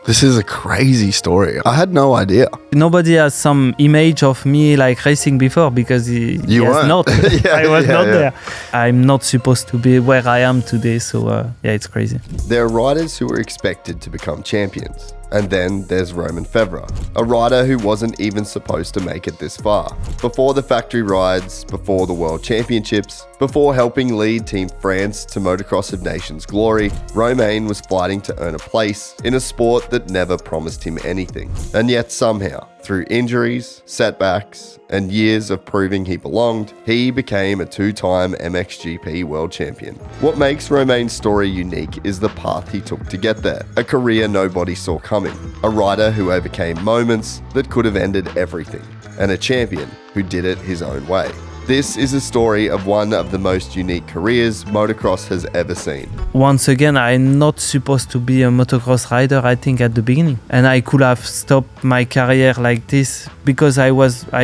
This is a crazy story. I had no idea. Nobody has some image of me like racing before because he has not. I was not there. I'm not supposed to be where I am today, so it's crazy. There are riders who are expected to become champions. And then there's Romain Febvre, a rider who wasn't even supposed to make it this far. Before the factory rides, before the World Championships, before helping lead Team France to Motocross of Nations glory, Romain was fighting to earn a place in a sport that never promised him anything. And yet somehow, through injuries, setbacks, and years of proving he belonged, he became a two-time MXGP World Champion. What makes Romain's story unique is the path he took to get there, a career nobody saw coming, a rider who overcame moments that could have ended everything, and a champion who did it his own way. This is a story of one of the most unique careers motocross has ever seen. Once again, I'm not supposed to be a motocross rider, I think, at the beginning. And I could have stopped my career like this because I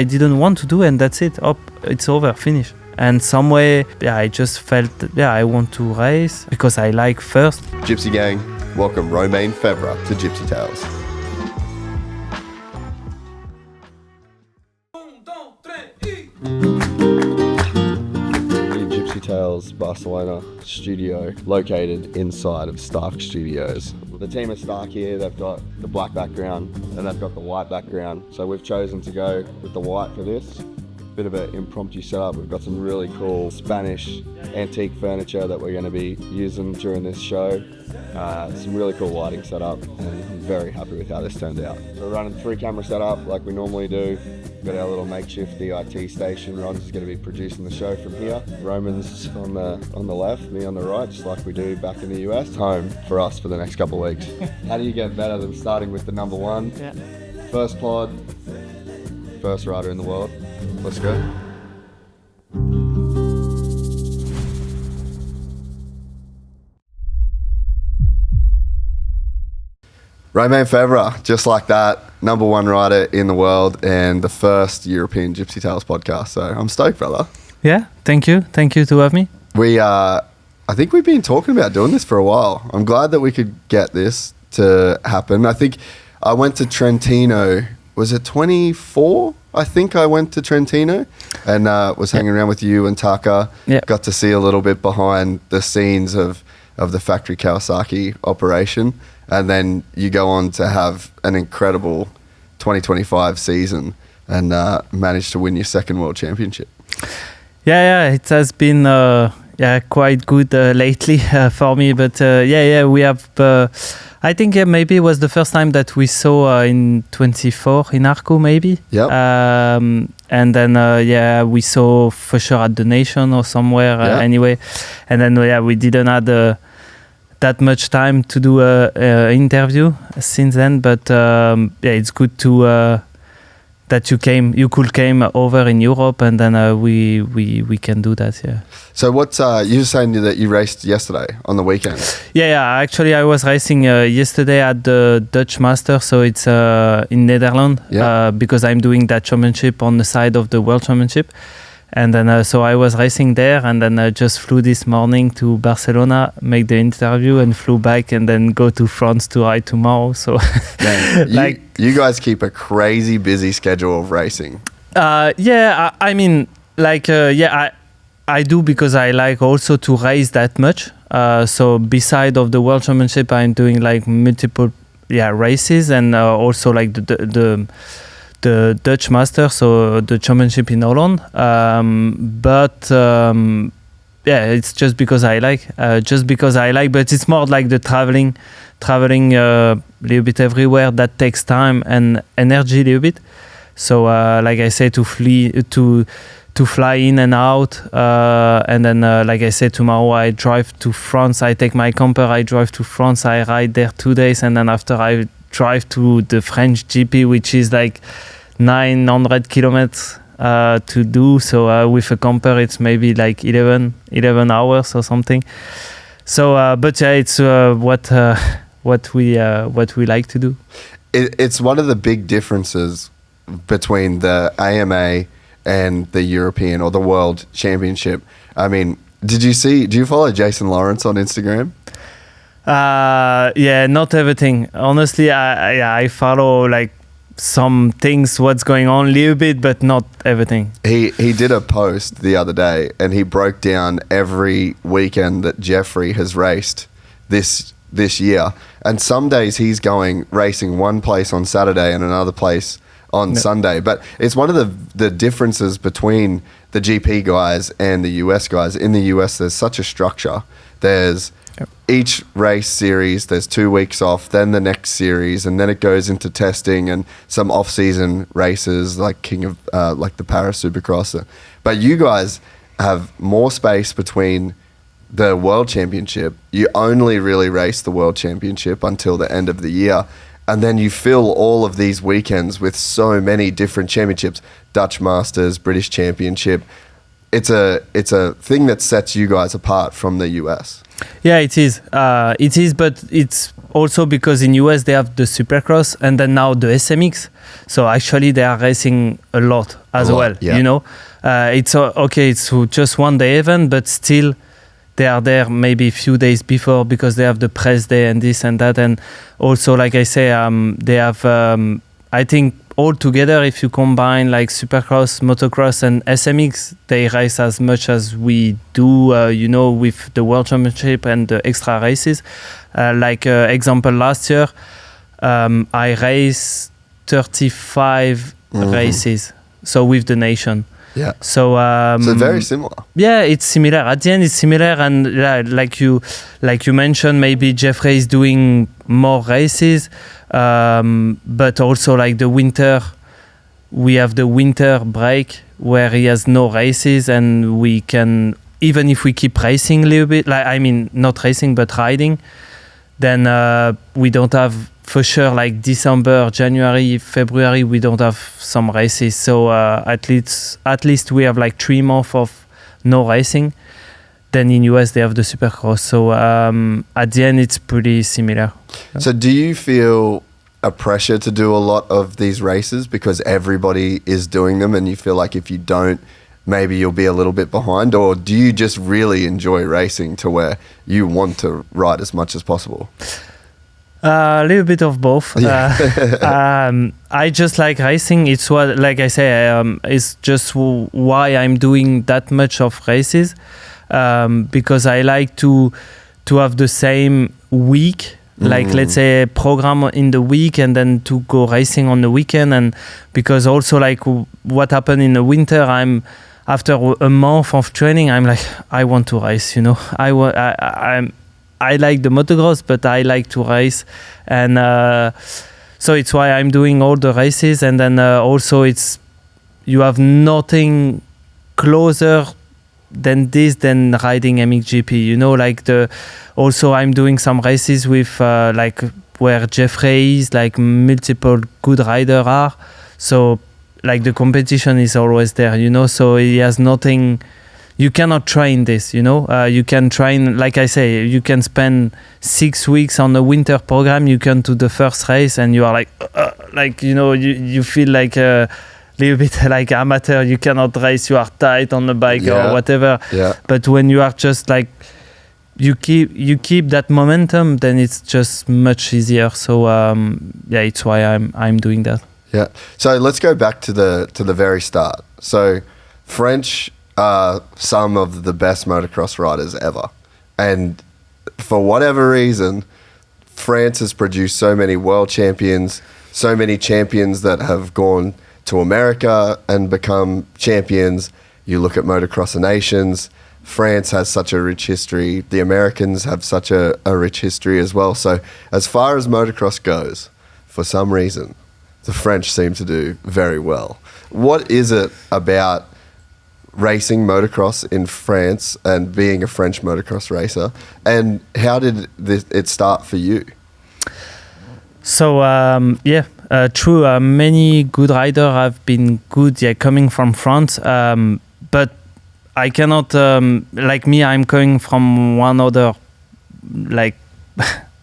didn't want to do it, and that's it. It's over, finish. And some way, I just felt, I want to race because I like first. Gypsy gang, welcome Romain Febvre to Gypsy Tales. Gypsy Tales Barcelona studio located inside of Stark Studios. The team of Stark here, they've got the black background and they've got the white background. So we've chosen to go with the white for this. Bit of an impromptu setup. We've got some really cool Spanish antique furniture that we're going to be using during this show. Some really cool lighting setup, and I'm very happy with how this turned out. So we're running 3-camera setup like we normally do. We've got our little makeshift DIT station. Ron's is going to be producing the show from here. Roman's on the left, me on the right, just like we do back in the US. Home for us for the next couple of weeks. How do you get better than starting with the number one? Yeah. First pod, first rider in the world. Let's go. Romain Febvre, just like that, number one rider in the world and the first European Gypsy Tales podcast. So I'm stoked, brother. Yeah, thank you. Thank you to have me. I think we've been talking about doing this for a while. I'm glad that we could get this to happen. I think I went to Trentino, was it 24? I think I went to Trentino and was hanging around with you and Taka. Yeah. Got to see a little bit behind the scenes of the factory Kawasaki operation. And then you go on to have an incredible 2025 season and manage to win your second world championship. Yeah, it has been quite good lately for me. But we have. I think maybe it was the first time that we saw in 24 in Arco, maybe. Yeah. And then we saw for sure at the Nation or somewhere anyway. And then we didn't have that much time to do a interview since then, but it's good to that you could came over in Europe, and then we can do that. Yeah. So what's you were saying that you raced yesterday on the weekend? Yeah. Actually, I was racing yesterday at the Dutch Master, so it's in Netherlands. Yeah. Because I'm doing that championship on the side of the World Championship. And then, so I was racing there, and then I just flew this morning to Barcelona, make the interview, and flew back, and then go to France to ride tomorrow. So, man, you guys keep a crazy busy schedule of racing. I do because I like also to race that much. So beside of the World Championship, I'm doing like multiple races, and also like the Dutch Master, so the championship in Holland. It's just because I like. But it's more like the traveling a little bit everywhere. That takes time and energy a little bit. So like I say, to fly in and out, and then like I said, tomorrow I drive to France. I take my camper. I drive to France. I ride there 2 days, and then after I drive to the French GP, which is like 900 kilometers to do. So with a camper, it's maybe like 11 hours or something. So, it's what we like to do. It's one of the big differences between the AMA and the European or the World Championship. I mean, do you follow Jason Lawrence on Instagram? Yeah, not everything. Honestly, I follow like some things, what's going on a little bit, but not everything. He did a post the other day, and he broke down every weekend that Jeffrey has raced this year. And some days he's going racing one place on Saturday and another place on Sunday. But it's one of the differences between the GP guys and the US guys. In the US, there's such a structure. There's each race series, there's 2 weeks off, then the next series, and then it goes into testing and some off-season races like like the Paris Supercross. But you guys have more space between the World Championship. You only really race the World Championship until the end of the year, and then you fill all of these weekends with so many different championships, Dutch Masters, British Championship. It's a thing that sets you guys apart from the US. Yeah, it is. But it's also because in US they have the Supercross and then now the SMX. So actually they are racing a lot as well. Yeah. You know, it's okay. It's just one day event, but still they are there maybe a few days before because they have the press day and this and that. And also, like I say, they have. I think all together, if you combine like Supercross, Motocross, and SMX, they race as much as we do, with the World Championship and the extra races. Example, last year, I raced 35 races, so with the nation. Yeah. So very similar. Yeah, it's similar. At the end, it's similar, and like you mentioned, maybe Jeffrey is doing more races, but also like the winter, we have the winter break where he has no races, and we can, even if we keep racing a little bit, not racing but riding, then we don't have. For sure, like December, January, February, we don't have some races. So at least we have like 3 months of no racing. Then in US they have the Supercross. So at the end it's pretty similar. So do you feel a pressure to do a lot of these races because everybody is doing them, and you feel like if you don't, maybe you'll be a little bit behind? Or do you just really enjoy racing to where you want to ride as much as possible? A little bit of both. Yeah. I just like racing. It's what, like I say, it's just why I'm doing that much of races, because I like to have the same week, like let's say program in the week, and then to go racing on the weekend. And because also like what happened in the winter, after a month of training, I'm like, I want to race. I like the motocross, but I like to race, and so it's why I'm doing all the races. And then also you have nothing closer than riding MXGP. Also I'm doing some races with where Jeffrey is, like multiple good riders are. So like the competition is always there, so he has nothing. You cannot train this, you can train, like I say, you can spend 6 weeks on the winter program, you can do the first race and you are you feel like a little bit like amateur, you cannot race, you are tight on the bike or whatever. Yeah. But when you are just like, you keep that momentum, then it's just much easier. So it's why I'm doing that. Yeah. So let's go back to the very start. So French are some of the best motocross riders ever, and for whatever reason France has produced so many world champions, so many champions that have gone to America and become champions. You look at Motocross of Nations, France has such a rich history, the Americans have such a rich history as well. So as far as motocross goes, for some reason the French seem to do very well. What is it about racing motocross in France and being a French motocross racer, and how did it start for you? So true, many good riders have been good coming from France, but I cannot, like me, I'm coming from one other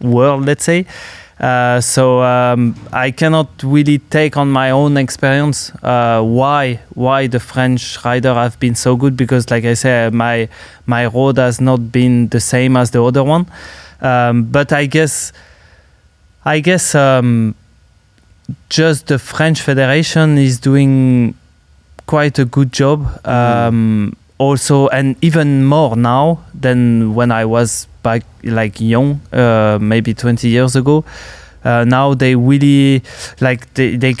world, let's say. So I cannot really take on my own experience why the French rider have been so good, because like I say, my road has not been the same as the other one. But I guess just the French Federation is doing quite a good job. Also, and even more now than when I was back like young, maybe 20 years ago. Now they really like they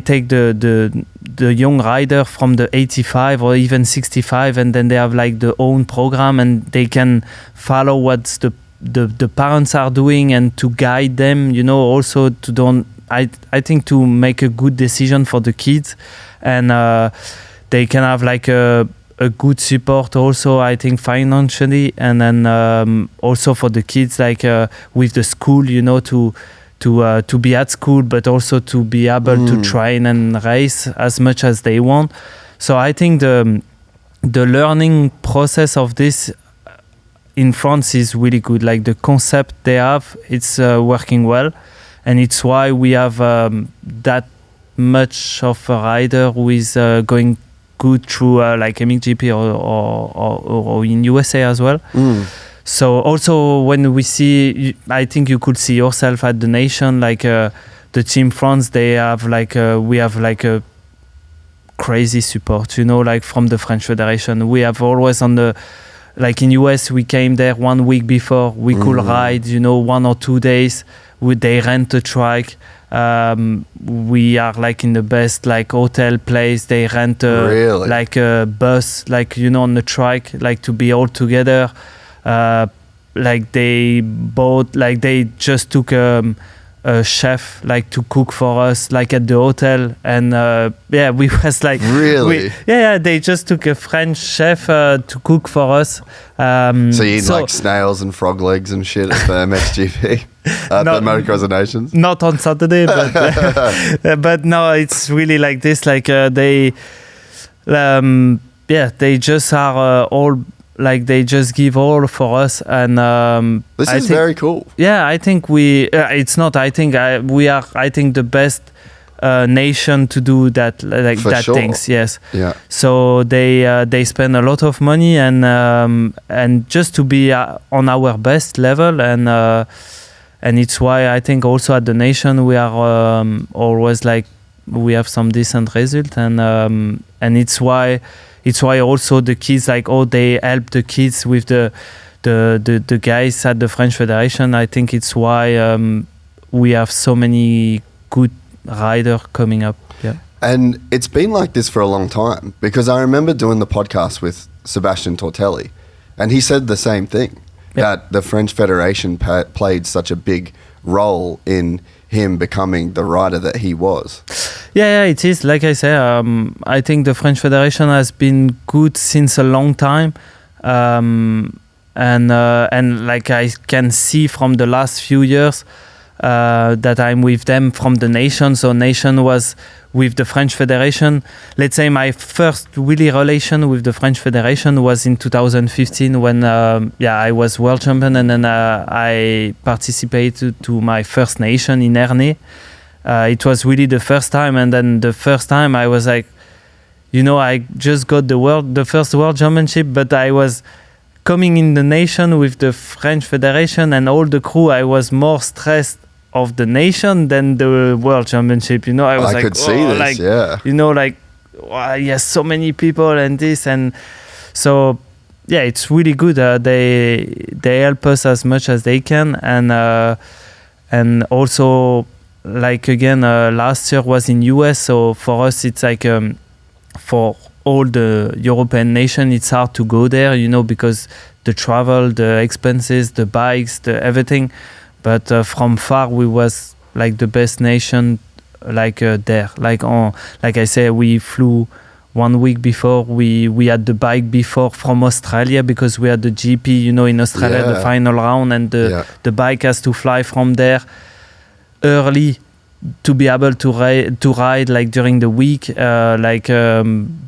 take the young rider from the 85 or even 65, and then they have like their own program, and they can follow what the parents are doing and to guide them, you know, also to don't I think to make a good decision for the kids, and they can have like a good support also, I think, financially, and then also for the kids, like with the school, you know, to be at school, but also to be able to train and race as much as they want. So I think the learning process of this in France is really good. Like the concept they have, it's working well, and it's why we have that much of a rider who is going good through like MXGP or in USA as well. So also when we see, I think you could see yourself at the nation, like the Team France, they have like we have like a crazy support, you know, like from the French Federation. We have always on the, like in US, we came there 1 week before, we could ride, you know, 1 or 2 days. They rent a track. We are like in the best like hotel place. They rent like a bus, like, you know, on the track, like to be all together. Like they bought, like they just took a chef like to cook for us, like at the hotel, and we was like they just took a French chef to cook for us. So you eat like snails and frog legs and shit at the MXGP at the Motocross of Nations? Not on Saturday, but but no, it's really like this. Like they just are all. Like they just give all for us, and this is very cool. Yeah, I think we. It's not. I think we are. I think the best nation to do that, like for that sure. things. Yes. Yeah. So they spend a lot of money, and just to be on our best level, and it's why I think also at the nation we are always like we have some decent result, and it's why. It's why also the kids, like, they help the kids with the guys at the French Federation. I think it's why we have so many good riders coming up. Yeah. And it's been like this for a long time, because I remember doing the podcast with Sebastian Tortelli, and he said the same thing, that the French Federation played such a big role in him becoming the rider that he was. Yeah, it is. Like I say, I think the French Federation has been good since a long time, and like I can see from the last few years that I'm with them from the nation. So nation was with the French Federation. Let's say my first really relation with the French Federation was in 2015 when I was world champion, and then I participated to my first nation in Ernée. It was really the first time, and then the first time I was like, you know, I just got the first world championship, but I was coming in the nation with the French Federation and all the crew. I was more stressed of the nation than the world championship, you know. I was could see this, like, yeah, you know, like, yes, so many people and this, and so yeah, it's really good. They help us as much as they can, and also, like, again, last year was in US, so for us it's like for all the European nation, it's hard to go there, you know, because the travel, the expenses, the bikes, the everything. But from far, we was like the best nation, like there. Like I say, we flew 1 week before. We had the bike before from Australia, because we had the GP, you know, in Australia, the final round, and the bike has to fly from there early to be able to ride like during the week.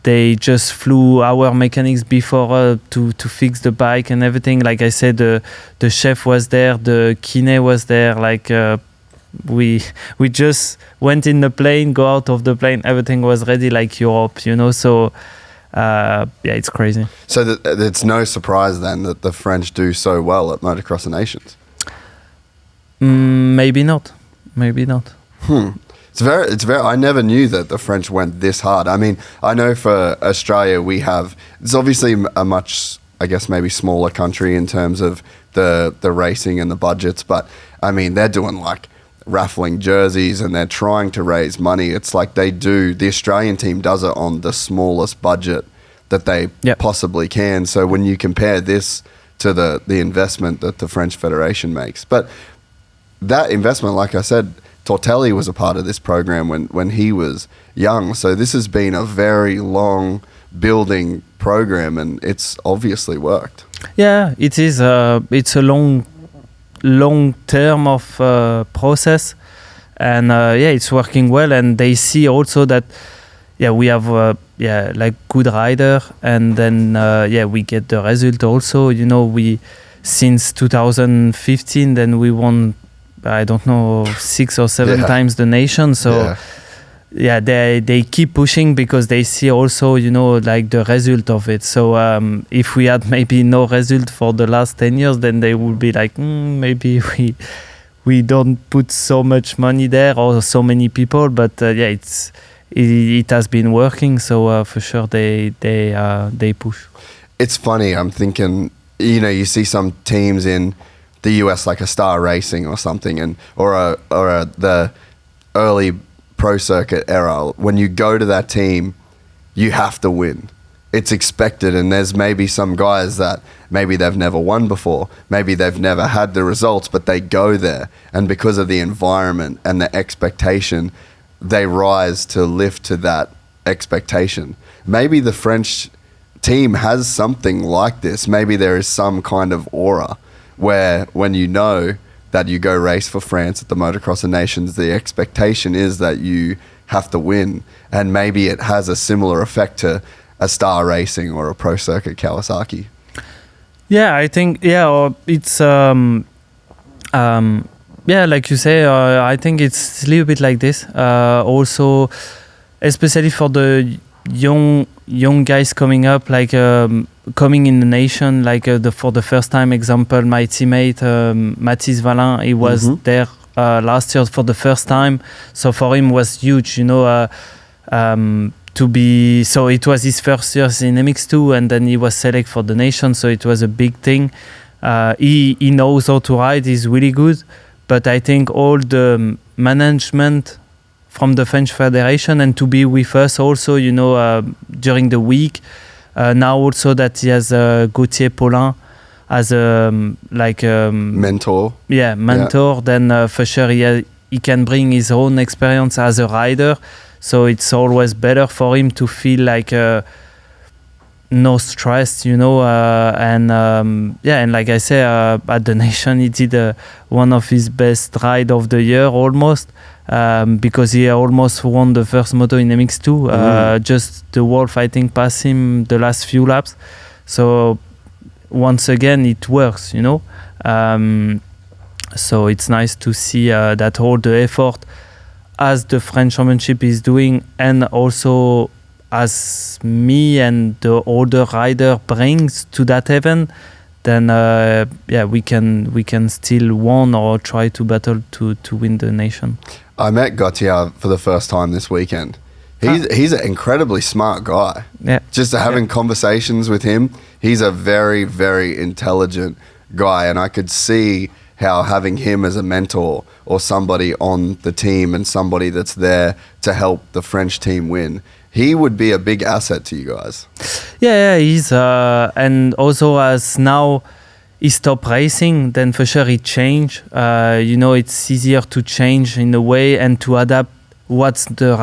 They just flew our mechanics before to fix the bike and everything. Like I said, the chef was there, the kine was there. Like we just went in the plane, go out of the plane, everything was ready, like Europe, you know. So it's crazy. So it's no surprise then that the French do so well at Motocross of Nations. Maybe not. It's very. I never knew that the French went this hard. I mean, I know for Australia it's obviously a much, I guess, maybe smaller country in terms of the racing and the budgets, but I mean, they're doing like raffling jerseys and they're trying to raise money. It's like the Australian team does it on the smallest budget that they possibly can. So when you compare this to the investment that the French Federation makes, but that investment, like I said, Tortelli was a part of this program when he was young. So this has been a very long building program, and it's obviously worked. Yeah, it is. It's a long term of process, and it's working well. And they see also that we have like good rider, and then we get the result also. You know, we since 2015, then we won, I don't know, 6 or 7 times the nation. So they keep pushing because they see also, you know, like the result of it. So if we had maybe no result for the last 10 years, then they would be like, maybe we don't put so much money there or so many people. But it has been working. So for sure they push. It's funny. I'm thinking, you know, you see some teams in the US like a Star Racing or something, or the early pro circuit era. When you go to that team, you have to win. It's expected, and there's maybe some guys that maybe they've never won before, maybe they've never had the results, but they go there, and because of the environment and the expectation, they rise to lift to that expectation. Maybe the French team has something like this. Maybe there is some kind of aura where when you know that you go race for France at the Motocross of Nations, the expectation is that you have to win. And maybe it has a similar effect to a Star Racing or a Pro Circuit Kawasaki. Yeah, I think, it's, like you say, I think it's a little bit like this. Also, especially for the young guys coming up, like coming in the nation, like for the first time, example, my teammate Mathis Valin, he was there last year for the first time, so for him was huge, you know, to be, so it was his first years in MX2, and then he was selected for the nation, so it was a big thing. He knows how to ride, he's really good, but I think all the management from the French Federation and to be with us also, you know, during the week. Now also that he has Gautier, Paulin as a mentor. Yeah, mentor. Then for sure he can bring his own experience as a rider. So it's always better for him to feel like no stress, you know. And like I say, at the nation he did one of his best ride of the year almost. Because he almost won the first moto in MX2. Just the Wolf, I think, passed him the last few laps. So once again, it works, you know. So it's nice to see that all the effort as the French Championship is doing, and also as me and the older rider brings to that event. Then we can still win or try to battle to win the nation. I met Gautier for the first time this weekend. He's an incredibly smart guy. Yeah. Just having conversations with him, he's a very, very intelligent guy, and I could see how having him as a mentor or somebody on the team and somebody that's there to help the French team win, he would be a big asset to you guys. Yeah, he's and also as now he stopped racing, then for sure he changed. You know, it's easier to change in a way and to adapt what the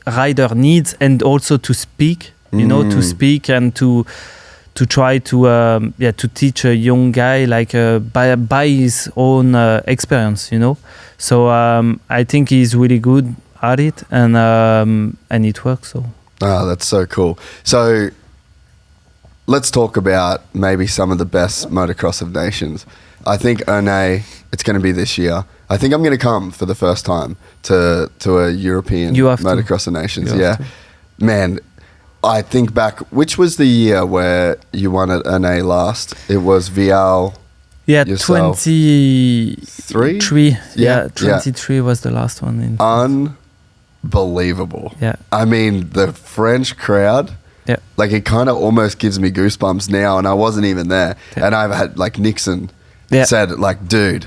rider needs, and also to speak. You know, to speak and to try to teach a young guy like by his own experience. You know, so I think he's really good at it, and it works. So. Oh, that's so cool. So let's talk about maybe some of the best Motocross of Nations. I think Ernée, it's going to be this year. I think I'm going to come for the first time to a European Motocross of Nations. Yeah, man. I think back, which was the year where you won at Ernée last? It was Vial. Yeah, yourself. 23. Yeah, 23 was the last one. Unbelievable. Yeah. I mean, the French crowd, Yeah. like it kind of almost gives me goosebumps now, and I wasn't even there. Yeah. And I've had, like Nixon Yeah. said, like, dude,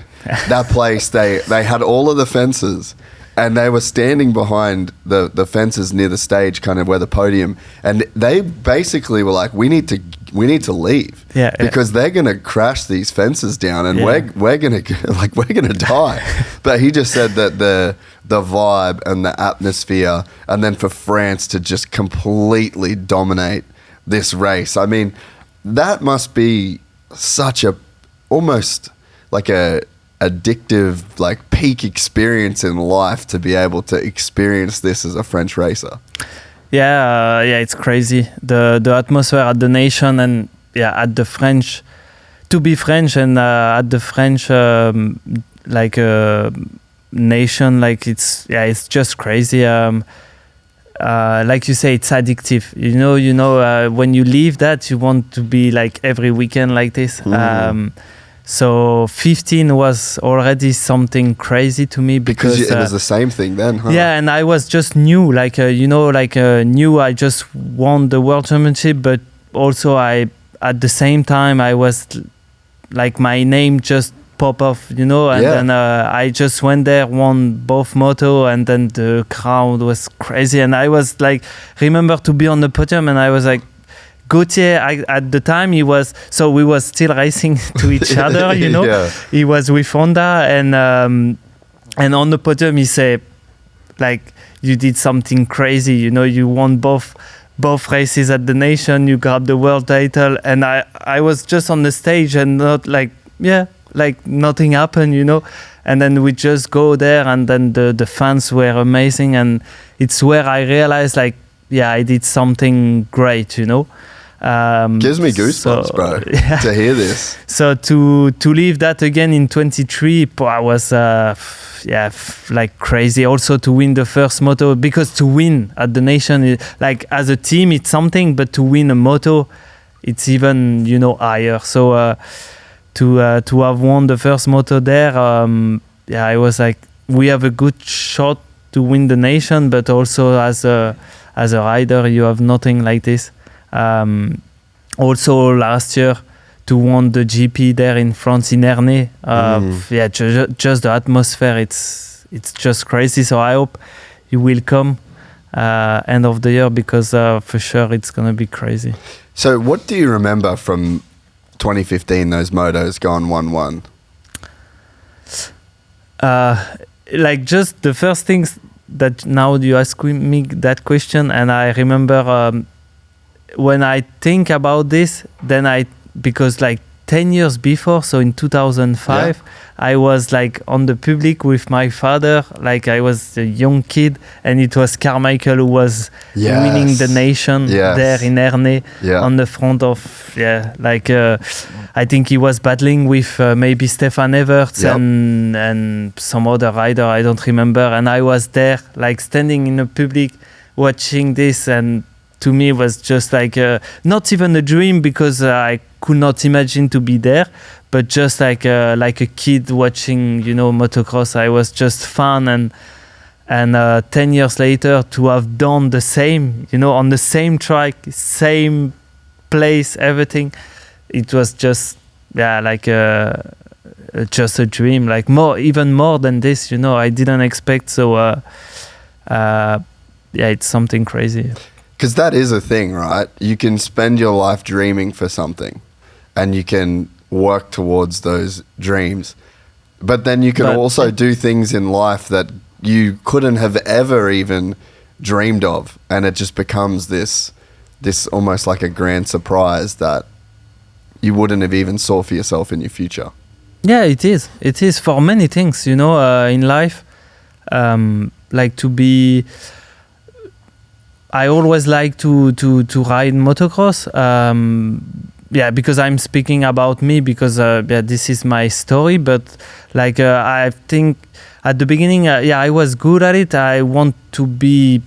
that place, they had all of the fences, and they were standing behind the fences near the stage, kind of where the podium, and they basically were like, we need to leave, because they're gonna crash these fences down, and we're gonna die. But he just said that the vibe and the atmosphere, and then for France to just completely dominate this race, I mean, that must be such a almost like a addictive, like peak experience in life to be able to experience this as a French racer. Yeah, it's crazy. The atmosphere at the nation, and at the French, to be French, and at the French nation, like it's just crazy. Like you say, it's addictive. You know, when you leave that, you want to be like every weekend like this. So 15 was already something crazy to me because it was the same thing then, huh? Yeah, and I was just new, new. I just won the World Championship, but also at the same time I was like my name just pop off, and then I just went there, won both Moto, and then the crowd was crazy, and I was like, remember to be on the podium, and I was like, Gautier, at the time we was still racing to each other, He was with Honda, and on the podium he said, like, you did something crazy, you won both races at the nation, you grabbed the world title, and I was just on the stage and not like nothing happened, and then we just go there, and then the fans were amazing, and it's where I realized, like, I did something great, Gives me goosebumps, bro, to hear this. So to leave that again in 23, I was like crazy. Also to win the first Moto, because to win at the nation, like as a team, it's something, but to win a Moto, it's even higher. So to have won the first Moto there, I was like, we have a good shot to win the nation, but also as a rider, you have nothing like this. Also last year to win the GP there in France in Ernée, just the atmosphere, it's just crazy. So I hope you will come end of the year, because for sure it's gonna be crazy. So what do you remember from 2015, those motos gone 1-1? Like just the first things that now you ask me that question, and I remember when I think about this, then because like 10 years before, so in 2005, I was like on the public with my father, like I was a young kid, and it was Carmichael who was winning the nation there in Ernée on the front of, I think he was battling with maybe Stefan Everts and some other rider, I don't remember, and I was there like standing in the public watching this, and to me it was just like not even a dream, because I could not imagine to be there, but just like a kid watching motocross. I was just fun, and 10 years later to have done the same, on the same track, same place, everything, it was just just a dream, like even more than this, I didn't expect. So it's something crazy. Because that is a thing, right? You can spend your life dreaming for something, and you can work towards those dreams. But then you can also do things in life that you couldn't have ever even dreamed of. And it just becomes this almost like a grand surprise that you wouldn't have even saw for yourself in your future. Yeah, it is. It is for many things, in life. Like to be... I always like to ride motocross, because I'm speaking about me, because this is my story. But like I think at the beginning, I was good at it. I want to be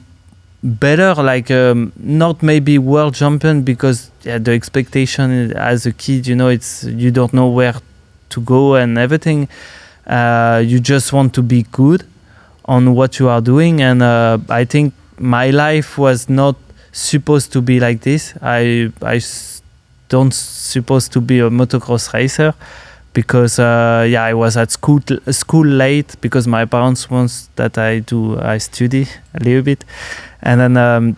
better, like not maybe world champion, because the expectation as a kid, it's you don't know where to go and everything. You just want to be good on what you are doing, and I think my life was not supposed to be like this. Don't supposed to be a motocross racer, because I was at school late, because my parents want that I study a little bit, and then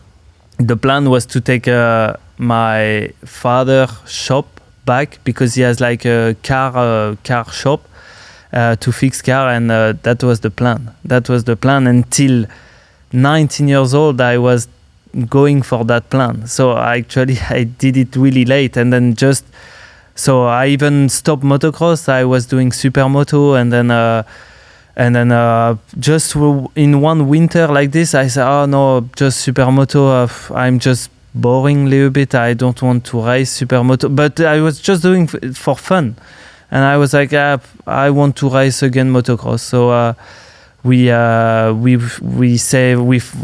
the plan was to take my father shop back, because he has like a car shop to fix car, and that was the plan until 19 years old. I was going for that plan, so I did it really late, and then so I even stopped motocross. I was doing SuperMoto, and then just in one winter like this, I said, oh no, just SuperMoto. I'm just boring a little bit. I don't want to race SuperMoto, but I was just doing it for fun, and I was like, I want to race again motocross. So we say with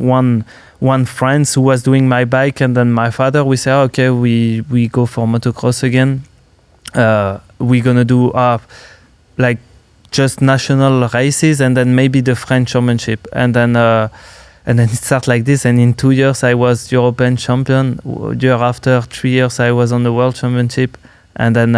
one friend who was doing my bike, and then my father, we say, okay, we go for motocross again. We're gonna do like just national races, and then maybe the French championship, and then it started like this. And in 2 years I was European champion. Year after, 3 years I was on the World Championship, and then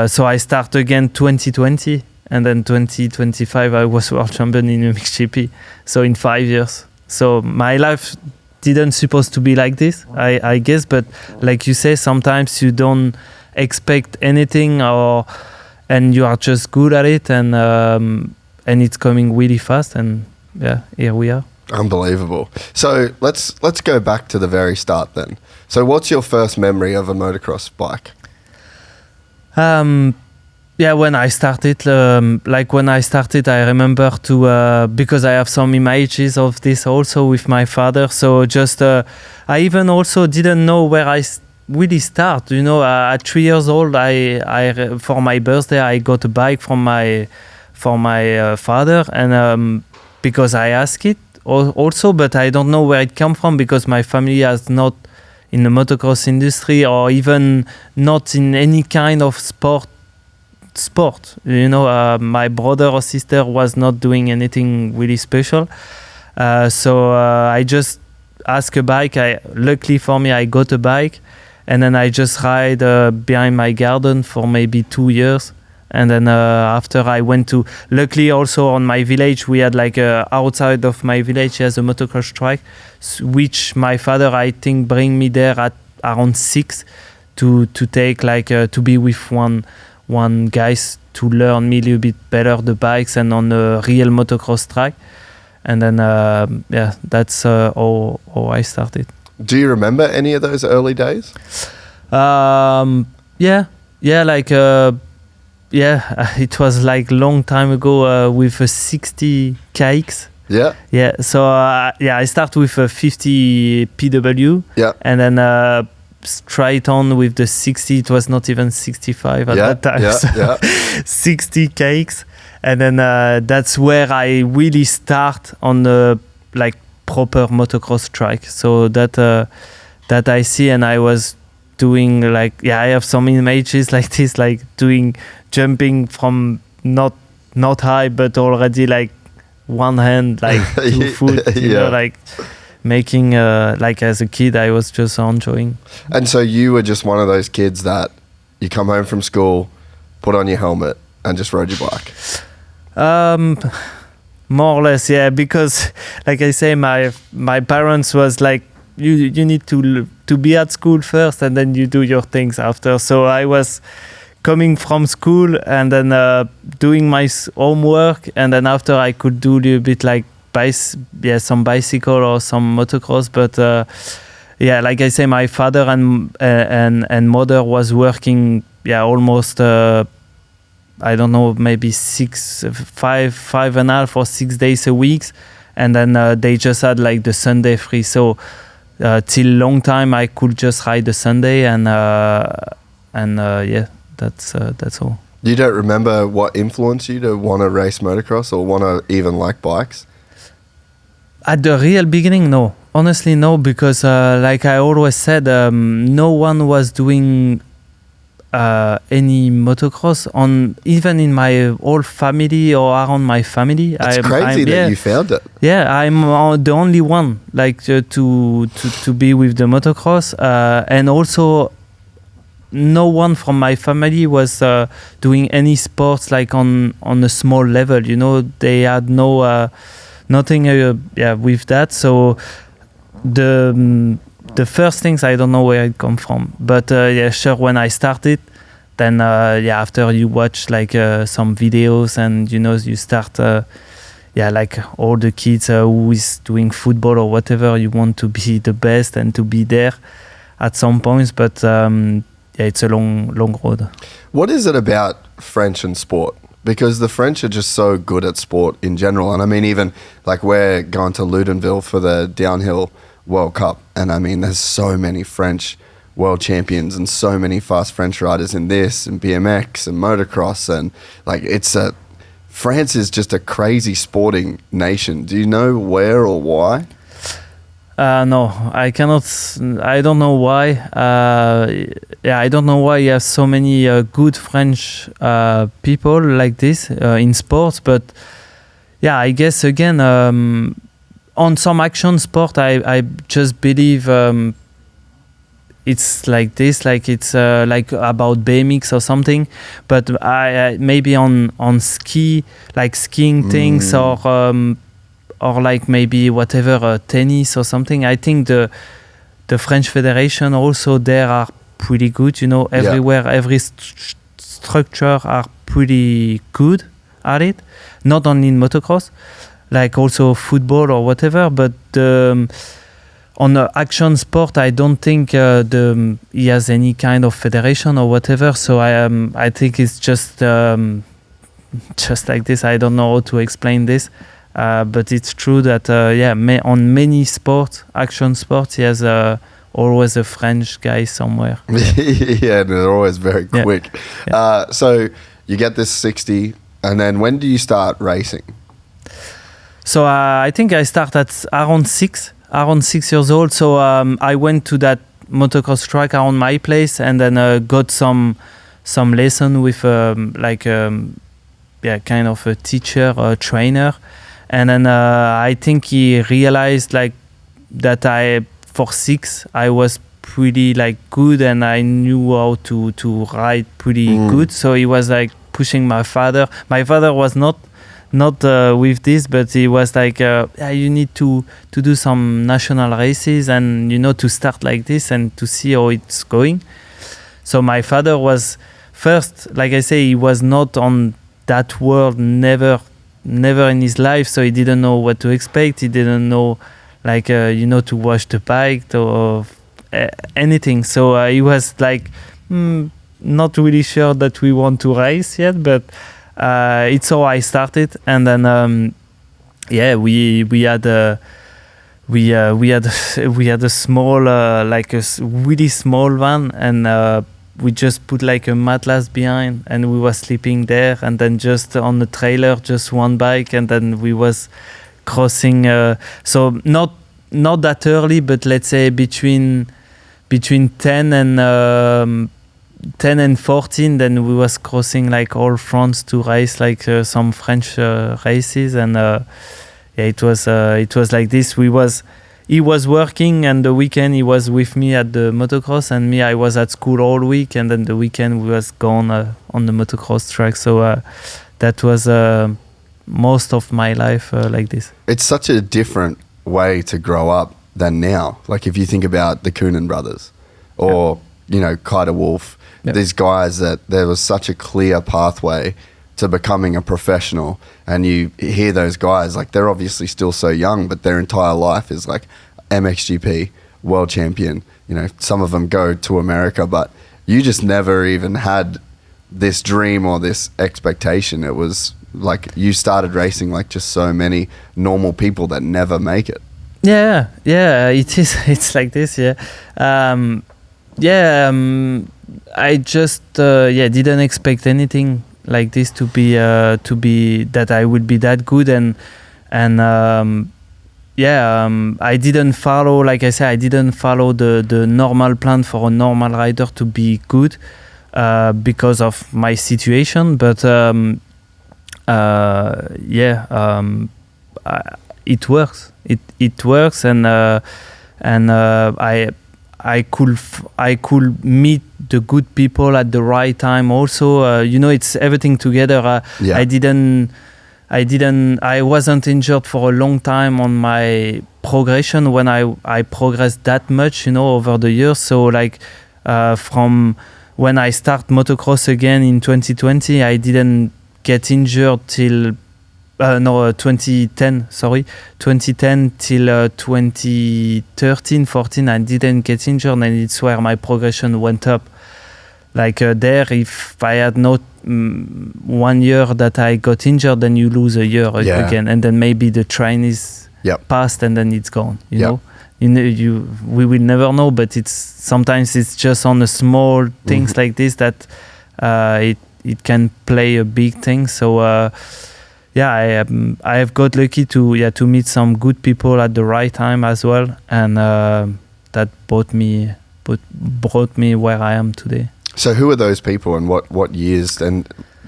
so I start again 2020, and then 2025 I was World Champion in MXGP. So in 5 years. So my life didn't supposed to be like this, I guess, but like you say, sometimes you don't expect anything, and you are just good at it, and it's coming really fast, and here we are. Unbelievable. So let's go back to the very start then. So what's your first memory of a motocross bike? When I started, I remember because I have some images of this also with my father. So just, I even also didn't know where I really start. At 3 years old, I for my birthday, I got a bike from my father, and because I asked it also, but I don't know where it came from, because my family has not in the motocross industry, or even not in any kind of sport. My brother or sister was not doing anything really special, so I just asked a bike. Luckily for me, I got a bike, and then I just ride behind my garden for maybe 2 years, and then after I went to, luckily also on my village, we had like outside of my village has a motocross track, which my father, I think, bring me there at around 6 to take to be with one guys to learn me a little bit better the bikes and on a real motocross track. And then that's how I started. Do you remember any of those early days? It was like long time ago with a 60 KX. Yeah. So I start with a 50 PW. Yeah. And then straight on with the 60. It was not even 65 at that time. Yeah. 60 KX. And then that's where I really start on the proper motocross track. So that I see, and I was doing I have some images like this, jumping from not high, but already one hand, 2 foot, making as a kid, I was just enjoying. And so you were just one of those kids that you come home from school, put on your helmet, and just rode your bike. More or less, yeah. Because, like I say, my parents was like, you need to be at school first, and then you do your things after. So I was coming from school and then doing my homework, and then after I could do a little bit some bicycle or some motocross. But like I say, my father and mother was working almost I don't know, maybe 5.5 or 6 days a week, and then they just had the Sunday free. So till long time I could just ride the Sunday, and that's all. You don't remember what influenced you to want to race motocross or want to even like bikes? At the real beginning, no. Honestly, no, because like I always said, no one was doing any motocross on even in my whole family or around my family. It's crazy that you found it. Yeah, I'm the only one like to be with the motocross, and also no one from my family was doing any sports like on a small level. You know, they had nothing with that. So the first things, I don't know where it come from, but sure, when I started, then after you watch like some videos and you start like all the kids who is doing football or whatever, you want to be the best and to be there at some points, but it's a long road. What is it about French and sport? Because the French are just so good at sport in general, and I mean, even like we're going to Ludenville for the downhill World Cup, and I mean there's so many French world champions and so many fast French riders in this and BMX and motocross, and like France is just a crazy sporting nation. Do you know where or why? No, I cannot. I don't know why. I don't know why you have so many good French people like this in sports, but I guess again on some action sport, I just believe it's like this, like it's like about BMX or something. But I maybe on ski, like skiing things or like maybe whatever tennis or something. I think the French Federation also there are pretty good. You know, everywhere, every structure are pretty good at it. Not only in motocross, like also football or whatever, but on the action sport, I don't think he has any kind of federation or whatever. So I think it's just like this. I don't know how to explain this, but it's true that on many sports, action sports, he has always a French guy somewhere. Yeah, they're always very quick. Yeah. So you get this 60, and then when do you start racing? So I think I started at around 6 years old. So I went to that motocross track around my place, and then got some lesson with kind of a teacher, a trainer, and then I think he realized like that for 6 I was pretty like good, and I knew how to ride pretty good. So he was like pushing my father. My father was not with this, but he was like, you need to do some national races and to start like this and to see how it's going. So my father was first, like I say, he was not on that world, never in his life, so he didn't know what to expect. He didn't know like to wash the bike or anything. So he was like not really sure that we want to race yet, but it's how I started. And then we had a small like a really small van, and we just put like a mattress behind, and we was sleeping there, and then just on the trailer, just one bike, and then we was crossing. So not that early, but let's say between 10 and 14, then we was crossing like all France to race like some French races, and it was like this. He was working, and the weekend he was with me at the motocross, and me, I was at school all week, and then the weekend we was gone on the motocross track. So that was most of my life like this. It's such a different way to grow up than now. Like if you think about the Coenen brothers or Kiter Wolf, these guys, that there was such a clear pathway to becoming a professional, and you hear those guys, like they're obviously still so young, but their entire life is like MXGP World Champion. Some of them go to America, but you just never even had this dream or this expectation. It was like you started racing like just so many normal people that never make it. Yeah, it is. It's like this, I just didn't expect anything like this to be that I would be that good, and I didn't follow, like I said, I didn't follow the normal plan for a normal rider to be good. because of my situation, but it works. It works, and I could meet the good people at the right time. Also, it's everything together. I wasn't injured for a long time on my progression when I progressed that much, over the years. So like from when I start motocross again in 2020, I didn't get injured till 2010 till 2013, 14, I didn't get injured, and it's where my progression went up. Like there, if I had not 1 year that I got injured, then you lose a year again, and then maybe the train is passed and then it's gone. You know, we will never know, but sometimes it's just on the small things like this that it can play a big thing. So I have got lucky to meet some good people at the right time as well, and that brought me where I am today. So who are those people, and what years and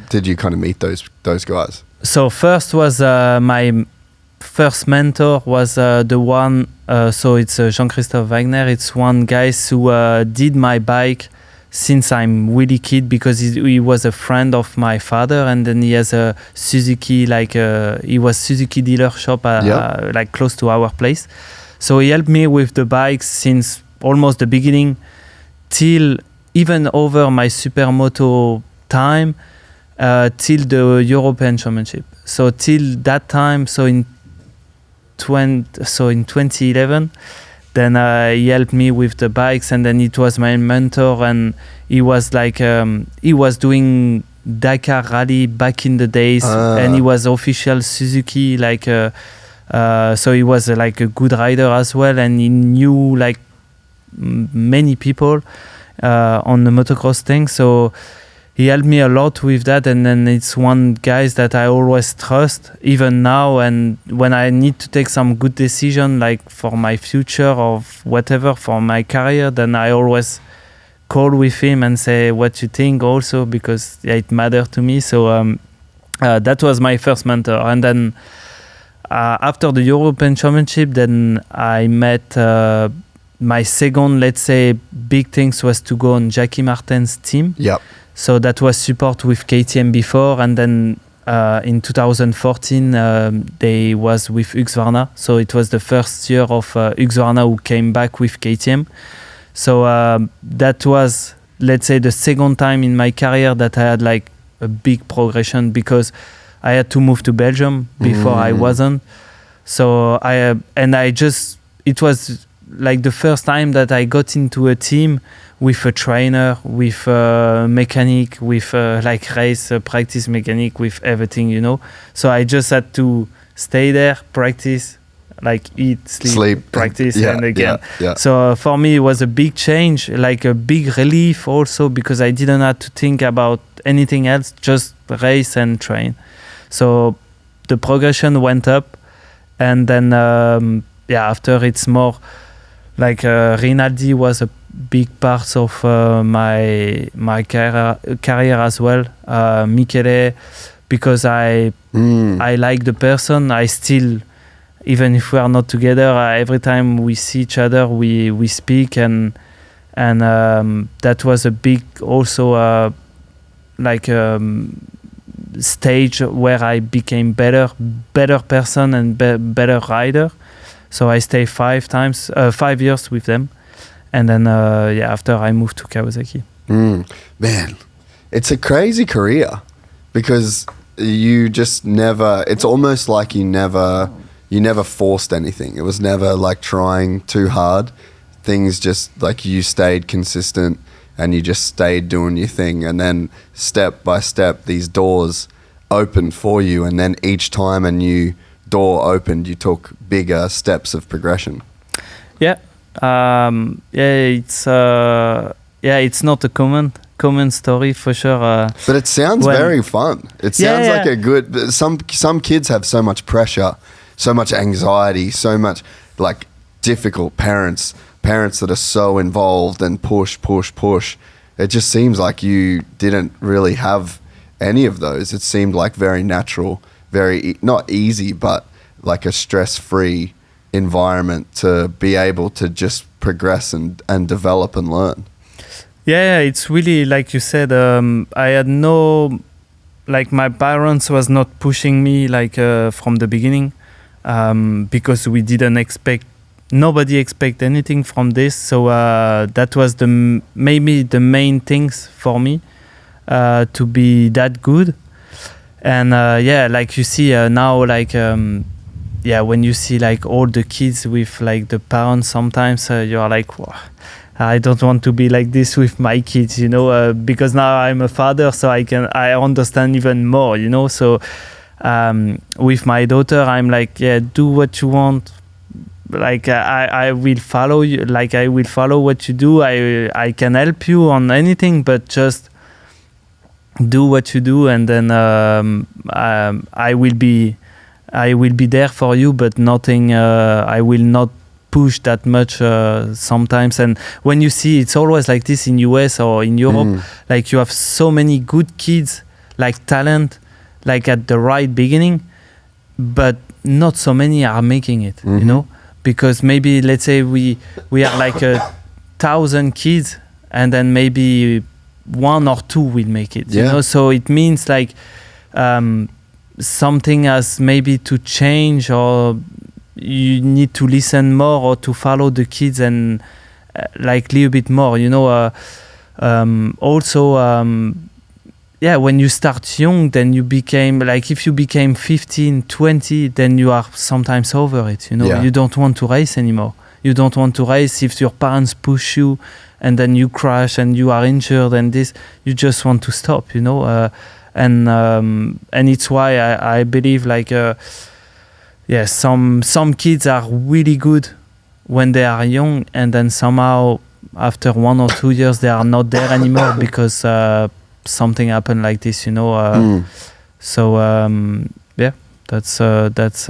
did you kind of meet those guys? So first was my first mentor was the one. So it's Jean-Christophe Wagner. It's one guy who did my bike since I'm really kid, because he was a friend of my father, and then he has a Suzuki, he was Suzuki dealer shop like close to our place. So he helped me with the bikes since almost the beginning till even over my SuperMoto time till the European Championship. So till that time, so in 2011, then he helped me with the bikes, and then it was my mentor, and he was like he was doing Dakar Rally back in the days, and he was official Suzuki, so he was like a good rider as well, and he knew like many people on the motocross thing. So he helped me a lot with that, and then it's one guy that I always trust even now, and when I need to take some good decision like for my future or whatever for my career, then I always call with him and say what you think also, because it matters to me. So that was my first mentor, and then after the European Championship, then I met my second, let's say, big things was to go on Jackie Martin's team. Yep. So that was support with KTM before, and then in 2014 they was with Husqvarna. So it was the first year of Husqvarna who came back with KTM. So that was, let's say, the second time in my career that I had like a big progression, because I had to move to Belgium before I wasn't. So it was like the first time that I got into a team with a trainer, with a mechanic, with like race practice mechanic, with everything, So I just had to stay there, practice, like eat, sleep, practice, and again. Yeah. So for me, it was a big change, like a big relief also, because I didn't have to think about anything else, just race and train. So the progression went up, and then after it's more like Rinaldi was a big part of my career as well. Michele, because I like the person. I still, even if we are not together, every time we see each other, we speak, and that was a big also stage where I became better person and better rider. So I stayed 5 years with them, and then after I moved to Kawasaki. Man, it's a crazy career, because you just never. It's almost like you never forced anything. It was never like trying too hard. Things just like you stayed consistent, and you just stayed doing your thing, and then step by step these doors opened for you, and then each time a new door opened, you took bigger steps of progression. It's not a common story for sure. But it sounds very fun. It sounds like a good. Some kids have so much pressure, so much anxiety, so much like difficult parents that are so involved and push, it just seems like you didn't really have any of those. It seemed like very natural, very not easy, but like a stress-free environment to be able to just progress and develop and learn. Yeah, it's really like you said. I had no, like my parents was not pushing me like from the beginning, because we didn't expect. Nobody expect anything from this, so that was maybe the main things for me to be that good. And like you see now, like when you see like all the kids with like the parents, sometimes you are like, wow, I don't want to be like this with my kids, because now I'm a father, so I understand even more, So with my daughter, I'm like, yeah, do what you want. Like I will follow you. Like I will follow what you do. I can help you on anything, but just do what you do, and then I will be there for you. But nothing. I will not push that much sometimes. And when you see, it's always like this in US or in Europe. Like you have so many good kids, like talent, like at the right beginning, but not so many are making it. Because maybe let's say we are like 1,000 kids, and then maybe 1 or 2 will make it. So it means like something has maybe to change, or you need to listen more or to follow the kids and like a little bit more. When you start young, then you became like, if you became 15, 20, then you are sometimes over it, You don't want to race anymore. You don't want to race if your parents push you and then you crash and you are injured and this, you just want to stop, and it's why I believe like, some kids are really good when they are young, and then somehow after 1 or 2 years, they are not there anymore because something happened like this, So that's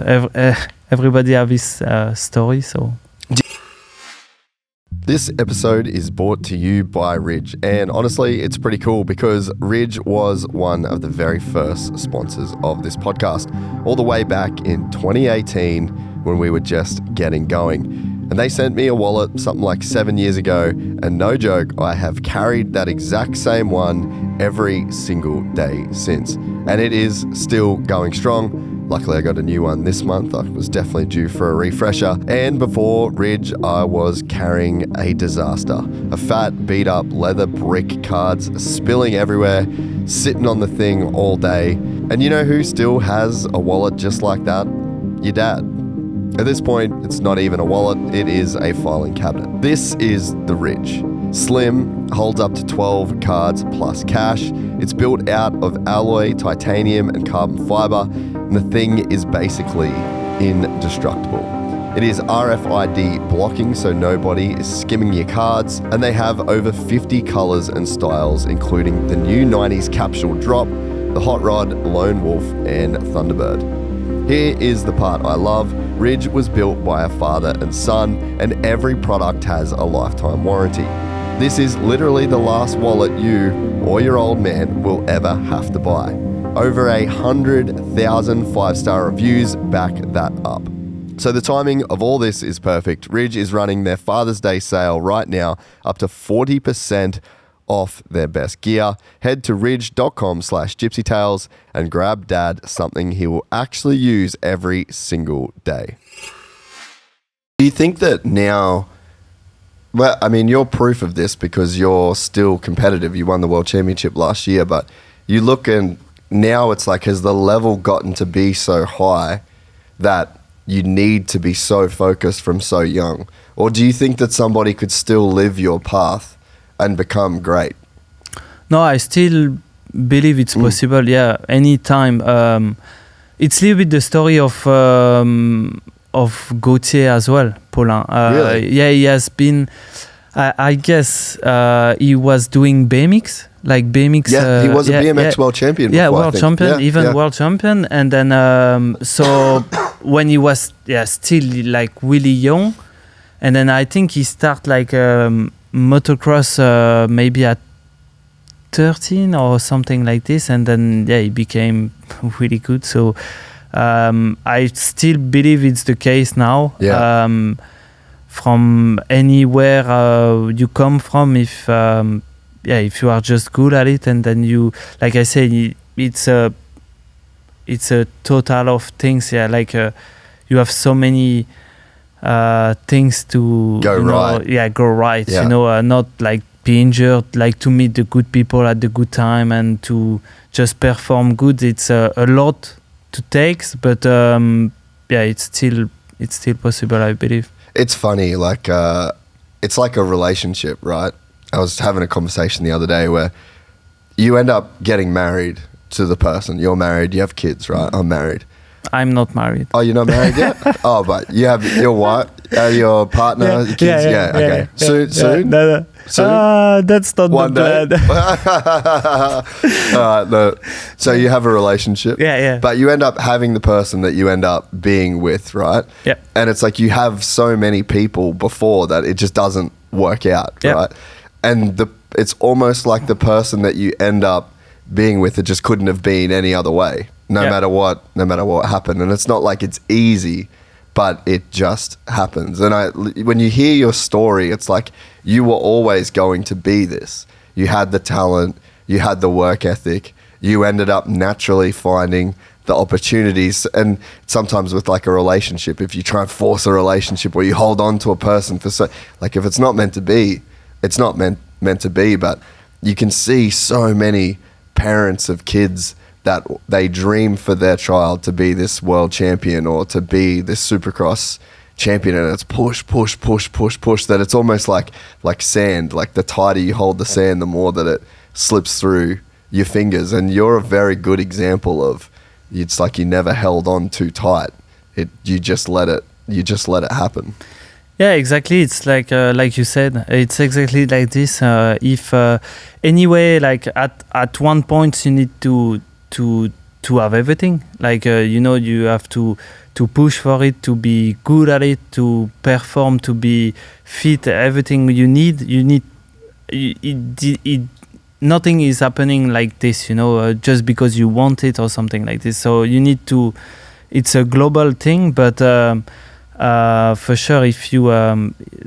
everybody have his story. So this episode is brought to you by Ridge, and honestly, it's pretty cool because Ridge was one of the very first sponsors of this podcast, all the way back in 2018 when we were just getting going. And they sent me a wallet something like 7 years ago, and no joke, I have carried that exact same one every single day since. And it is still going strong. Luckily, I got a new one this month. I was definitely due for a refresher. And before Ridge, I was carrying a disaster. A fat, beat up leather brick, cards spilling everywhere, sitting on the thing all day. And you know who still has a wallet just like that? Your dad. At this point, it's not even a wallet, it is a filing cabinet. This is the Ridge. Slim, holds up to 12 cards plus cash. It's built out of alloy, titanium, and carbon fiber, and the thing is basically indestructible. It is RFID blocking, so nobody is skimming your cards, and they have over 50 colors and styles, including the new 90s capsule drop, the Hot Rod, Lone Wolf, and Thunderbird. Here is the part I love. Ridge was built by a father and son, and every product has a lifetime warranty. This is literally the last wallet you or your old man will ever have to buy. Over 100,000 5-star reviews back that up. So the timing of all this is perfect. Ridge is running their Father's Day sale right now, up to 40% off their best gear. Head to ridge.com/Gypsy Tales and grab Dad something he will actually use every single day. Do you think that now, well, I mean, you're proof of this because you're still competitive. You won the World Championship last year, but you look and now it's like, has the level gotten to be so high that you need to be so focused from so young? Or do you think that somebody could still live your path and become great? No, I still believe it's possible. Yeah, anytime. It's a little bit the story of Gautier as well, Paulin. Really? Yeah, he has been. I guess he was doing BMX, like BMX. Yeah, he was a BMX world champion. Yeah, before, world champion, world champion, and then so when he was still like really young, and then I think he started like motocross maybe at 13 or something like this, and then he became really good. So I still believe it's the case now. From anywhere you come from, if you are just good at it, and then you, like I said, it's a total of things. You have so many things to go right. Not like be injured, like to meet the good people at the good time and to just perform good. It's a lot to take, but it's still possible, I believe. It's funny, like it's like a relationship, right? I was having a conversation the other day where you end up getting married to the person. You're married, you have kids, right? I'm married. I'm not married. Oh, you're not married yet? Oh, but you have your wife, your partner, your kids. Okay. Soon. No. Soon. That's not one the day. plan. All right. No. So you have a relationship. Yeah. But you end up having the person that you end up being with, right? Yeah. And it's like you have so many people before that it just doesn't work out, right? And it's almost like the person that you end up being with, it just couldn't have been any other way. No matter what happened. And it's not like it's easy, but it just happens. And when you hear your story, it's like you were always going to be this. You had the talent, you had the work ethic, you ended up naturally finding the opportunities. And sometimes with like a relationship, if you try and force a relationship or you hold on to a person like if it's not meant to be, it's not meant to be. But you can see so many parents of kids that they dream for their child to be this world champion or to be this Supercross champion, and it's push, that it's almost like sand. Like the tighter you hold the sand, the more that it slips through your fingers. And you're a very good example of, it's like you never held on too tight. You just let it happen. Yeah, exactly. It's like you said, it's exactly like this. If anyway, like at one point you need to have everything. Like you have to push for it, to be good at it, to perform, to be fit. Everything you need. Nothing is happening like this, just because you want it or something like this. So you need to. It's a global thing, but. For sure, if you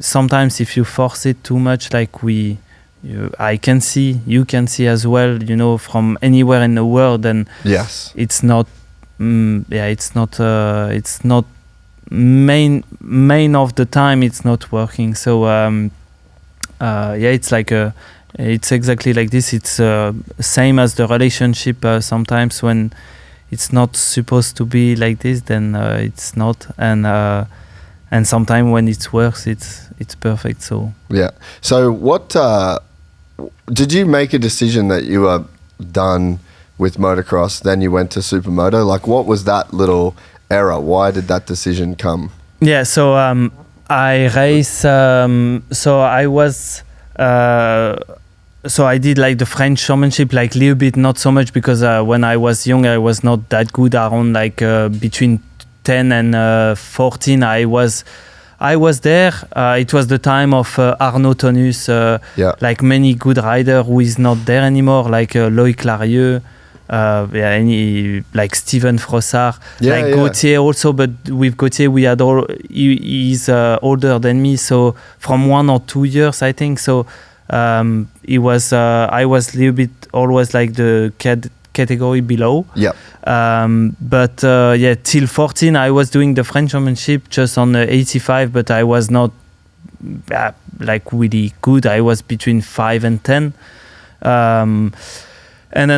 sometimes if you force it too much, like I can see, you can see as well, from anywhere in the world, and yes, it's not, it's not main of the time, it's not working. So it's like it's exactly like this. It's same as the relationship. Sometimes when it's not supposed to be like this, then it's not, and sometimes when it works, it's perfect. So So what did you make a decision that you were done with motocross, then you went to SuperMoto? Like, what was that little error? Why did that decision come? Yeah, so I race. So I was. So I did like the French championship, like a little bit, not so much, because when I was young, I was not that good. Around like between 10 and 14, I was there. It was the time of Arnaud Tonus, like many good rider who is not there anymore, like Loïc Larieux, like Steven Frossard, Gautier also. But with Gautier, we had he's older than me, so from 1 or 2 years, I think. So. It was I was a little bit always like the category below. But till 14 I was doing the French championship just on the 85, but I was not like really good. I was between 5 and 10. And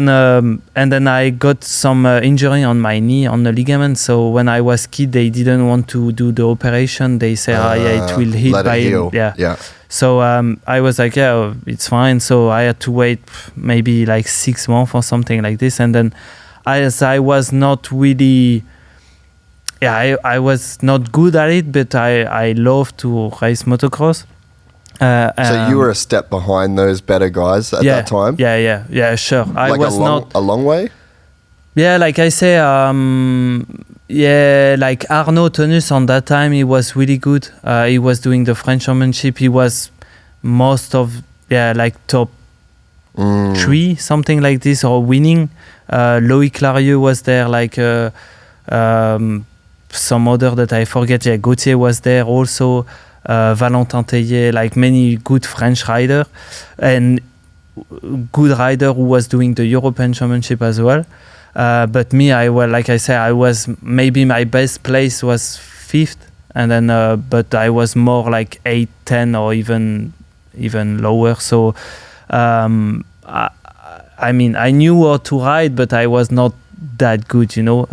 then I got some injury on my knee, on the ligament. So when I was kid, they didn't want to do the operation. They say, it will heal by heal. So I was like, it's fine. So I had to wait maybe like 6 months or something like this. And then I was not really, I was not good at it, but I love to race motocross. So you were a step behind those better guys at that time? Yeah, sure. I like was a long way? Yeah, like I say, like Arnaud Tonus on that time, he was really good. He was doing the French championship. He was most of, like top 3, something like this, or winning. Loïc Larieux was there, like some other that I forget. Yeah, Gautier was there also. Valentin Tellier, like many good French rider and good rider who was doing the European Championship as well. But me, like I said, I was maybe my best place was 5th, and then but I was more like 8, 10, or even lower. So I mean, I knew how to ride, but I was not that good, you know.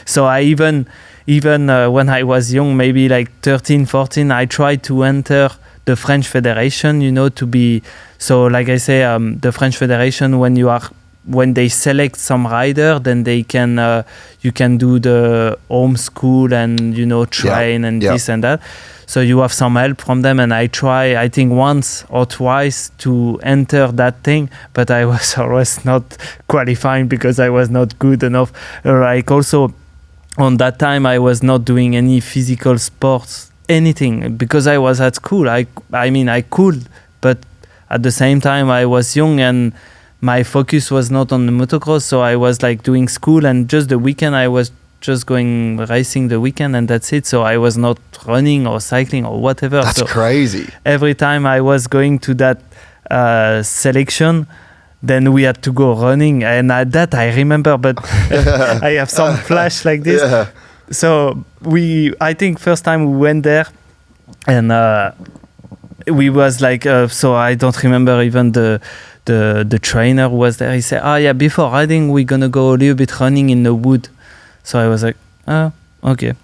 So I even when I was young, maybe like 13, 14, I tried to enter the French Federation, you know, to be. So like I say, the French Federation, when they select some rider, then they can you can do the home school and, you know, train and this and that. So you have some help from them, and I try, I think, once or twice to enter that thing, but I was always not qualifying because I was not good enough. Like also, on that time, I was not doing any physical sports, anything, because I was at school. I mean, I could, but at the same time, I was young and my focus was not on the motocross, so I was like doing school, and just the weekend I was just going racing the weekend, and that's it. So I was not running or cycling or whatever. That's so crazy. Every time I was going to that selection, then we had to go running, and that I remember, but I have some flash like this. Yeah. So I think first time we went there, and we was like, so I don't remember even the trainer who was there. He said, "Oh yeah, before riding, we're gonna go a little bit running in the wood." So I was like, "Oh, okay."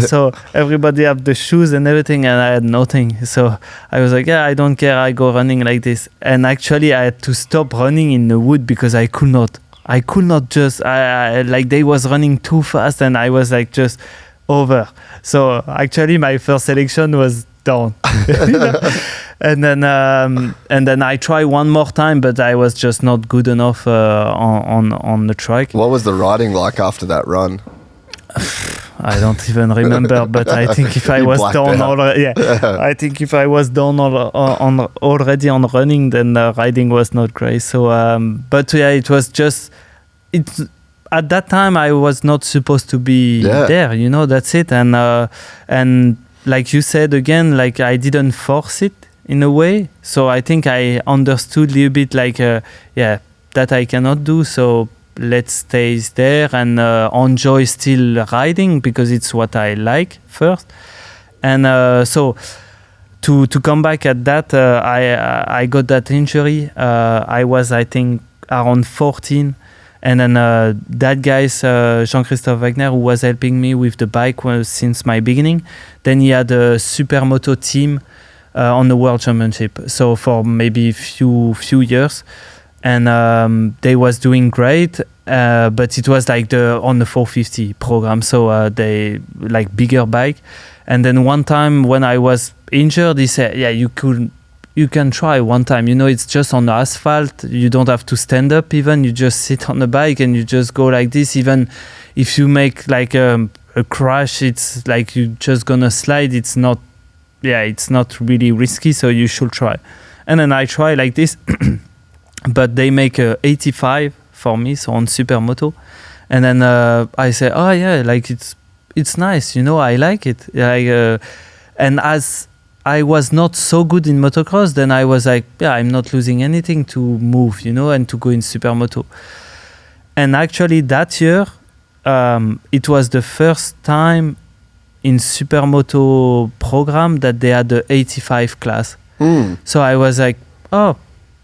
So everybody have the shoes and everything, and I had nothing. So I was like, "Yeah, I don't care. I go running like this." And actually, I had to stop running in the wood because I could not just. I like they was running too fast, and I was like just over. So actually, my first selection was down. You know? And then I tried one more time, but I was just not good enough on the track. What was the riding like after that run? I don't even remember, but I think if I was down already, I think if I was down already on running, then the riding was not great. So, but yeah, it was just at that time I was not supposed to be there. You know, that's it. And like you said again, like I didn't force it in a way. So I think I understood a little bit like, that I cannot do. So let's stay there and enjoy still riding because it's what I like first. And so to come back at that, I got that injury. I was, I think, around 14. And then that guy's Jean-Christophe Wagner, who was helping me with the bike since my beginning. Then he had a SuperMoto team on the World Championship. So for maybe few years. And they was doing great, but it was like on the 450 program. So they like bigger bike. And then one time when I was injured, he said, "Yeah, you can try one time. You know, it's just on the asphalt. You don't have to stand up even. You just sit on the bike and you just go like this. Even if you make like a crash, it's like you're just gonna slide. It's not really risky. So you should try." And then I try like this, but they make a 85 for me, so on SuperMoto. And then I say, "Oh yeah, like it's nice. You know, I like it." Like, and as I was not so good in motocross, then I was like, yeah, I'm not losing anything to move, you know, and to go in SuperMoto. And actually that year, it was the first time in SuperMoto program that they had the 85 class. So I was like, oh,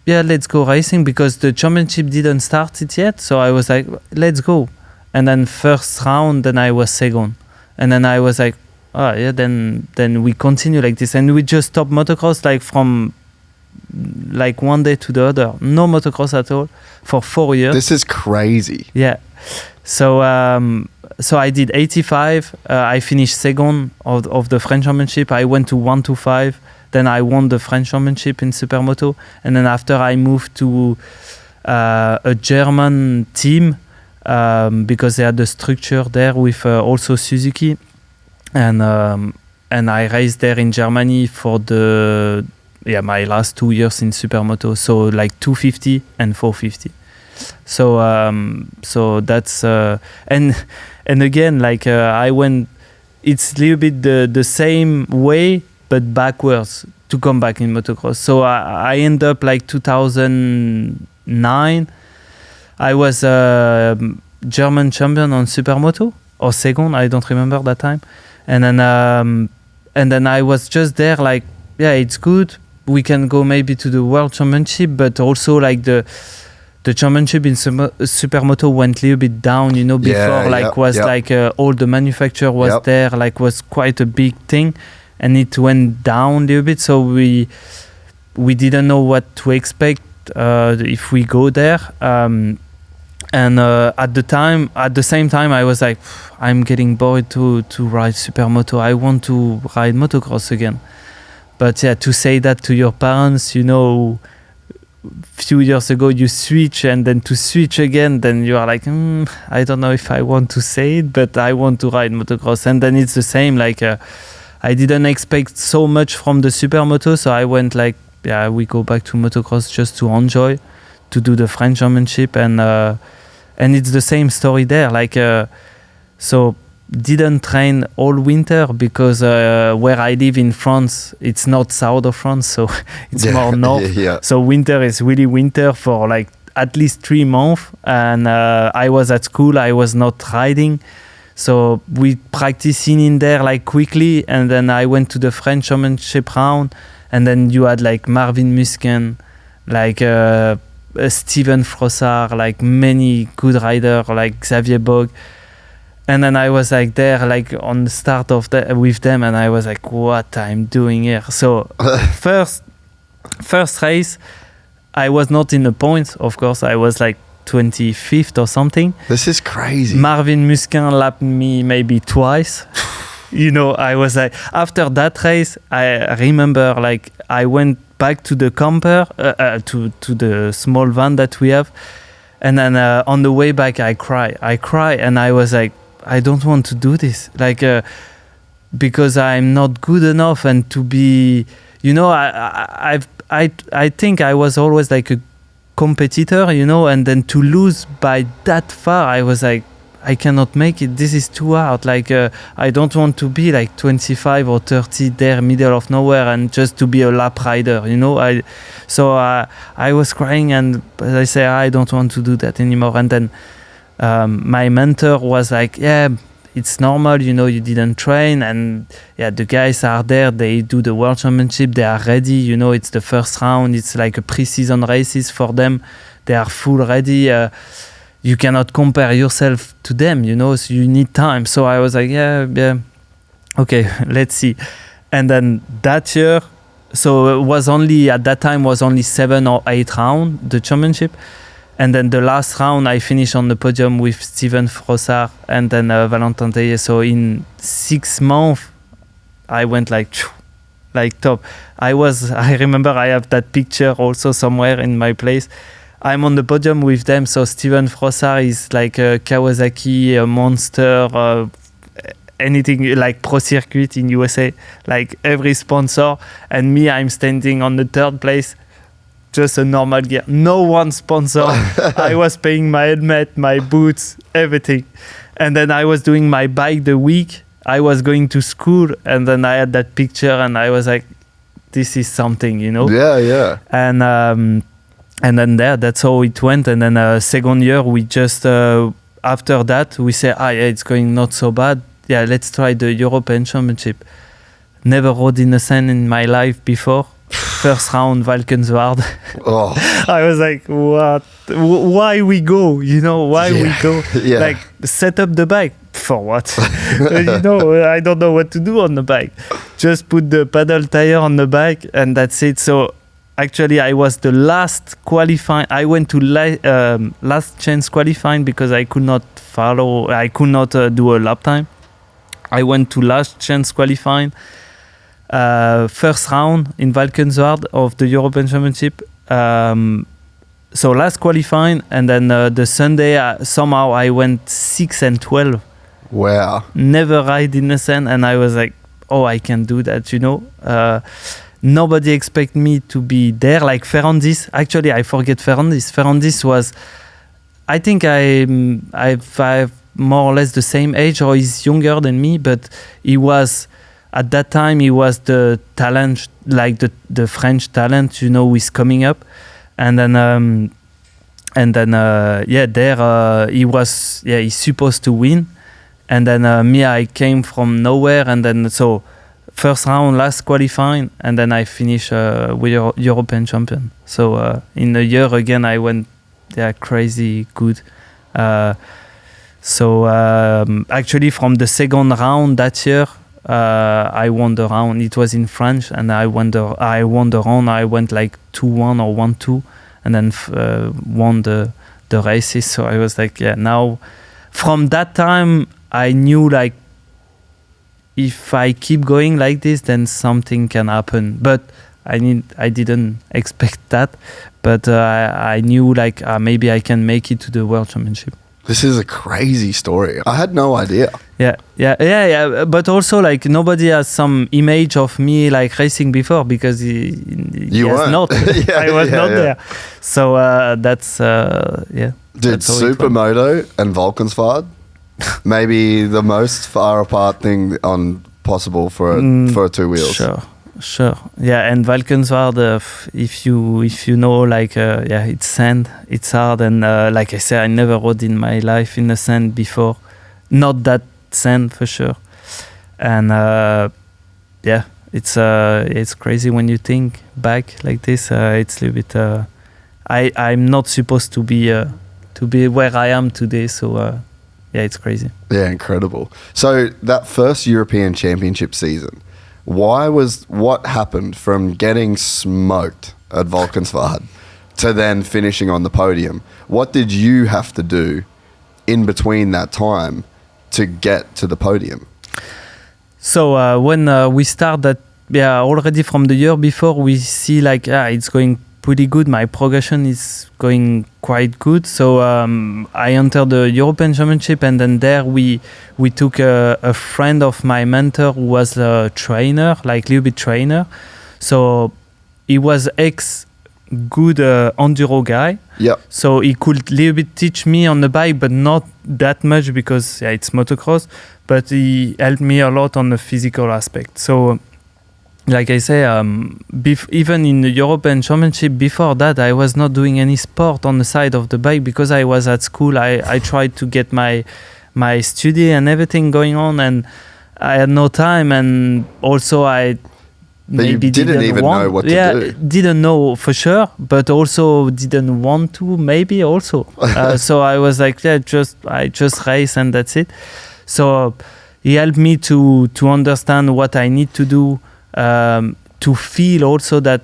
yeah, let's go racing because the championship didn't start it yet. So I was like, let's go. And then first round, then I was second. And then I was like, oh yeah, then we continue like this, and we just stopped motocross like from like one day to the other. No motocross at all for 4 years. This is crazy. Yeah. So so I did 85. I finished second of the French Championship. I went to 125. Then I won the French Championship in SuperMoto, and then after I moved to a German team because they had the structure there with also Suzuki. And I raced there in Germany for the my last 2 years in Supermoto. So like 250 and 450. So that's and again, like I went. It's a little bit the same way, but backwards to come back in motocross. So I end up like 2009. I was German champion on Supermoto or second, I don't remember that time. And then I was just there like, yeah, it's good. We can go maybe to the World Championship, but also like the championship in Supermoto went a little bit down, you know, before all the manufacturer was there, like was quite a big thing, and it went down a little bit. So we didn't know what to expect if we go there. And at the same time, I was like, I'm getting bored to ride Supermoto. I want to ride motocross again. But yeah, to say that to your parents, you know, few years ago you switch, and then to switch again, then you are like, I don't know if I want to say it, but I want to ride motocross. And then it's the same, like I didn't expect so much from the Supermoto, so I went like, yeah, we go back to motocross just to enjoy, to do the French Championship, and it's the same story there, like so didn't train all winter because where I live in France, it's not south of France, so it's more north. So winter is really winter for like at least 3 months. And I was at school, I was not riding. So we practicing in there like quickly. And then I went to the French Championship round. And then you had like Marvin Musquin, like Steven Frossard, like many good riders, like Xavier Bog. And then I was like there, like on the start of with them, and I was like, what I'm doing here? So first race, I was not in the points, of course. I was like 25th or something. This is crazy. Marvin Musquin lapped me maybe twice. You know, I was like, after that race, I remember like I went back to the camper, to the small van that we have. And then on the way back, I cry, and I was like, I don't want to do this, like because I'm not good enough, and to be, you know, I think I was always like a competitor, you know, and then to lose by that far, I was like, I cannot make it. This is too hard. Like I don't want to be like 25 or 30 there, middle of nowhere, and just to be a lap rider, you know. I was crying, and I say I don't want to do that anymore. And then my mentor was like, yeah, it's normal, you know, you didn't train, and yeah, the guys are there, they do the World Championship, they are ready, you know, it's the first round, it's like a pre-season races for them, they are full ready, you cannot compare yourself to them, you know, so you need time. So I was like, yeah, okay, let's see. And then that year, so it was only, at that time was only 7 or 8 rounds, the championship. And then the last round, I finished on the podium with Steven Frossard and then Valentin Tellier. So in 6 months, I went like top. I remember I have that picture also somewhere in my place. I'm on the podium with them. So Steven Frossard is like a Kawasaki, a Monster, anything like Pro Circuit in USA, like every sponsor. And me, I'm standing on the 3rd place. Just a normal gear. No one sponsor. I was paying my helmet, my boots, everything. And then I was doing my bike the week. I was going to school, and then I had that picture, and I was like, this is something, you know? Yeah. And then that's how it went. And then second year, we just, after that, we say, yeah, it's going not so bad. Yeah, let's try the European Championship. Never rode in the sand in my life before. First round, Valkenswaard. Oh. I was like, what? Why we go? You know, why we go? Yeah. Like, set up the bike. For what? You know, I don't know what to do on the bike. Just put the pedal tire on the bike, and that's it. So, actually, I was the last qualifying. I went to last chance qualifying because I could not do a lap time. I went to last chance qualifying. First round in Valkenswaard of the European Championship. So last qualifying, and then the Sunday somehow I went 6 and 12. Wow. Never ride in the sand, and I was like, oh, I can do that, you know. nobody expect me to be there. Like Ferrandis, actually, I forget Ferrandis. Ferrandis was, I think I've more or less the same age, or he's younger than me, but he was, at that time, he was the talent, like the French talent, you know, who is coming up. And then, he was, he's supposed to win. And then me, I came from nowhere. And then, so first round, last qualifying. And then I finished with European champion. So in a year again, I went crazy good. So actually from the second round that year, I won the round. It was in French, and I won the round. I went like 2-1 or 1-2, and then won the races. So I was like, now from that time I knew like if I keep going like this, then something can happen. But I didn't expect that, but I knew like maybe I can make it to the World Championship. This is a crazy story. I had no idea. Yeah. But also, like, nobody has some image of me like racing before, because I was not there. So that's Dude, that's SuperMoto and Valkenswaard, maybe the most far apart thing possible for a two wheels. Sure. Yeah, and Valkenswaard, if you know, like, it's sand, it's hard, and like I said, I never rode in my life in the sand before. Not that sand for sure. And it's crazy when you think back like this. It's a little bit. I'm not supposed to be where I am today. So it's crazy. Yeah, incredible. So that first European Championship season, what happened from getting smoked at Valkenswaard to then finishing on the podium? What did you have to do in between that time to get to the podium? So when we start that, already from the year before, we see like it's going pretty good. My progression is going quite good. So I entered the European Championship, and then there we took a friend of my mentor who was a trainer, like little bit trainer. So he was good enduro guy. Yeah. So he could little bit teach me on the bike, but not that much because it's motocross. But he helped me a lot on the physical aspect. So, like I say, even in the European Championship before that, I was not doing any sport on the side of the bike because I was at school. I tried to get my study and everything going on, and I had no time. And also But you didn't even know what to do. Didn't know for sure, but also didn't want to maybe also. So I was like, I just race and that's it. So he helped me to understand what I need to do, to feel also that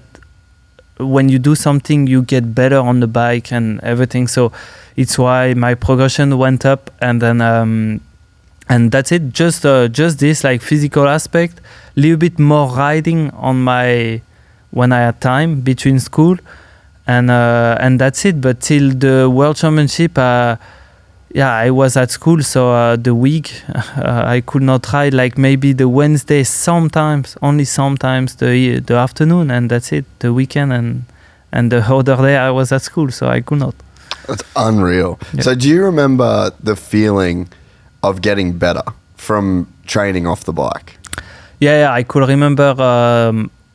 when you do something, you get better on the bike and everything. So it's why my progression went up, and then and that's it. Just this like physical aspect, little bit more riding on when I had time between school, and that's it. But till the World Championship, I was at school, so the week I could not ride. Like maybe the Wednesday, only sometimes the afternoon, and that's it. The weekend and the other day I was at school, so I could not. That's unreal. Yeah. So do you remember the feeling of getting better from training off the bike? Yeah, I could remember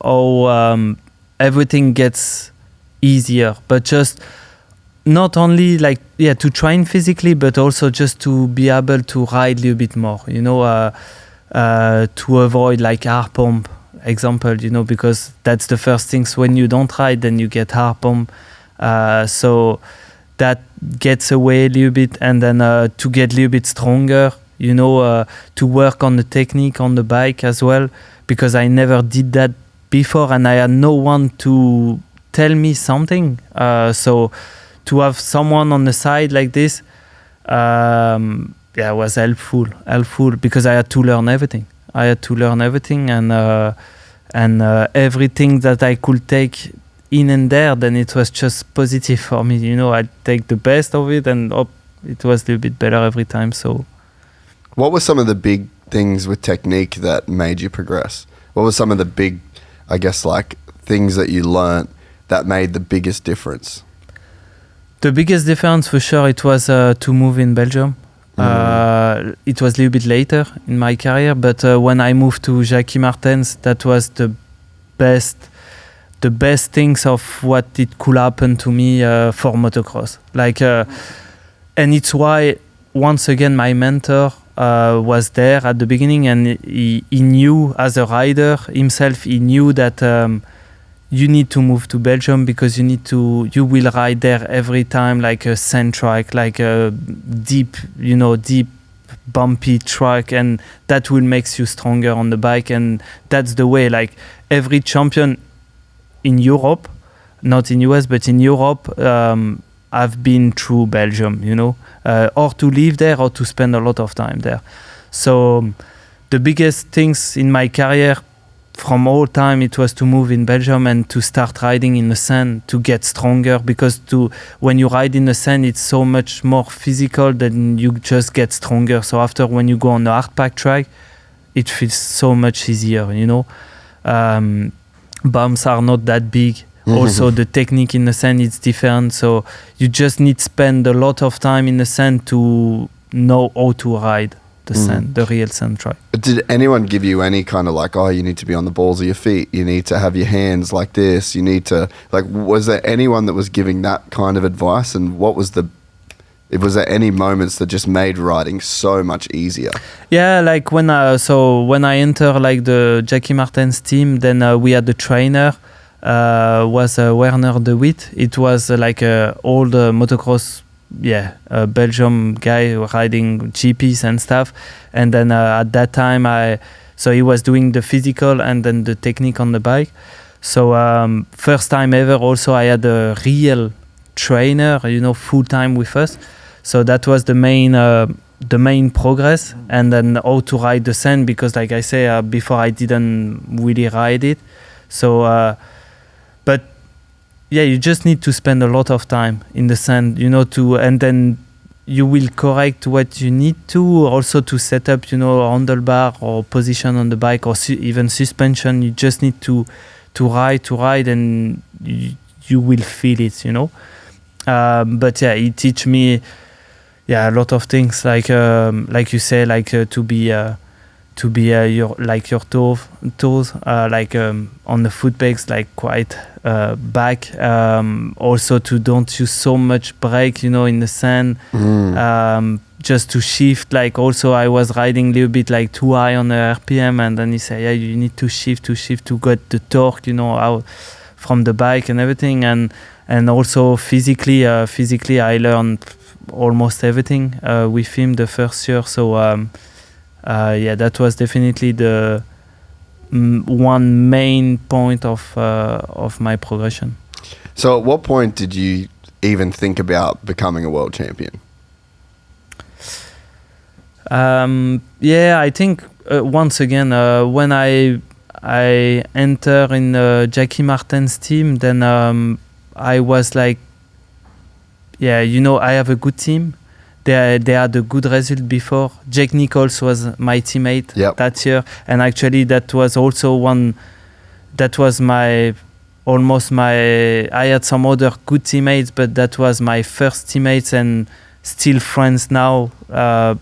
how everything gets easier, but just not only like to train physically, but also just to be able to ride a little bit more, to avoid like heart pump example, because that's the first things when you don't ride, then you get heart pump, so that gets away a little bit, and then to get a little bit stronger, to work on the technique on the bike as well, because I never did that before and I had no one to tell me something, so to have someone on the side like this was helpful because I had to learn everything. And everything that I could take in and there, then it was just positive for me. I'd take the best of it, and it was a little bit better every time. So, what were some of the big things with technique that made you progress? What were some of the big I guess, like things that you learnt that made the biggest difference? The biggest difference for sure, it was to move in Belgium. It was a little bit later in my career, but when I moved to Jackie Martens, that was the best things of what it could happen to me for motocross. And it's why, once again, my mentor was there at the beginning, and he knew, as a rider himself, he knew that you need to move to Belgium because you will ride there every time like a sand track, like a deep bumpy track, and that will make you stronger on the bike. And that's the way, like every champion in Europe, not in US, but in Europe, I've been through Belgium, or to live there or to spend a lot of time there. So the biggest things in my career from all time, it was to move in Belgium and to start riding in the sand, to get stronger, because when you ride in the sand, it's so much more physical than you just get stronger. So after, when you go on the hard pack track, it feels so much easier, bumps are not that big. Also, the technique in the sand is different. So you just need to spend a lot of time in the sand to know how to ride the sand, the real sand track. Did anyone give you any kind of like, oh, you need to be on the balls of your feet, you need to have your hands like this, you need to, like, was there anyone that was giving that kind of advice? And was there any moments that just made riding so much easier? Yeah, like when I enter like the Jackie Martens team, then we had the trainer was Werner de Witt. It was like a old motocross, Belgium guy riding GPs and stuff. And then at that time, so he was doing the physical and then the technique on the bike. So first time ever, also I had a real trainer, full time with us. So that was the main progress. And then how to ride the sand, because like I say, before I didn't really ride it. So but yeah, you just need to spend a lot of time in the sand, and then you will correct what you need to, also to set up, handlebar or position on the bike, or even suspension. You just need to ride, and you will feel it, But yeah, it teach me, a lot of things, like you say, like to be your toes, like on the foot pegs, like quite back. Also to don't use so much brake, in the sand. Just to shift, like also I was riding a little bit like too high on the RPM, and then he said, you need to shift to get the torque, out from the bike and everything. And also physically I learned almost everything with him the first year. So that was definitely the one main point of my progression. So at what point did you even think about becoming a world champion? I think once again, when I enter in Jackie Martens team, then I was like, I have a good team. They had a good result before. Jake Nichols was my teammate that year, and actually that was also one. That was I had some other good teammates, but that was my first teammates and still friends now.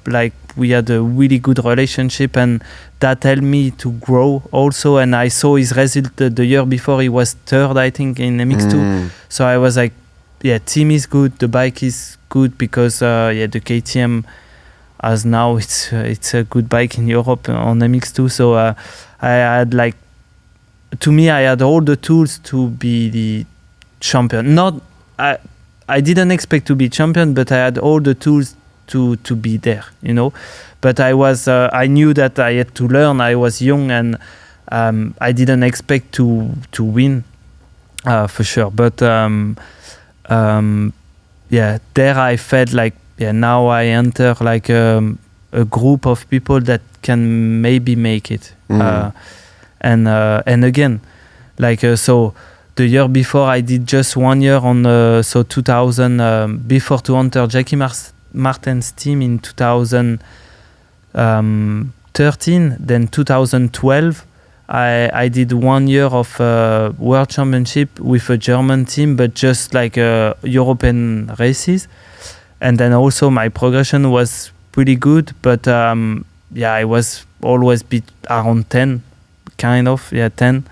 Like we had a really good relationship, and that helped me to grow also. And I saw his result the year before. He was third, I think, in MX2. So I was like, team is good, the bike is good, because the KTM, as now it's a good bike in Europe on MX2. So I had I had all the tools to be the champion. I didn't expect to be champion, but I had all the tools to be there, But I knew that I had to learn. I was young, and I didn't expect to win for sure. But there I felt like, now I enter like a group of people that can maybe make it. And again, like so the year before I did just 1 year on 2000 before to enter Jackie Martens team in 2013. Then 2012 I did 1 year of World Championship with a German team, but just like European races. And then also my progression was pretty good, but I was always around 10, kind of, 10.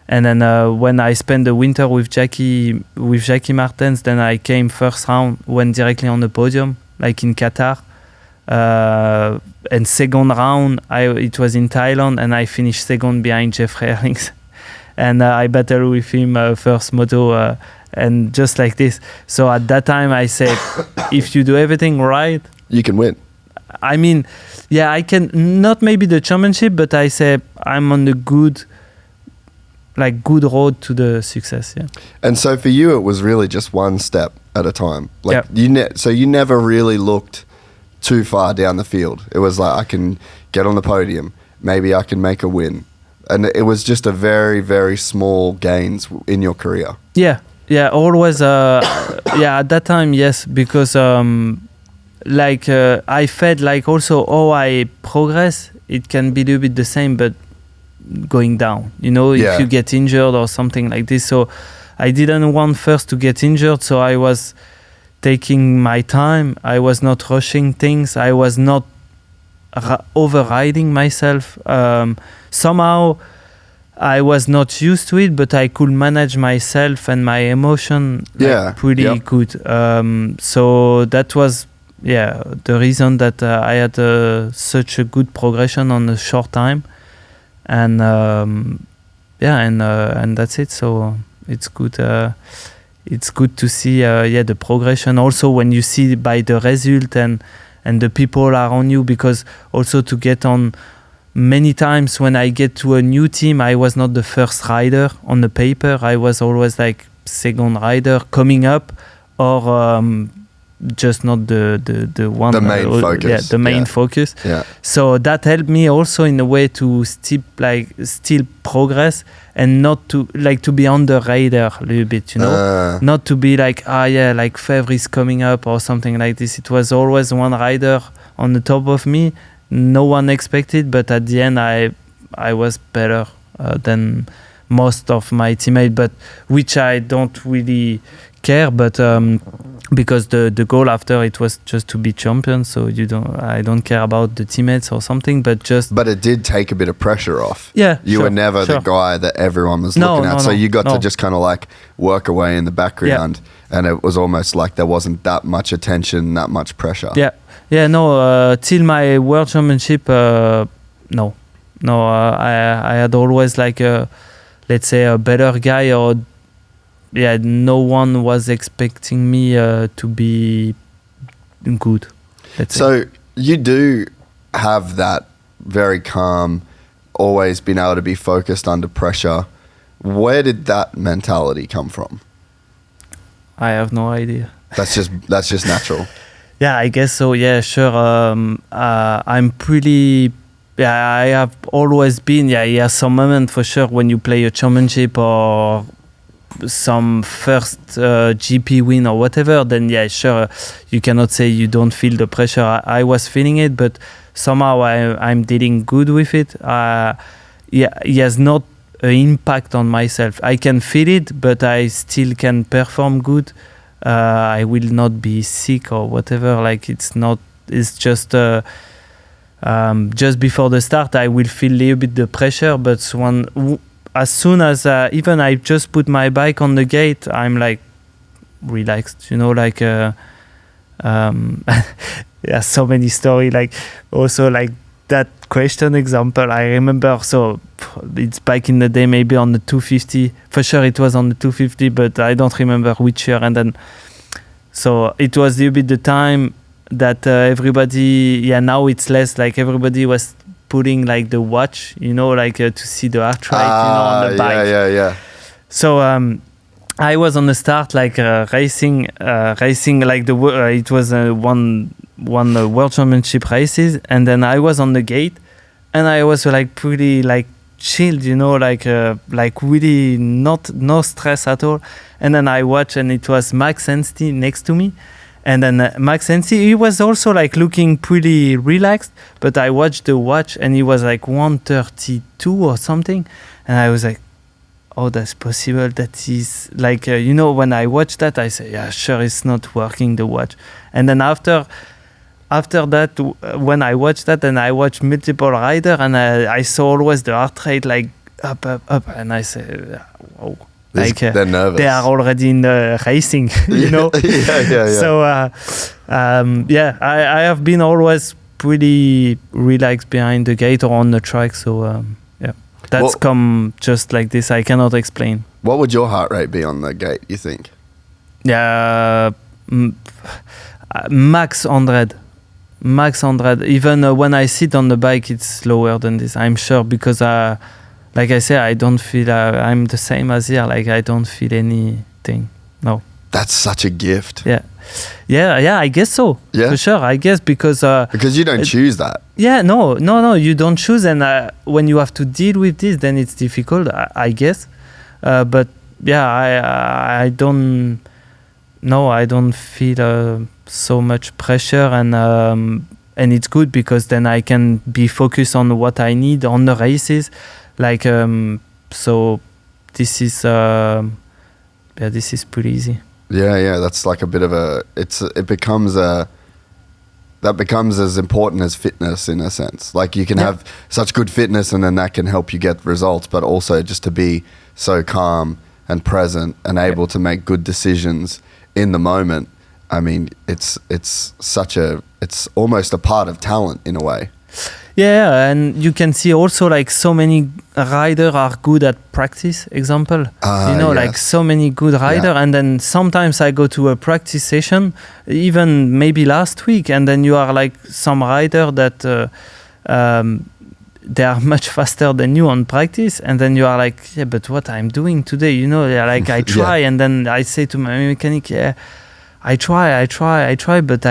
And then when I spent the winter with Jackie Martens, then I came first round, went directly on the podium, like in Qatar. And second round, it was in Thailand, and I finished second behind Jeffrey Herlings. And I battled with him first moto, and just like this. So at that time, I said, if you do everything right, you can win. I mean, I can, not maybe the championship, but I say I'm on the good road to the success. Yeah. And so for you, it was really just one step at a time. Like so you never really looked too far down the field. It was like, I can get on the podium, maybe I can make a win. And it was just a very, very small gains in your career. Yeah, always. At that time, yes, because I felt like also, I progress, it can be a little bit the same, but going down, if you get injured or something like this. So I didn't want first to get injured, so I was taking my time. I was not rushing things. I was not overriding myself. Somehow I was not used to it, but I could manage myself and my emotion pretty good. So that was the reason that I had such a good progression on a short time. And and that's it. So it's good. It's good to see the progression. Also, when you see by the result and the people around you, because also to get on, many times when I get to a new team, I was not the first rider on the paper. I was always like second rider coming up, or just not the one. The main focus. Yeah, the main focus. Yeah. So that helped me also in a way to still progress, and not to be on the radar a little bit, not to be like like Febvre is coming up or something like this. It was always one rider on the top of me. No one expected, but at the end I was better than most of my teammates, but which I don't really care, but because the goal after it was just to be champion, so I don't care about the teammates or something, but it did take a bit of pressure off. You were never the guy that everyone was looking at, so you got to just kind of like work away in the background, and it was almost like there wasn't that much attention, that much pressure. Till my World Championship, I had always like let's say a better guy, or no one was expecting me to be good. So you do have that very calm, always been able to be focused under pressure. Where did that mentality come from? I have no idea. That's just natural. Yeah, I guess so. Yeah, sure. I'm pretty. I have always been. Some moment for sure when you play a championship or some first GP win or whatever, then sure, you cannot say you don't feel the pressure. I was feeling it, but somehow I'm dealing good with it. It has not an impact on myself. I can feel it, but I still can perform good. I will not be sick or whatever. Like it's just before the start, I will feel a little bit the pressure, but as soon as even I just put my bike on the gate, I'm like relaxed, so many stories, like also like that question example I remember. So it's back in the day, maybe on the 250, for sure it was on the 250, but I don't remember which year. And then so it was a little bit the time that everybody, now it's less, like everybody was putting like the watch, to see the heart rate, on the bike. Yeah. So I was on the start, like racing like it was one World Championship races, and then I was on the gate, and I was like pretty like chilled, like really no stress at all. And then I watched, and it was Max Enstein next to me, And then Max NC, he was also like looking pretty relaxed, but I watched the watch and he was like 132 or something. And I was like, oh, that's possible. That is like, when I watched that, I said, yeah, sure, it's not working, the watch. And then after that, when I watched that and I watched multiple rider and I saw always the heart rate like up. And I said, oh. Like they're nervous. They are already in the racing, you know. Yeah. So I have been always pretty relaxed behind the gate or on the track. So that's come just like this. I cannot explain. What would your heart rate be on the gate, you think? Yeah, max 100. Max 100. Even when I sit on the bike, it's lower than this. I'm sure because like I say, I don't feel I'm the same as here. Like I don't feel anything. No. That's such a gift. Yeah. I guess so. Yeah. For sure. I guess because you don't choose that. Yeah. No. You don't choose, and when you have to deal with this, then it's difficult. I guess. But yeah, I don't. No, I don't feel so much pressure, and it's good because then I can be focused on what I need on the races. Like so this is this is pretty easy. Yeah, that's like a bit of that becomes as important as fitness in a sense. Like you can have such good fitness and then that can help you get results, but also just to be so calm and present and able to make good decisions in the moment. I mean, it's almost a part of talent in a way. Yeah, and you can see also like so many riders are good at practice. Example, like so many good riders, and then sometimes I go to a practice session, even maybe last week, and then you are like some rider that they are much faster than you on practice, and then you are like, yeah, but what I'm doing today, they're like I try, and then I say to my mechanic, yeah, I try, but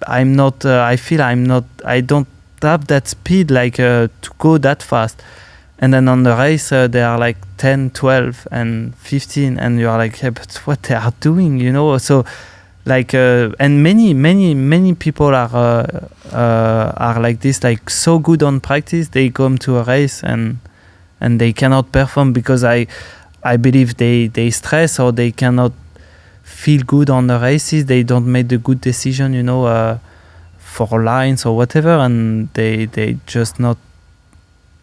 I'm not. I feel I'm not. I don't have that speed like to go that fast. And then on the race they are like 10, 12 and 15 and you are like, yeah, but what they are doing, so like and many people are like this, like so good on practice, they come to a race and they cannot perform because I believe they stress or they cannot feel good on the races, they don't make the good decision, for lines or whatever, and they just not,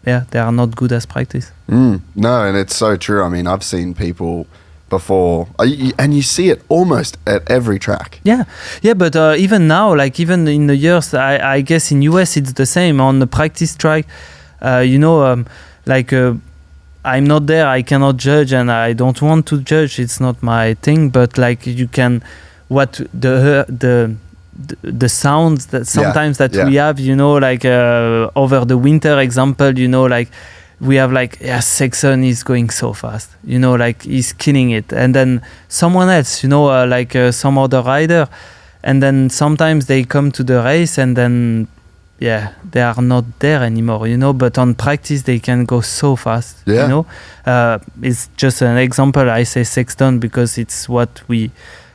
they are not good as practice. No, and it's so true. I mean, I've seen people before, and you see it almost at every track. Yeah, but even now, like even in the years, I guess in US it's the same on the practice track. Like I'm not there, I cannot judge, and I don't want to judge. It's not my thing. But like you can, what the sounds that sometimes we have, like over the winter example, like we have like, Sexton is going so fast, like he's killing it, and then someone else, like some other rider, and then sometimes they come to the race and then they are not there anymore, but on practice they can go so fast. It's just an example. I say Sexton because it's what you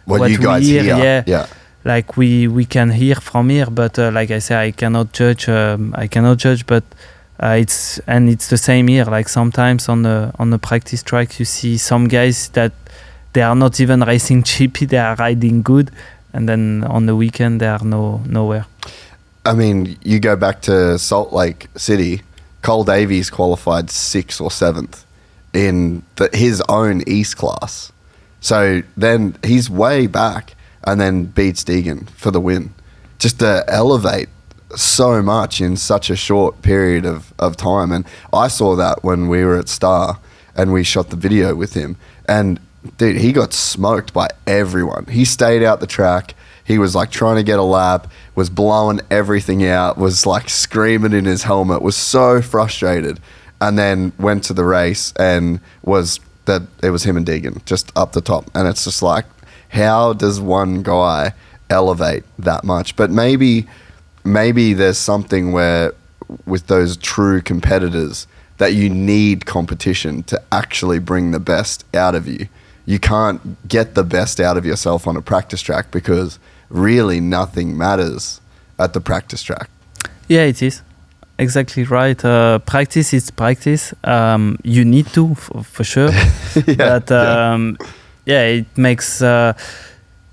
guys hear. Like we can hear from here, but like I say, I cannot judge. But it's the same here. Like sometimes on the practice track, you see some guys that they are not even racing GP, they are riding good, and then on the weekend they are nowhere. I mean, you go back to Salt Lake City, Cole Davies qualified 6th or 7th in his own East class, so then he's way back. And then beats Deegan for the win. Just to elevate so much in such a short period of time. And I saw that when we were at Star and we shot the video with him. And dude, he got smoked by everyone. He stayed out the track. He was like trying to get a lap, was blowing everything out, was like screaming in his helmet, was so frustrated. And then went to the race and it was him and Deegan just up the top. And it's just like, how does one guy elevate that much? But maybe there's something where with those true competitors that you need competition to actually bring the best out of you. You can't get the best out of yourself on a practice track because really nothing matters at the practice track. Yeah, it is. Exactly right. Practice is practice. You need to, for sure. But it makes...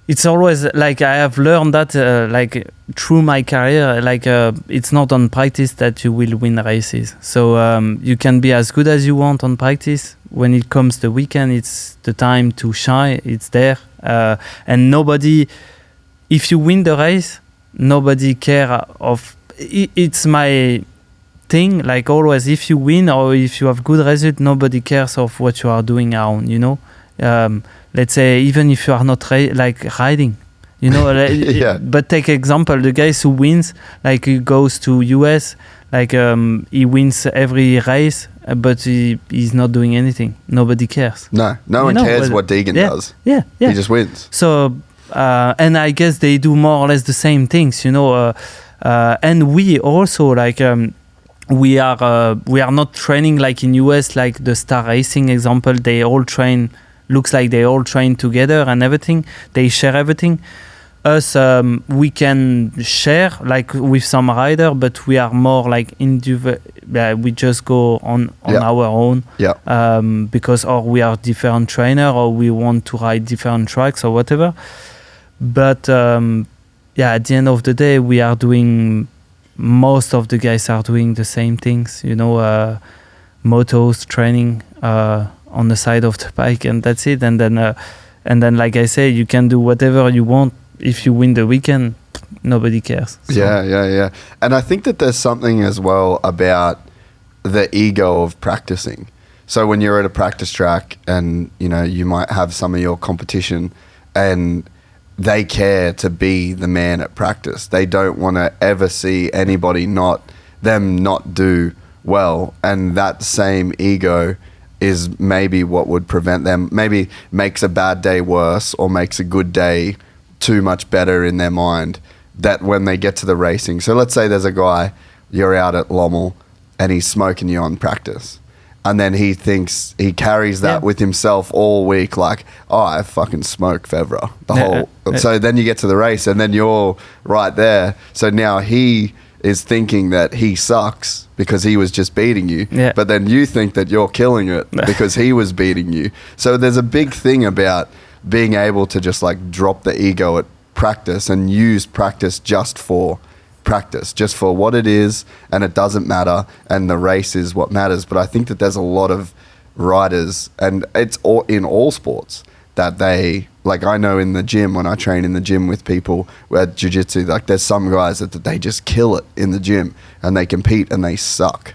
it's always like I have learned that like through my career, like it's not on practice that you will win races. So you can be as good as you want on practice. When it comes the weekend, it's the time to shine. It's there. And nobody... If you win the race, nobody care of... It's my... thing, like always, if you win or if you have good result, nobody cares of what you are doing around, you know. Let's say even if you are not like riding, you know. But take example, the guys who wins, like he goes to US, like he wins every race, but he's not doing anything. Nobody cares. No one cares what Deegan does. Yeah. He just wins. So and I guess they do more or less the same things, you know. And we also like we are not training like in US, like the Star Racing example. They all train, looks like they all train together and everything. They share everything. Us, we can share like with some rider, but we are more like we just go on our own. Because or we are different trainer or we want to ride different tracks or whatever. But at the end of the day, we are doing... Most of the guys are doing the same things, you know, motos, training on the side of the bike, and that's it. And then, like I say, you can do whatever you want. If you win the weekend, nobody cares. So. Yeah. And I think that there's something as well about the ego of practicing. So when you're at a practice track and, you know, you might have some of your competition and they care to be the man at practice. They don't want to ever see anybody not do well. And that same ego is maybe what would prevent them, maybe makes a bad day worse or makes a good day too much better in their mind, that when they get to the racing. So let's say there's a guy, you're out at Lommel and he's smoking you on practice. And then he thinks he carries that with himself all week, like, oh, I fucking smoke Febrve the whole. So then you get to the race, and then you're right there. So now he is thinking that he sucks because he was just beating you, but then you think that you're killing it because he was beating you. So there's a big thing about being able to just like drop the ego at practice and use practice just for practice, just for what it is, and it doesn't matter, and the race is what matters. But I think that there's a lot of riders, and it's all in all sports, that they, like I know in the gym, when I train in the gym with people at jiu-jitsu, like there's some guys that they just kill it in the gym and they compete and they suck.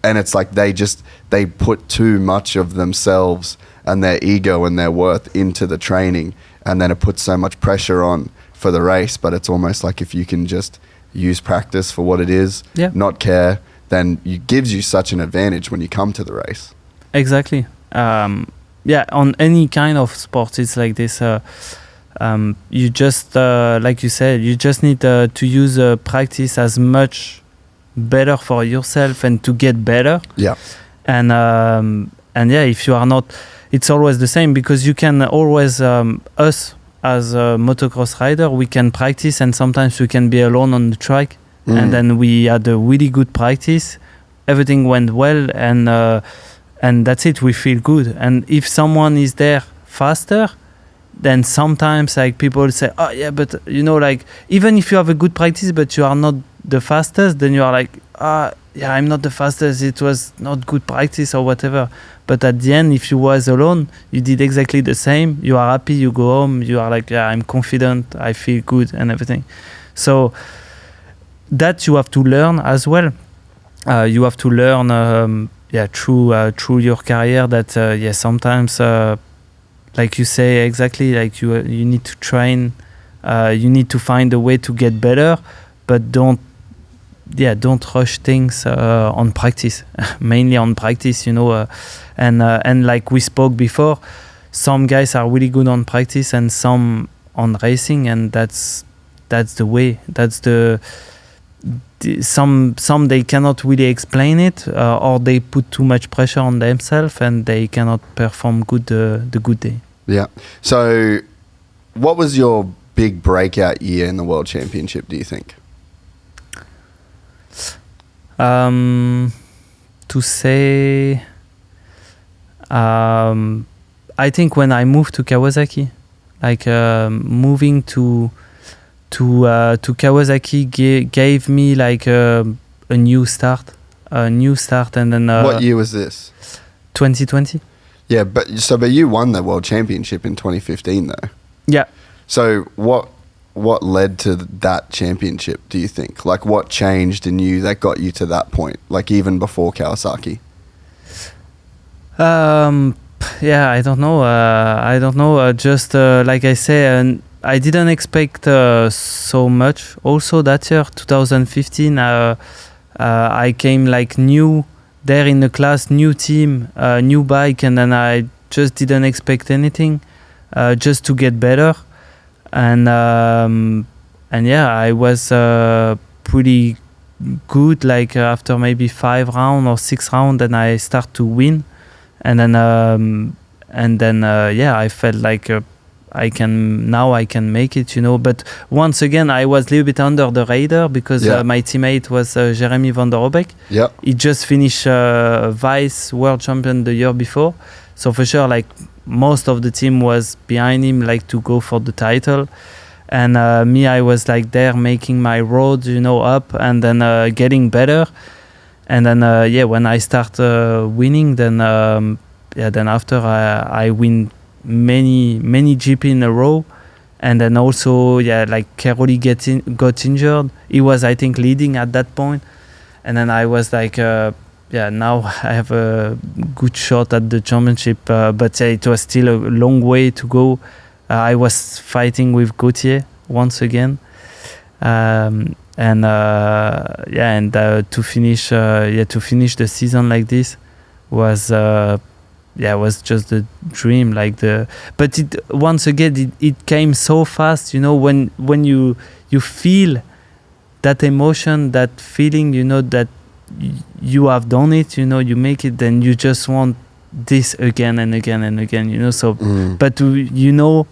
And it's like they put too much of themselves and their ego and their worth into the training, and then it puts so much pressure on for the race. But it's almost like if you can just use practice for what it is, not care, then it gives you such an advantage when you come to the race. Exactly. On any kind of sport, it's like this. You just, like you said, you just need to use practice as much better for yourself and to get better. And if you are not, it's always the same, because you can always, us, as a motocross rider, we can practice, and sometimes we can be alone on the track, and then we had a really good practice, everything went well, and that's it, we feel good. And if someone is there faster, then sometimes like people say, oh yeah, but you know, like even if you have a good practice but you are not the fastest, then you are like, yeah, I'm not the fastest, it was not good practice or whatever. But at the end, if you was alone, you did exactly the same. You are happy, you go home, you are like, yeah, I'm confident, I feel good and everything. So that you have to learn as well. You have to learn through your career that, sometimes, like you say, exactly, like you need to train, you need to find a way to get better, but don't rush things on practice, mainly on practice, you know. And like we spoke before, some guys are really good on practice and some on racing, and that's the way. That's some they cannot really explain it, or they put too much pressure on themselves and they cannot perform good the good day. Yeah. So what was your big breakout year in the World Championship, do you think? To say, I think when I moved to Kawasaki, like moving to Kawasaki gave me like a new start, and then what year was this? 2020. Yeah, but you won the World Championship in 2015 though. Yeah. So what led to that championship, do you think? Like what changed in you that got you to that point, like even before Kawasaki? Yeah, I don't know. Just like I say, I didn't expect so much. Also that year, 2015, I came like new there in the class, new team, new bike, and then I just didn't expect anything, just to get better. And yeah, I was pretty good. Like after maybe 5 rounds or 6 rounds, then I start to win, and then yeah, I felt like I can make it, you know. But once again, I was a little bit under the radar because my teammate was Jeremy van der Obeck. Yeah, he just finished vice world champion the year before, so for sure, like most of the team was behind him, like to go for the title. And me, I was like there making my road, you know, up, and then getting better. And then yeah, when I start winning, then then after I win many GP in a row. And then also like Keroli got injured. He was, I think, leading at that point. And then I was like now I have a good shot at the championship, but it was still a long way to go. I was fighting with Gautier once again, and to finish the season like this was was just a dream. But it once again it came so fast, you know, when you feel that emotion, that feeling, you know, that you have done it, you know, you make it, then you just want this again and again and again, you know. So but you know,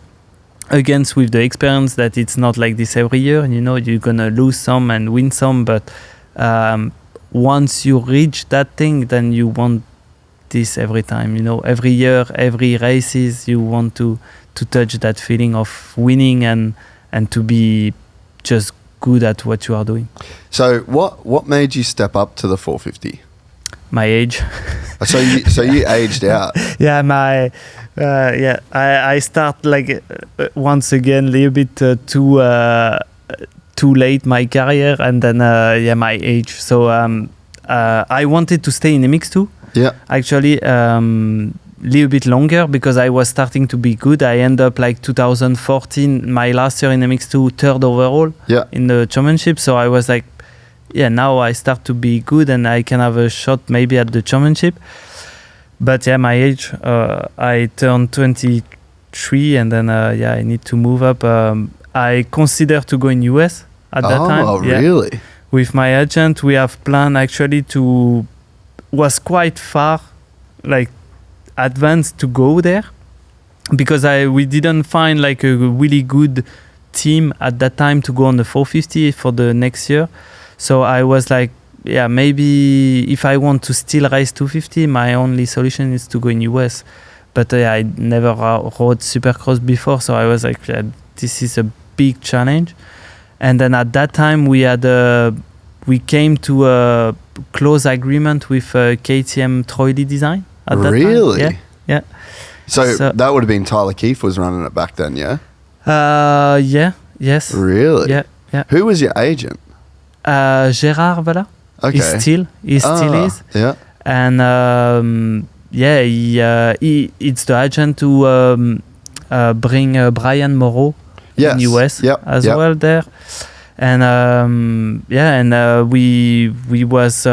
against with the experience, that it's not like this every year, you know, you're gonna lose some and win some, but once you reach that thing, then you want this every time, you know, every year, every races, you want to touch that feeling of winning and to be just good at what you are doing. So what made you step up to the 450? My age. So you aged out. Yeah, I start like once again a little bit too late my career, and then my age. So I wanted to stay in MX2. Yeah. Actually, little bit longer because I was starting to be good. I end up like 2014, my last year in MX2, 3rd overall in the championship. So I was like, now I start to be good and I can have a shot maybe at the championship. But my age, I turned 23 and then I need to move up. I consider to go in US at that time. Oh, really? With my agent, we have planned actually was quite far, like advanced to go there, because we didn't find like a really good team at that time to go on the 450 for the next year. So I was like, maybe if I want to still race 250, my only solution is to go in US. But I never rode Supercross before, so I was like, this is a big challenge. And then at that time we came to a close agreement with KTM Troily Design at that time. Really? Yeah. So that would have been Tyler Keefe was running it back then, yeah? Yes. Really? Yeah. Who was your agent? Gérard Valla. Okay. He still is. Yeah. And it's the agent to bring Brian Moreau in US as well there. And we was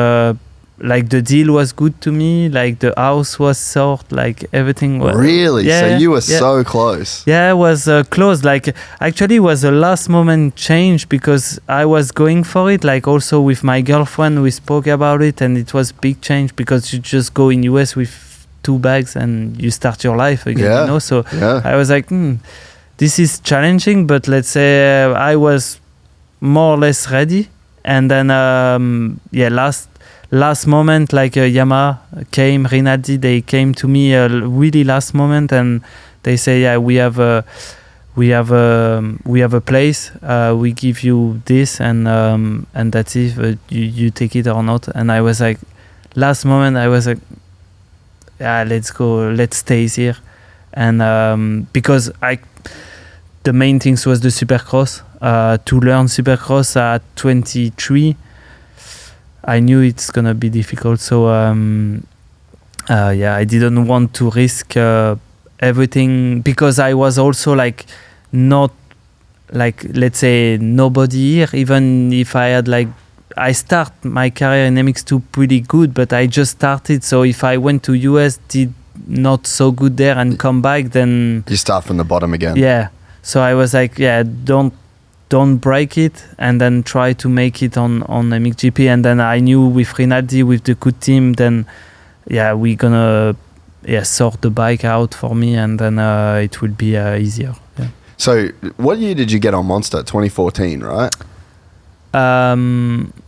like the deal was good to me, like the house was sold, like everything was really so you were so close. It was close. Like actually it was a last moment change because I was going for it, like also with my girlfriend we spoke about it, and it was big change because you just go in US with 2 bags and you start your life again, you know. So I was like, this this is challenging, but let's say I was more or less ready. And then last moment, like Yamaha came, Rinaldi, they came to me really last moment, and they say, yeah, we have a place. We give you this, and that's it. You take it or not. And I was like, last moment, I was like, yeah, let's go. Let's stay here, and because the main things was the Supercross. To learn Supercross at 23, I knew it's gonna be difficult. So I didn't want to risk everything, because I was also like not like, let's say, nobody here. Even if I had like, I start my career in MX2 pretty good, but I just started. So if I went to US, did not so good there, and come back, then you start from the bottom again. Yeah. So I was like, yeah, don't break it, and then try to make it on MXGP. And then I knew with Rinaldi, with the good team, then we're gonna sort the bike out for me, and then it will be easier. Yeah. So what year did you get on Monster? 2014, right?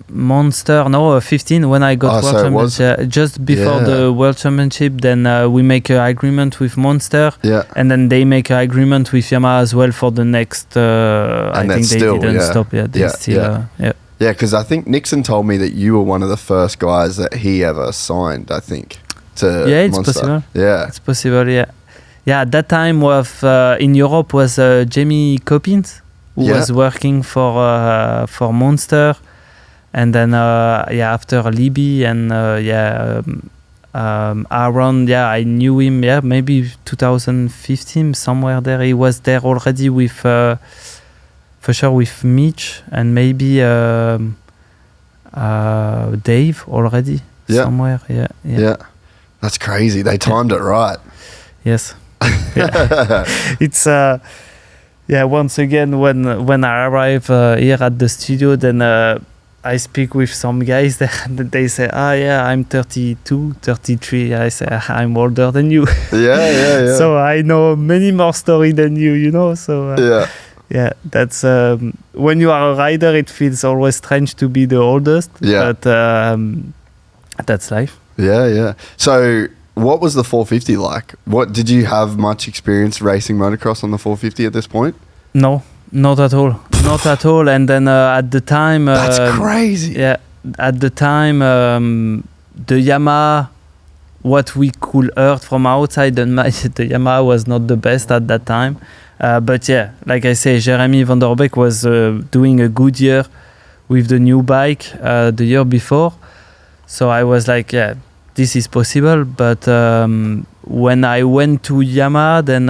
Monster, no, 15 when I got World Championship. Just before the World Championship, then we make an agreement with Monster, and then they make an agreement with Yamaha as well for the next. I think they didn't stop. Yeah, because I think Nixon told me that you were one of the first guys that he ever signed, I think, to it's Monster. Possible. Yeah, it's possible. Yeah. At that time, in Europe was Jamie Coppins, who was working for Monster. And then, after Libby and Aaron, I knew him, maybe 2015, somewhere there. He was there already with, for sure, with Mitch and maybe Dave already, somewhere. Yeah. That's crazy. They timed it right. Yes. It's... once again, when I arrive here at the studio, then... I speak with some guys there, and they say, I'm 32, 33. I say, I'm older than you. Yeah. So I know many more stories than you, So that's when you are a rider, it feels always strange to be the oldest. Yeah. But that's life. Yeah. So what was the 450 like? What did you have much experience racing motocross on the 450 at this point? No. Not at all. And then at the time... That's crazy. Yeah. At the time, the Yamaha, what we could hear from outside, the Yamaha was not the best at that time. But like I say, Jeremy Van der Beek was doing a good year with the new bike the year before. So I was like, this is possible. But when I went to Yamaha, then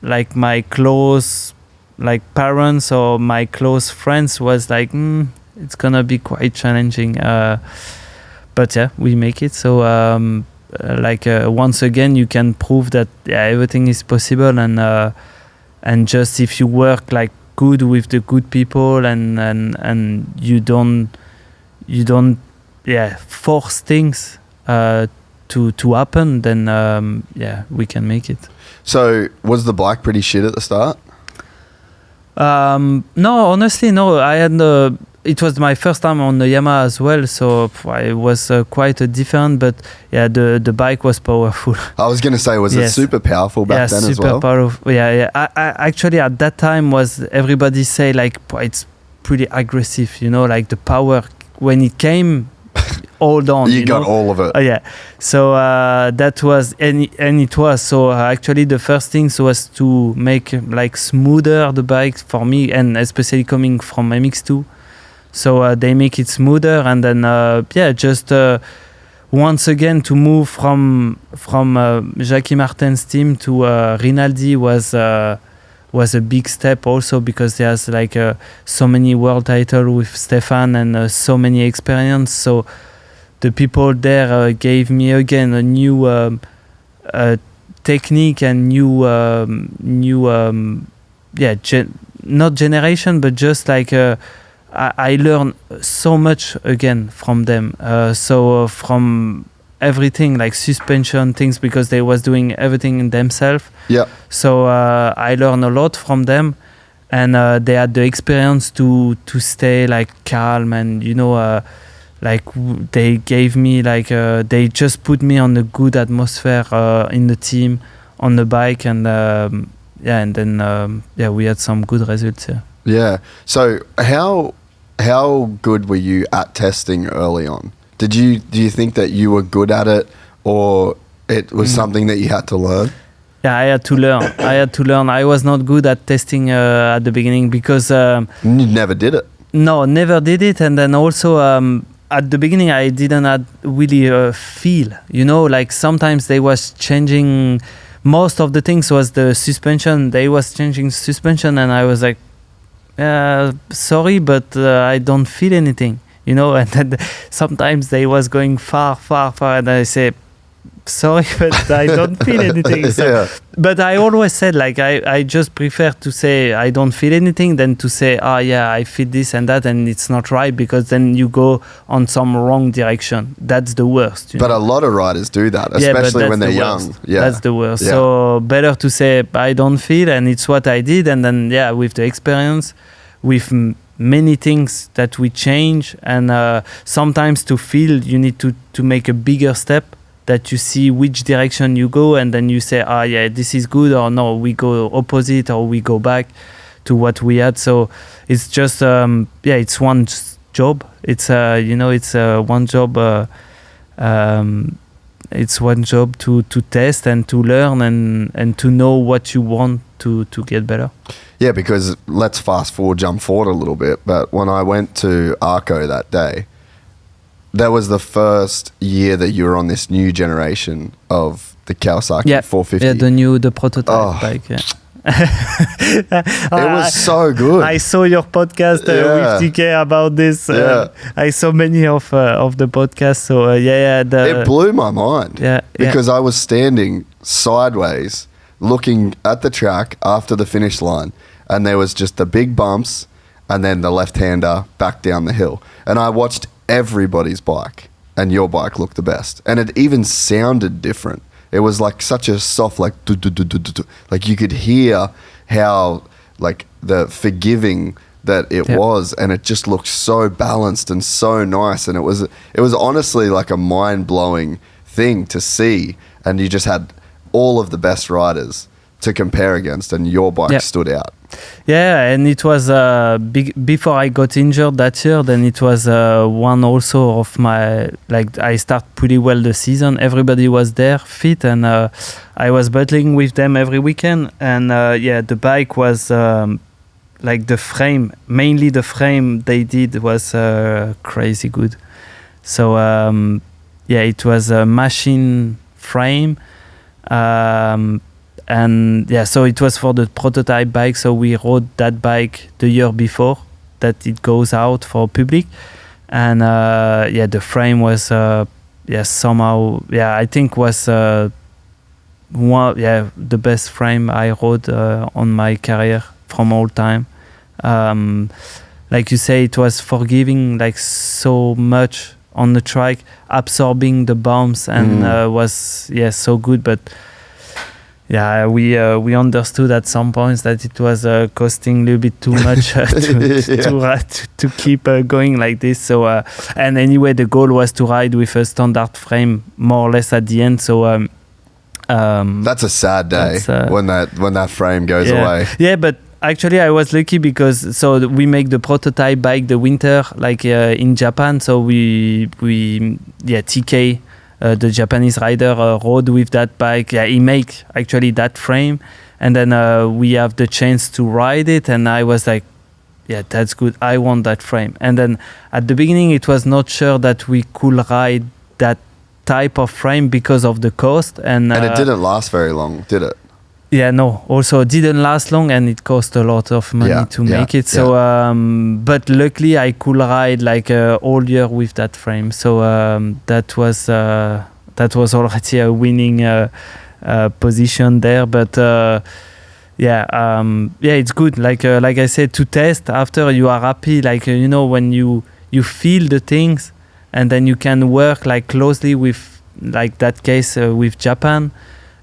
like my close... like parents or my close friends was like, it's gonna be quite challenging, but we make it. So once again, you can prove that everything is possible, and just if you work like good with the good people, and you don't force things to happen, then we can make it. So was the bike pretty shit at the start? No, honestly, no. I had it was my first time on the Yamaha as well, so it was quite different. But the bike was powerful. I was gonna say, was it super powerful back then as well? Super powerful. I actually at that time was everybody say like it's pretty aggressive. Like the power when it came. Hold on, you got all of it. So that was and it was so actually the first thing was to make like smoother the bike for me, and especially coming from MX2. So they make it smoother, and then just once again to move from Jackie Martin's team to Rinaldi was a big step also, because there's like so many world titles with Stefan and so many experience. So the people there gave me again a new technique and new not generation, but just like I learned so much again from them. So from everything, like suspension things, because they was doing everything themselves. Yeah. So I learned a lot from them, and they had the experience to stay like calm, and they gave me they just put me on a good atmosphere in the team, on the bike, and then we had some good results. Yeah. So how good were you at testing early on? Do you think that you were good at it, or it was something that you had to learn? Yeah, I had to learn. I was not good at testing at the beginning because you never did it. No, never did it. And then also at the beginning, I didn't have really feel. Like sometimes they was changing. Most of the things was the suspension. They was changing suspension, and I was like, sorry, but I don't feel anything. And then sometimes they was going far, and I say, sorry, but I don't feel anything. So, yeah. But I always said, I just prefer to say I don't feel anything than to say, I feel this and that, and it's not right, because then you go on some wrong direction. That's the worst. But a lot of riders do that, especially when they're young. Yeah, that's the worst. Yeah. So better to say I don't feel, and it's what I did, and then with the experience, with many things that we change, and sometimes to feel you need to make a bigger step, that you see which direction you go, and then you say, this is good, or no, we go opposite, or we go back to what we had. So it's just it's one job. It's it's one job. It's one job to test and to learn and to know what you want to get better. Yeah, because let's jump forward a little bit. But when I went to Arco that day, that was the first year that you were on this new generation of the Kawasaki 450. Yeah, the prototype bike. Yeah. It was so good. I saw your podcast with TK about this. I saw many of the podcasts. So it blew my mind. Because I was standing sideways, looking at the track after the finish line, and there was just the big bumps, and then the left-hander back down the hill, and I watched everybody's bike, and your bike looked the best, and it even sounded different. It was like such a soft, like like you could hear how like the forgiving that it was, and it just looked so balanced and so nice, and it was honestly like a mind-blowing thing to see, and you just had all of the best riders to compare against, and your bike stood out. Yeah, and it was before I got injured that year. Then it was one also of my, I start pretty well the season. Everybody was there fit, and I was battling with them every weekend. And the bike was the frame, mainly the frame they did was crazy good. So it was a machine frame. And so it was for the prototype bike. So we rode that bike the year before that it goes out for public. And the frame was somehow I think was the best frame I rode on my career from all time. Like you say, it was forgiving like so much on the track, absorbing the bumps, and was so good. But we understood at some points that it was costing a little bit too much to keep going like this. So and anyway, the goal was to ride with a standard frame more or less at the end. So that's a sad day when that frame goes away. Yeah, but actually I was lucky because we make the prototype bike the winter in Japan. So we TK. The Japanese rider rode with that bike. Yeah, he make actually that frame, and then we have the chance to ride it. And I was like, "Yeah, that's good. I want that frame." And then at the beginning, it was not sure that we could ride that type of frame because of the cost. And it didn't last very long, did it? Yeah, no. Also, it didn't last long, and it cost a lot of money to make it. So, but luckily, I could ride all year with that frame. So that was already a winning position there. But it's good. Like I said, to test after you are happy. When you feel the things, and then you can work closely with like that case with Japan,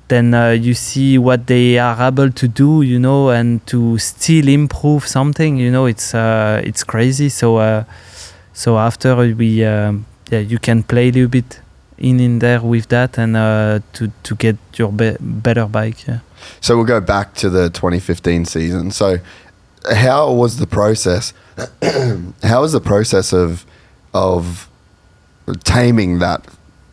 then you see what they are able to do, you know, and to still improve something, you know, it's crazy. So after we you can play a little bit in there with that, and to get your better bike. Yeah. So we'll go back to the 2015 season. So how was the process? How was the process of taming that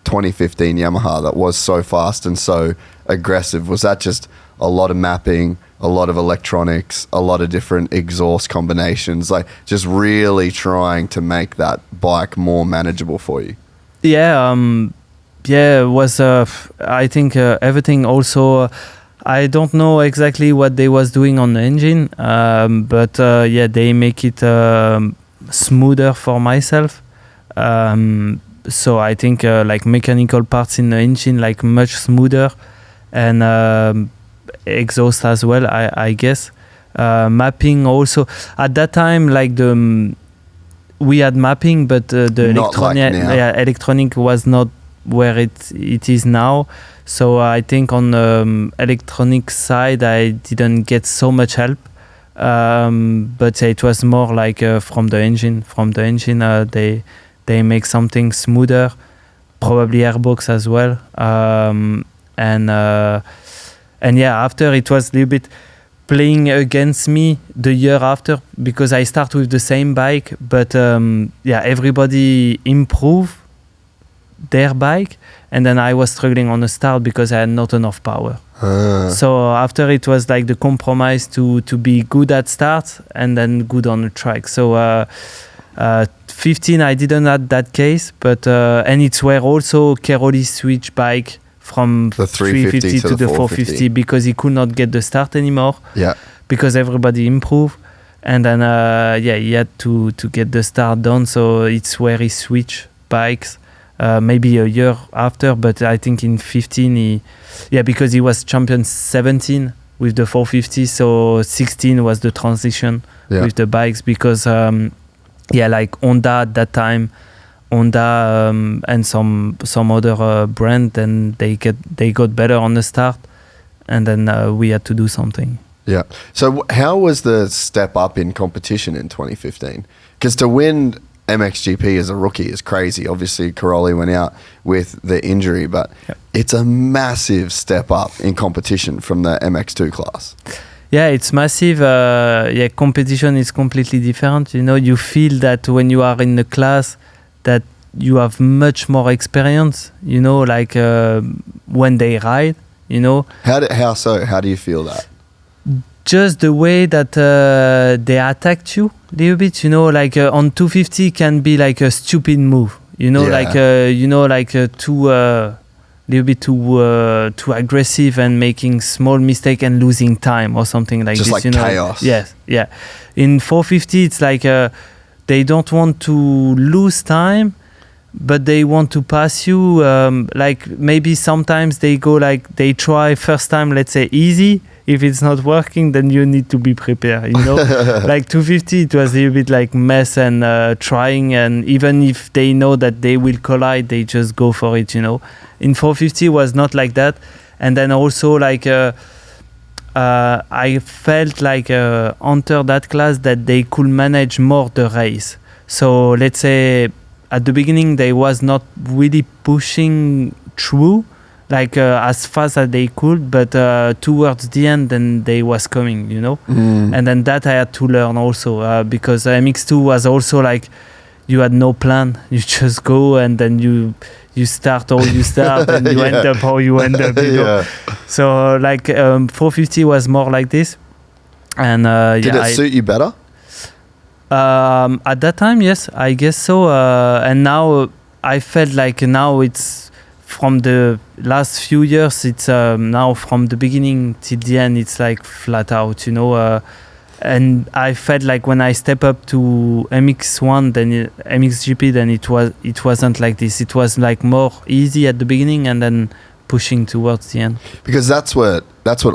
2015 Yamaha that was so fast and so aggressive? Was that just a lot of mapping, a lot of electronics, a lot of different exhaust combinations, like just really trying to make that bike more manageable for you? Yeah, it was I think everything also. I don't know exactly what they was doing on the engine, but they make it smoother for myself. So I think like mechanical parts in the engine, like much smoother, and exhaust as well, I guess. Mapping also at that time, like we had mapping, but the electronic was not where it is now. So I think on the electronic side, I didn't get so much help. But it was more like from the engine. From the engine, they make something smoother, probably airbox as well. And after it was a little bit playing against me the year after, because I start with the same bike, but everybody improve their bike, and then I was struggling on the start because I had not enough power. So after it was like the compromise to be good at start and then good on the track. So 15 I didn't have that case, but and it's where also Keroli switched bike from the 350 to the 450 because he could not get the start anymore. Yeah, because everybody improved, and then he had to get the start done. So it's where he switched bikes. Maybe a year after, but I think in 15 because he was champion 17 with the 450, so 16 was the transition with the bikes, because like Honda at that time, and some other brand, then they got better on the start, and then we had to do something. Yeah. So how was the step up in competition in 2015? Because to win MXGP as a rookie is crazy. Obviously, Keroli went out with the injury, but it's a massive step up in competition from the MX2 class. Yeah, it's massive. Competition is completely different. You know, you feel that when you are in the class that you have much more experience, you know, like when they ride, you know. How so? How do you feel that? Just the way that they attacked you a little bit, you know, like on 250 can be like a stupid move, you know, too aggressive and making small mistake and losing time or something like just this. Just like chaos. Yes, yeah. In 450, it's like they don't want to lose time, but they want to pass you. Like maybe sometimes they go like they try first time, let's say easy. If it's not working, then you need to be prepared, you know. Like 250, it was a little bit like mess and trying, and even if they know that they will collide, they just go for it, you know. In 450 was not like that. And then also like I felt like under that class that they could manage more the race. So let's say at the beginning they was not really pushing through like as fast as they could, but towards the end then they was coming, you know. And then that I had to learn also because MX2 was also like you had no plan, you just go and then you start how you start and you end up how you end up, you know? So like 450 was more like this. And did it suit you better? At that time, yes, I guess so. And now I felt like now it's from the last few years, it's now from the beginning to the end, it's like flat out, you know. And I felt like when I step up to MX1, then MXGP, then it wasn't like this. It was like more easy at the beginning and then pushing towards the end. Because that's what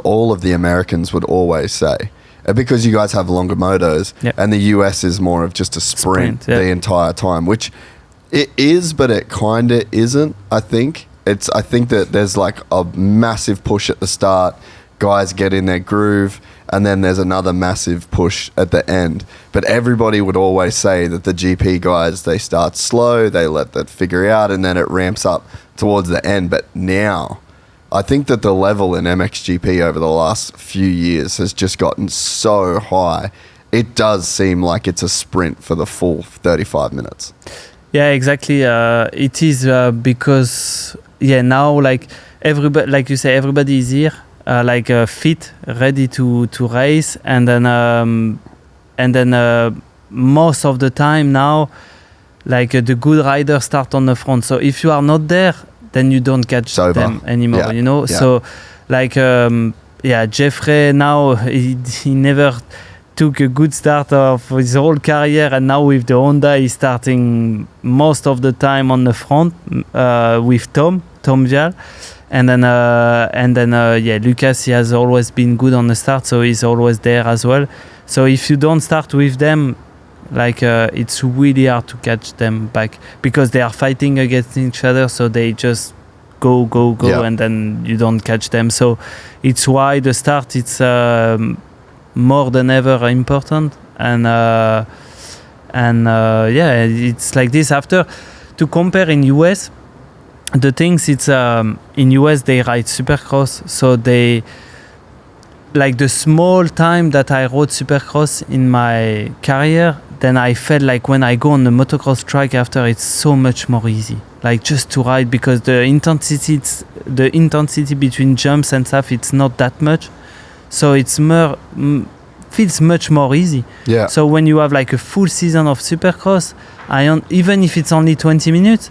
all of the Americans would always say. Because you guys have longer motos, and the US is more of just a sprint the entire time, which it is, but it kind of isn't, I think. I think that there's like a massive push at the start. Guys get in their groove, and then there's another massive push at the end. But everybody would always say that the GP guys, they start slow, they let that figure out, and then it ramps up towards the end. But now, I think that the level in MXGP over the last few years has just gotten so high. It does seem like it's a sprint for the full 35 minutes. Yeah, exactly. It is because now like everybody, like you say, everybody is here. Fit, ready to race, and then most of the time now, the good riders start on the front. So if you are not there, then you don't catch them anymore. You know. Yeah. So Jeffrey now he never took a good start of his whole career, and now with the Honda he's starting most of the time on the front with Tom Vial. And then Lucas, he has always been good on the start, so he's always there as well. So if you don't start with them, it's really hard to catch them back because they are fighting against each other. So they just go, and then you don't catch them. So it's why the start it's more than ever important. It's like this. After to compare in US. The things it's in US they ride Supercross, so they the small time that I rode Supercross in my career, then I felt like when I go on the motocross track after, it's so much more easy, just to ride, because the intensity between jumps and stuff, it's not that much, so it's more feels much more easy. Yeah. So when you have a full season of Supercross, even if it's only 20 minutes.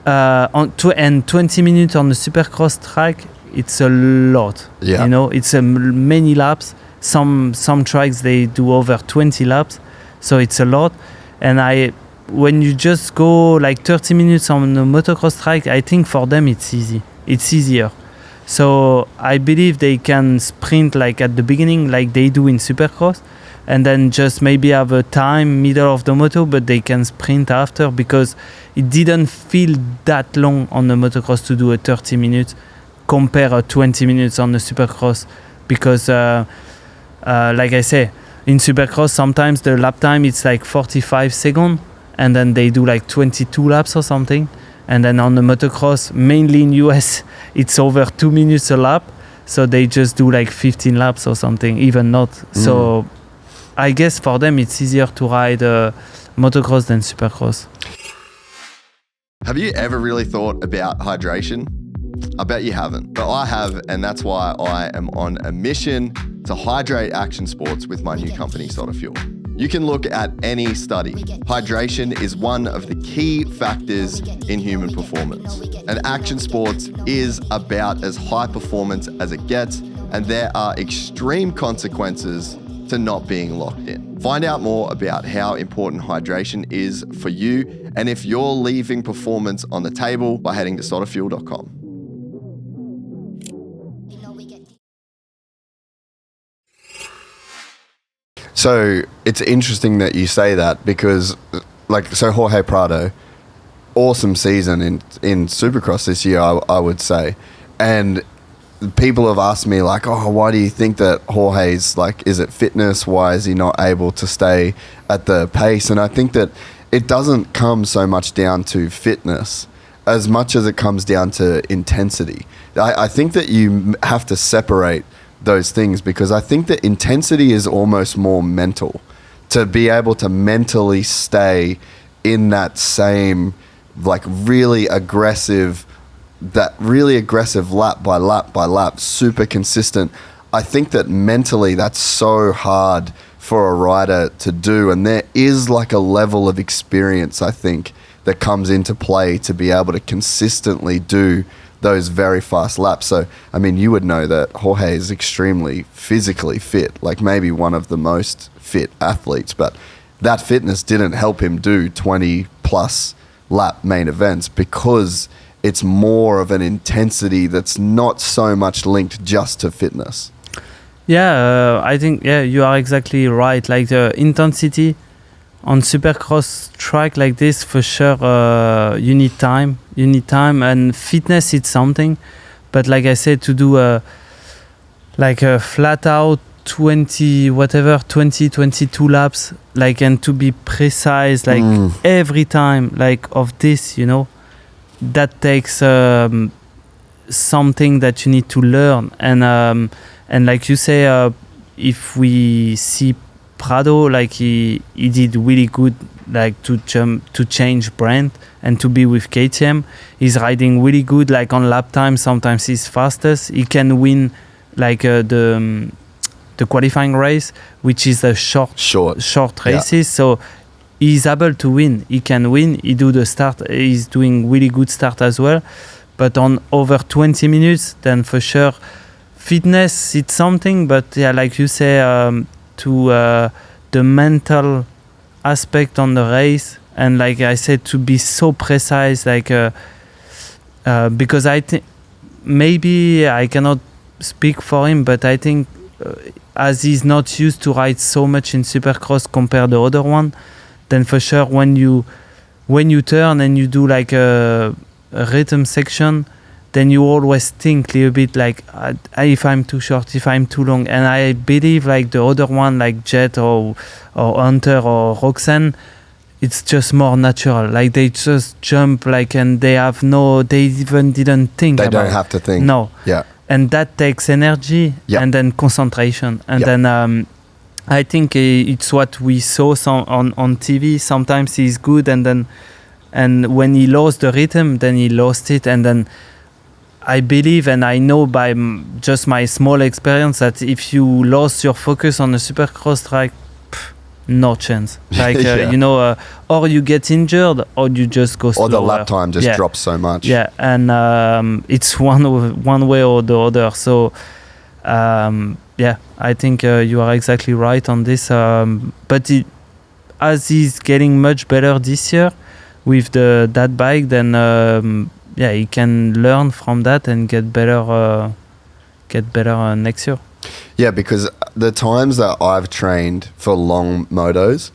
And 20 minutes on the Supercross track, it's a lot. Yeah. You know, it's many laps. Some tracks they do over 20 laps, so it's a lot. And when you just go 30 minutes on the motocross track, I think for them it's easy. It's easier. So I believe they can sprint at the beginning, like they do in Supercross, and then just maybe have a time middle of the moto, but they can sprint after, because it didn't feel that long on the motocross to do a 30 minutes compare a 20 minutes on the Supercross, because like I say, in Supercross sometimes the lap time it's 45 seconds, and then they do 22 laps or something, and then on the motocross, mainly in US, it's over 2 minutes a lap, so they just do 15 laps or something, even not. So I guess for them it's easier to ride motocross than Supercross. Have you ever really thought about hydration? I bet you haven't, but I have, and that's why I am on a mission to hydrate action sports with my new company, Soda Fuel. You can look at any study. Hydration is one of the key factors in human performance. And action sports is about as high performance as it gets, and there are extreme consequences to not being locked in. Find out more about how important hydration is for you, and if you're leaving performance on the table, by heading to sodafuel.com. So it's interesting that you say that, because Jorge Prado, awesome season in Supercross this year, I would say. And people have asked me why do you think that Jorge's is it fitness? Why is he not able to stay at the pace? And I think that it doesn't come so much down to fitness as much as it comes down to intensity. I think that you have to separate those things, because I think that intensity is almost more mental, to be able to mentally stay in that same really aggressive lap by lap by lap, super consistent. I think that mentally that's so hard for a rider to do, and there is a level of experience, I think, that comes into play to be able to consistently do those very fast laps. So, I mean, you would know that Jorge is extremely physically fit, maybe one of the most fit athletes, but that fitness didn't help him do 20 plus lap main events, because it's more of an intensity that's not so much linked just to fitness. Yeah, I think, you are exactly right. The intensity on Supercross track like this, for sure, you need time. You need time, and fitness it's something, but like I said, to do a flat out 22 laps, like, and to be precise, like every time, like of this, you know, that takes something that you need to learn. And like you say, if we see Prado, like he did really good, like to change brand and to be with KTM. He's riding really good, like on lap time. Sometimes he's fastest. He can win like the qualifying race, which is a short races. Yeah. So he's able to win. He can win. He do the start. He's doing really good start as well. But on over 20 minutes, then for sure, fitness it's something. But yeah, like you say, to the mental aspect on the race, and like I said, to be so precise, like because I think maybe I cannot speak for him, but I think as he's not used to ride so much in Supercross compared to the other one, then for sure when you turn and you do like a rhythm section, then you always think a little bit like if I'm too short, if I'm too long. And I believe like the other one, like Jett or Hunter or Roxanne, it's just more natural. Like they just jump, like, and they even didn't think. They don't have to think. No. Yeah. And that takes energy and then concentration. And then I think it's what we saw on TV. Sometimes he's good, and when he lost the rhythm, then he lost it. And then I believe, and I know by just my small experience, that if you lost your focus on a Supercross track, no chance. Like you know, or you get injured, or you just go slower. Or the lap time just drops so much. Yeah, and it's one way or the other. So I think you are exactly right on this. But as he's getting much better this year with that bike, then he can learn from that and get better next year. Yeah, because the times that I've trained for long motos,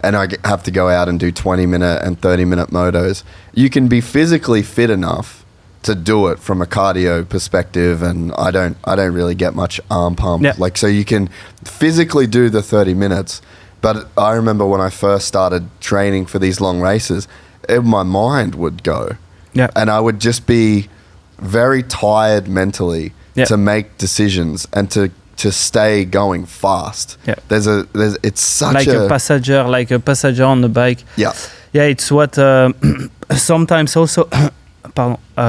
and I have to go out and do 20-minute and 30-minute motos, you can be physically fit enough to do it from a cardio perspective, and I don't really get much arm pump. Yeah. Like, so you can physically do the 30 minutes, but I remember when I first started training for these long races, my mind would go. Yeah. And I would just be very tired mentally to make decisions and to stay going fast. Yeah. It's such like a passenger on the bike. Yeah. Yeah, it's what sometimes also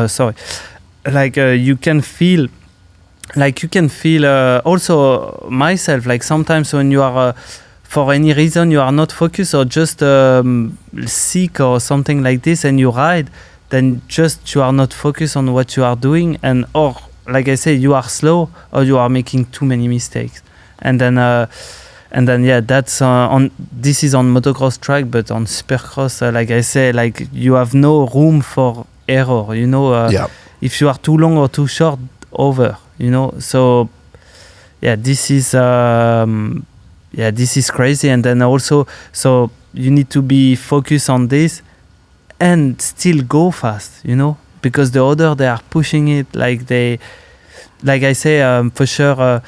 sorry. Like you can feel also myself, like sometimes when you are for any reason you are not focused or just sick or something like this, and you ride, then just you are not focused on what you are doing, or like I say, you are slow or you are making too many mistakes, and then that's this is on motocross track, but on Supercross, like I say, like you have no room for error, you know. If you are too long or too short, over, you know. So this is crazy. And then also, so you need to be focused on this and still go fast, you know, because the other, they are pushing it, like I say, for sure,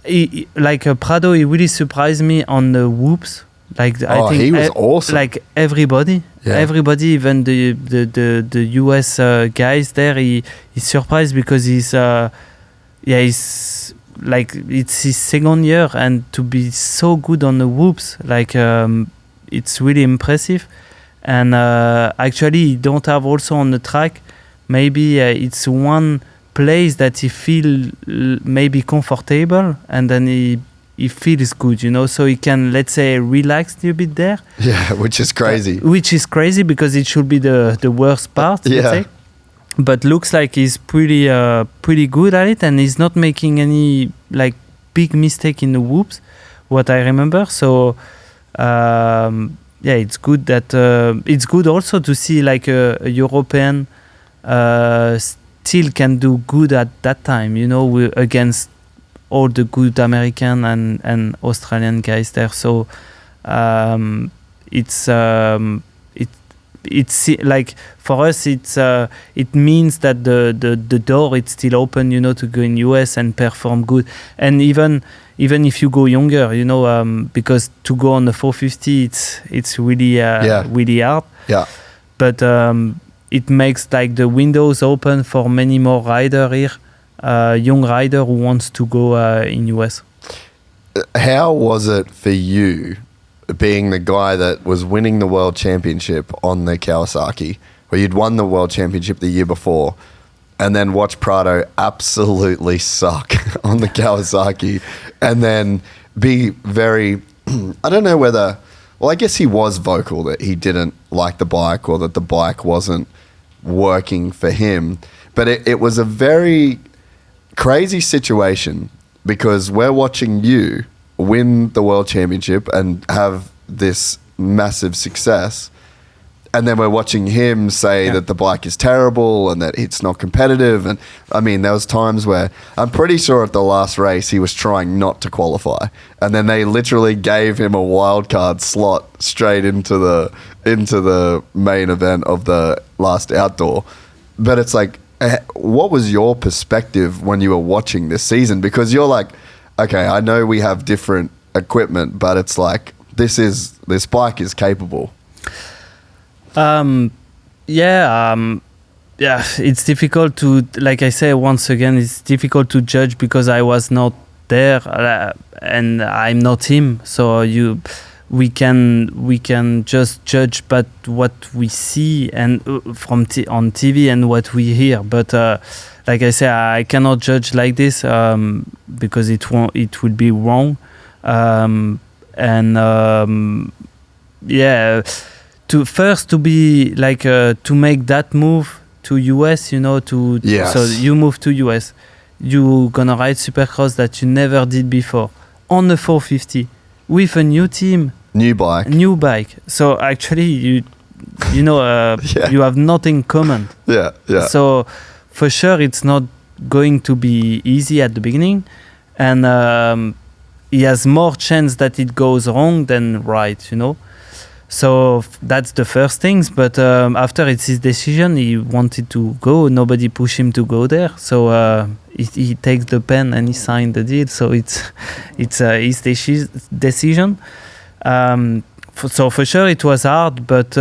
Prado, he really surprised me on the whoops. Like I think he was awesome. Like everybody, even the US guys there, he surprised because he's like it's his second year, and to be so good on the whoops, like it's really impressive. And actually, he don't have also on the track. Maybe it's one place that he feel maybe comfortable, and then he feels good, you know, so he can, let's say, relax a little bit there. Yeah, which is crazy. Because it should be the worst part, let's say. But looks like he's pretty good at it, and he's not making any like big mistake in the whoops, what I remember. So it's good that it's good also to see like a European still can do good at that time, you know, against all the good American and Australian guys there. So it's it's like for us, it means that the door is still open, you know, to go in US and perform good. And even if you go younger, you know, because to go on the 450, it's really really hard. Yeah. But it makes like the windows open for many more rider here, young rider who wants to go in US. How was it for you, being the guy that was winning the world championship on the Kawasaki, where you'd won the world championship the year before, and then watch Prado absolutely suck on the Kawasaki, and then be very, I don't know whether, well, I guess he was vocal that he didn't like the bike or that the bike wasn't working for him, but it was a very crazy situation, because we're watching you win the world championship and have this massive success, and then we're watching him say that the bike is terrible and that it's not competitive. And I mean, there was times where I'm pretty sure at the last race he was trying not to qualify, and then they literally gave him a wildcard slot straight into the main event of the last outdoor. But it's like, what was your perspective when you were watching this season? Because you're like, okay, I know we have different equipment, but it's like this bike is capable. It's difficult to, like I say once again, it's difficult to judge because I was not there and I'm not him. So we can just judge but what we see and from on TV and what we hear. But like I say, I cannot judge like this because it would be wrong. To be like to make that move to US, you know, so you move to US, you gonna ride Supercross that you never did before on the 450 with a new team. New bike. So actually, you have nothing common. Yeah. So for sure, it's not going to be easy at the beginning, and he has more chance that it goes wrong than right. You know. So that's the first things. But after it's his decision, he wanted to go. Nobody pushed him to go there. So he takes the pen and he signed the deal. So it's his decision. So for sure it was hard, but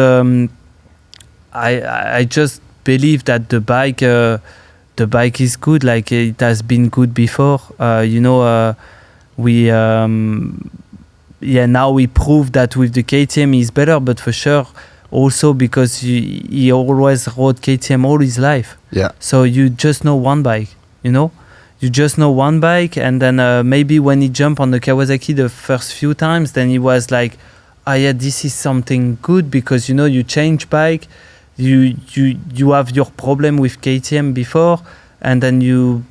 I just believe that the bike is good, like it has been good before. Now we prove that with the KTM he's better, but for sure also because he always rode KTM all his life. Yeah. So you just know one bike, you know. You just know one bike, and then maybe when he jumped on the Kawasaki the first few times, then he was like, this is something good, because you know you change bike, you have your problem with KTM before, and then you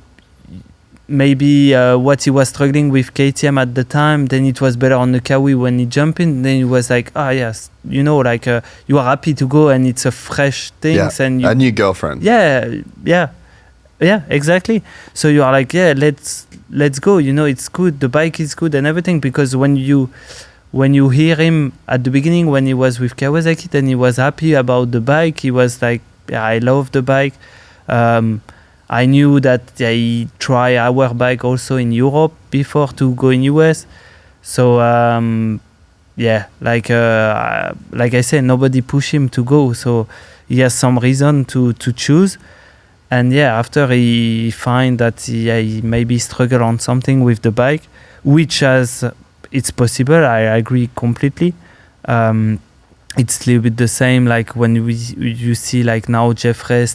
maybe what he was struggling with KTM at the time, then it was better on the Kawi when he jumped in. Then he was like, yes, you know, like you are happy to go, and it's a fresh thing, and a new girlfriend. Yeah, exactly. So you are like, let's go. You know, it's good. The bike is good and everything, because when you hear him at the beginning when he was with Kawasaki, then he was happy about the bike. He was like, I love the bike. I knew that he tried our bike also in Europe before to go in US. So like I said, nobody pushed him to go. So he has some reason to choose. And after he find that he maybe struggle on something with the bike, which it's possible. I agree completely. It's a little bit the same like when you see like now Jeffrey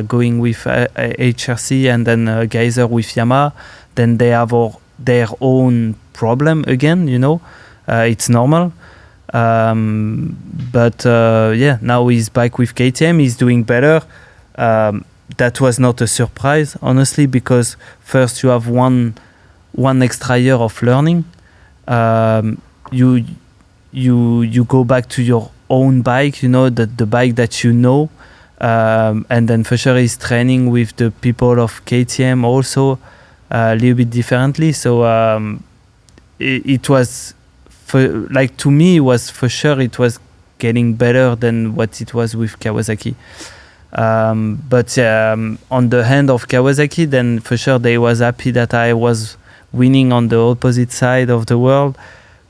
going with HRC, and then Geyser with Yamaha. Then they have their own problem again. You know, it's normal. But now he's back with KTM. He's doing better. That was not a surprise, honestly, because first you have one extra year of learning. You go back to your own bike, you know, the bike that you know, and then for sure he's training with the people of KTM also a little bit differently. So it was to me, was for sure it was getting better than what it was with Kawasaki. But on the hand of Kawasaki, then for sure they was happy that I was winning on the opposite side of the world,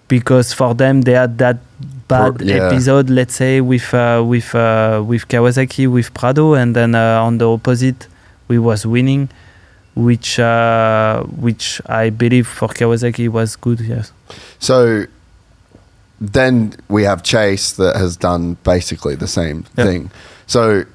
because for them they had that bad episode, let's say, with Kawasaki, with Prado, and then on the opposite we was winning, which I believe for Kawasaki was good. Yes. So then we have Chase that has done basically the same thing. So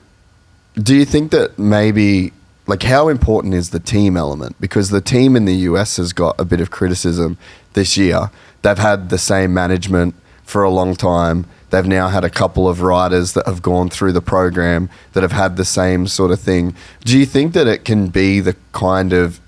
do you think that maybe, like, how important is the team element? Because the team in the US has got a bit of criticism this year. They've had the same management for a long time. They've now had a couple of riders that have gone through the program that have had the same sort of thing. Do you think that it can be the kind of,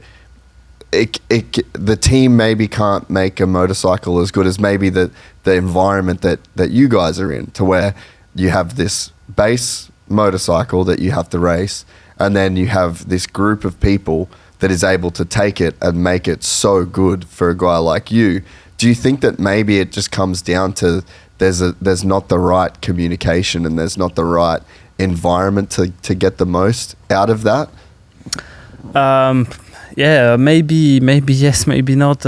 the team maybe can't make a motorcycle as good as maybe the environment that you guys are in, to where you have this base motorcycle that you have to race, and then you have this group of people that is able to take it and make it so good for a guy like you? Do you think that maybe it just comes down to there's not the right communication and there's not the right environment to get the most out of that? Maybe yes, maybe not.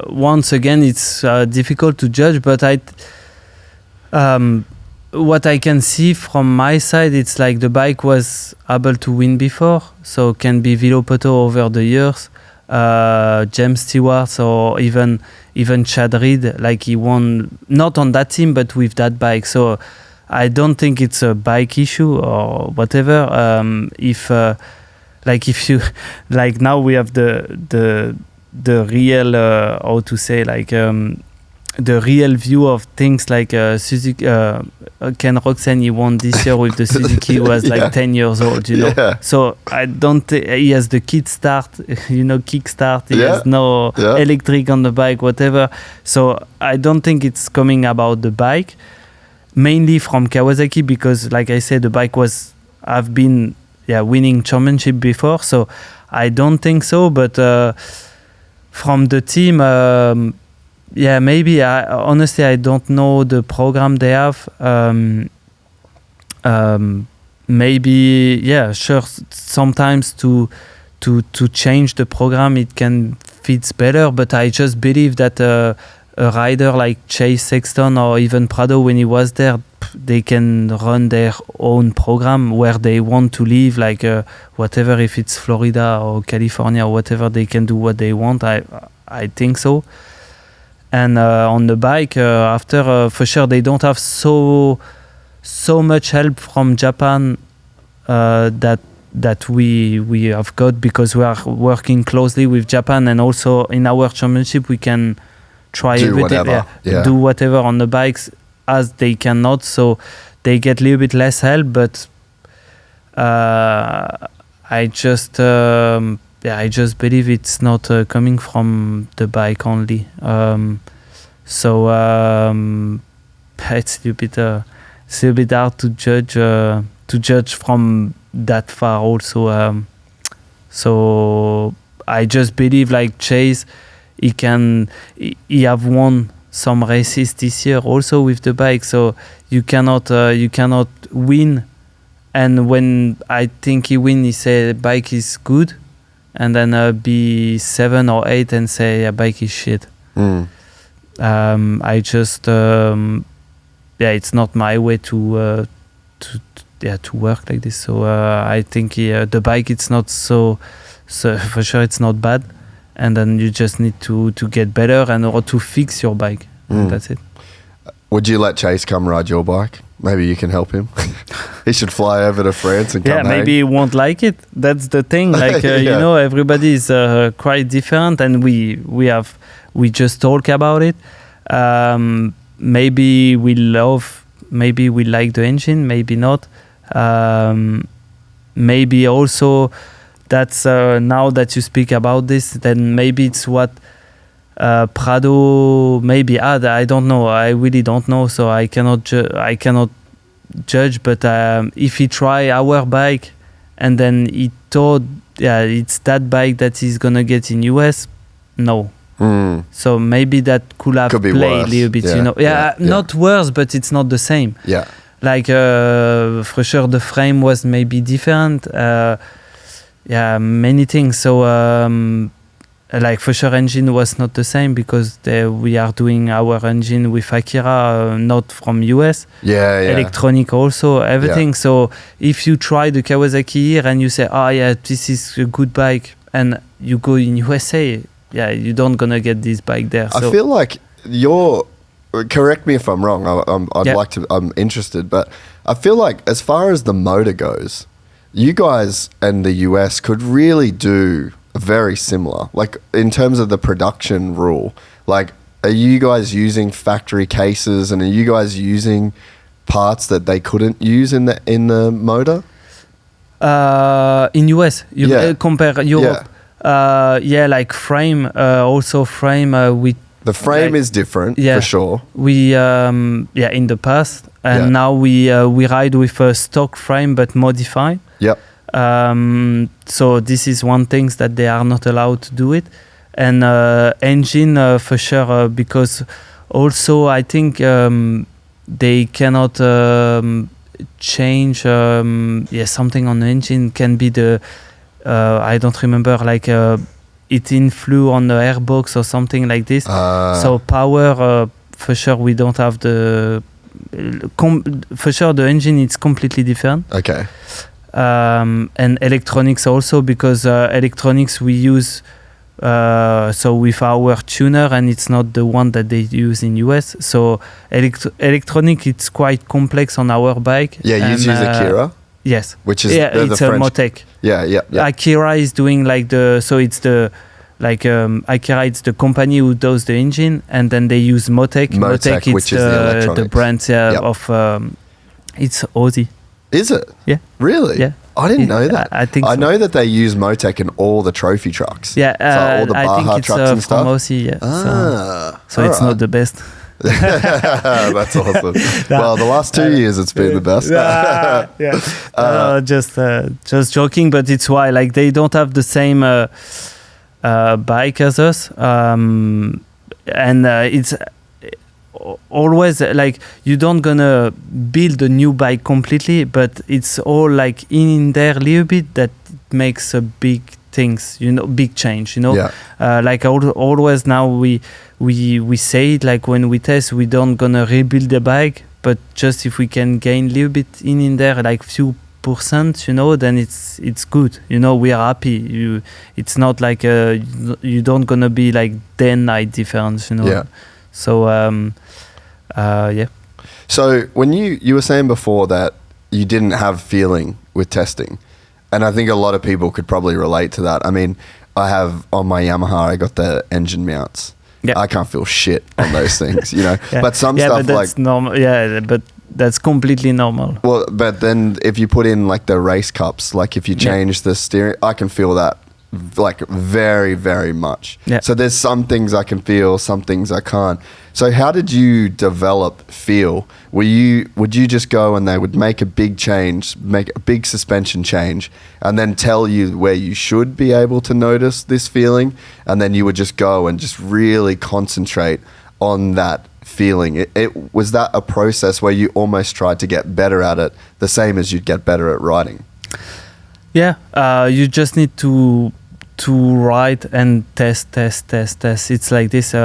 Once again, it's difficult to judge, but what I can see from my side, it's like the bike was able to win before, so can be Vilopoto over the years, James Stewart, or even Chad Reed, like he won not on that team but with that bike. So I don't think it's a bike issue or whatever. If you like, now we have the real how to say, like the real view of things, like Suzuki, Ken Roczen, he won this year with the Suzuki, was like 10 years old, you know. So I don't he has the kickstart, he has no electric on the bike, whatever. So I don't think it's coming about the bike, mainly from Kawasaki, because like I said, the bike have been winning championship before, so I don't think so. But from the team, maybe. Honestly, I don't know the program they have. Maybe, sure. Sometimes to change the program, it can fit better. But I just believe that a rider like Chase, Sexton, or even Prado, when he was there, they can run their own program where they want to live, like whatever, if it's Florida or California or whatever, they can do what they want. I think so. And on the bike, after, for sure, they don't have so much help from Japan that we have got, because we are working closely with Japan, and also in our championship we can try do whatever on the bikes, as they cannot, so they get a little bit less help. But I just believe it's not coming from the bike only. It's a little bit hard to judge from that far also. So I just believe, like Chase, he have won some races this year also with the bike, so you cannot win, and when I think he win, he say the bike is good, and then be 7 or 8 and say bike is shit. I just it's not my way to work like this. So I think the bike, it's not so for sure it's not bad, and then you just need to get better or to fix your bike. That's it. Would you let Chase come ride your bike? Maybe you can help him. He should fly over to France and come maybe he won't like it. That's the thing. Like everybody is quite different, and we just talk about it. Maybe we like the engine, maybe not. Maybe also that's now that you speak about this, then maybe it's what Prado maybe had. I don't know. I really don't know. So I cannot judge. But if he try our bike and then he thought, it's that bike that he's gonna get in US, no, So maybe that could have Could be played worse. a little bit, Yeah, you know. yeah, yeah. Not worse, but it's not the same. Yeah. Like for sure the frame was maybe different. Many things. So like for sure engine was not the same because we are doing our engine with Akira, not from US. Yeah. Electronic also, everything. Yeah. So if you try the Kawasaki here and you say, oh yeah, this is a good bike, and you go in USA, you don't gonna get this bike there. I feel like correct me if I'm wrong. I'm interested, but I feel like as far as the motor goes, you guys and the US could really do very similar. Like in terms of the production rule, like are you guys using factory cases and are you guys using parts that they couldn't use in the motor? In US, you compare Europe. Like frame, also frame with. The frame is different for sure. We in the past, and now we ride with a stock frame but modified. Yep. So this is one thing that they are not allowed to do it, and engine for sure because also I think they cannot change. Something on the engine can be the I don't remember like. It influe on the airbox or something like this. So power, for sure, we don't have for sure, the engine is completely different. Okay. And electronics also, because electronics we use so with our tuner, and it's not the one that they use in US. So electronic, it's quite complex on our bike. Yeah, you use Akira? Yes. Which is it's the a French. Motec. Yeah. Akira is doing like Akira, it's the company who does the engine, and then they use Motec. Motec, it's which is the electronics. The brand of it's Aussie. Is it? Yeah. Really? Yeah. I didn't know that. I think I so. know that they use Motec in all the trophy trucks. Yeah, so all the I Baja think it's trucks and stuff. from Aussie. Yeah. So it's not the best. That's awesome. Well, the last 2 years it's been the best. Just joking, but it's why like they don't have the same bike as us, and it's always like you don't gonna build a new bike completely, but it's all like in there a little bit that makes a big things, big change, like always now we say it, like when we test, we don't gonna rebuild the bike, but just if we can gain a little bit in there, like few percent, then it's good, we are happy. It's not like you don't gonna be like day and night difference, So So when you were saying before that you didn't have feeling with testing, and I think a lot of people could probably relate to that. I mean, I have on my Yamaha, I got the engine mounts. Yeah. I can't feel shit on those things, But some stuff, but that's normal. Yeah, but that's completely normal. Well, but then if you put in like the race cups, like if you change the steering, I can feel that like very, very much. Yeah. So there's some things I can feel, some things I can't. So how did you develop feel? Would you just go and they would make a big change, make a big suspension change, and then tell you where you should be able to notice this feeling, and then you would just go and just really concentrate on that feeling? Was that a process where you almost tried to get better at it, the same as you'd get better at riding? Yeah, you just need to ride and test. It's like this.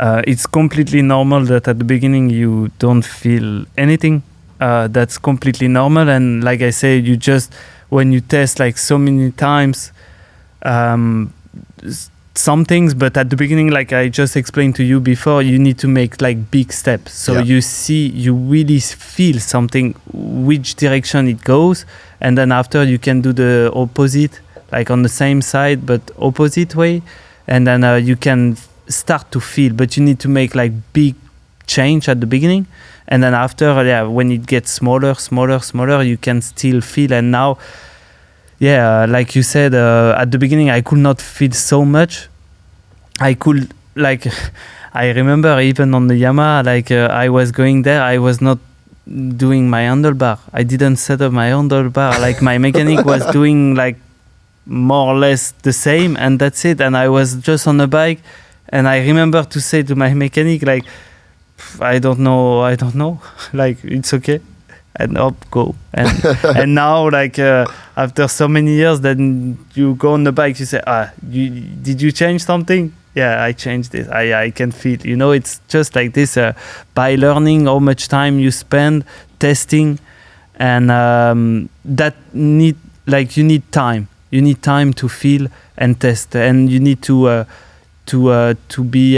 It's completely normal that at the beginning you don't feel anything. That's completely normal. And like I said, you just, when you test like so many times, some things, but at the beginning, like I just explained to you before, you need to make like big steps. So you really feel something, which direction it goes. And then after you can do the opposite, like on the same side, but opposite way. And then you can start to feel, but you need to make like big change at the beginning. And then after, when it gets smaller, you can still feel. And now, like you said, at the beginning, I could not feel so much. I could, like, I remember even on the Yamaha, like I was going there, I was not doing my handlebar. I didn't set up my handlebar. Like my mechanic was doing like more or less the same, and that's it. And I was just on the bike, And I remember to say to my mechanic, like, I don't know, like, it's okay. And up, go. And and now, like, after so many years, then you go on the bike, you say, did you change something? Yeah, I changed it. I can feel, it's just like this, by learning how much time you spend testing, and that you need time. You need time to feel and test, and you need to be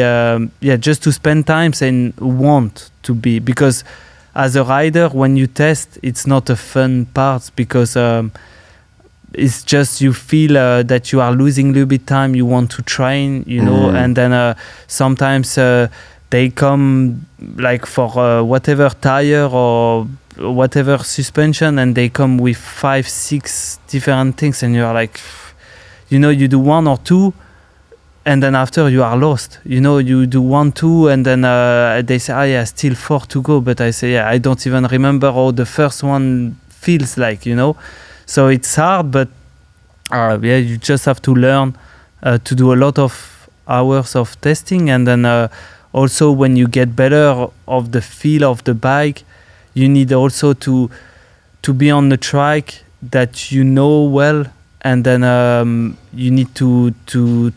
just to spend time and want to be, because as a rider, when you test, it's not a fun part, because it's just you feel that you are losing a little bit time. You want to train, and then sometimes they come like for whatever tire or whatever suspension, and they come with 5-6 different things, and you're like, you do one or two, and then after you are lost. You do 1-2, and then they say, still 4 to go, but I say, I don't even remember how the first one feels like, so it's hard, but you just have to learn to do a lot of hours of testing, and then also when you get better of the feel of the bike, you need also to be on the track that well, and then you need to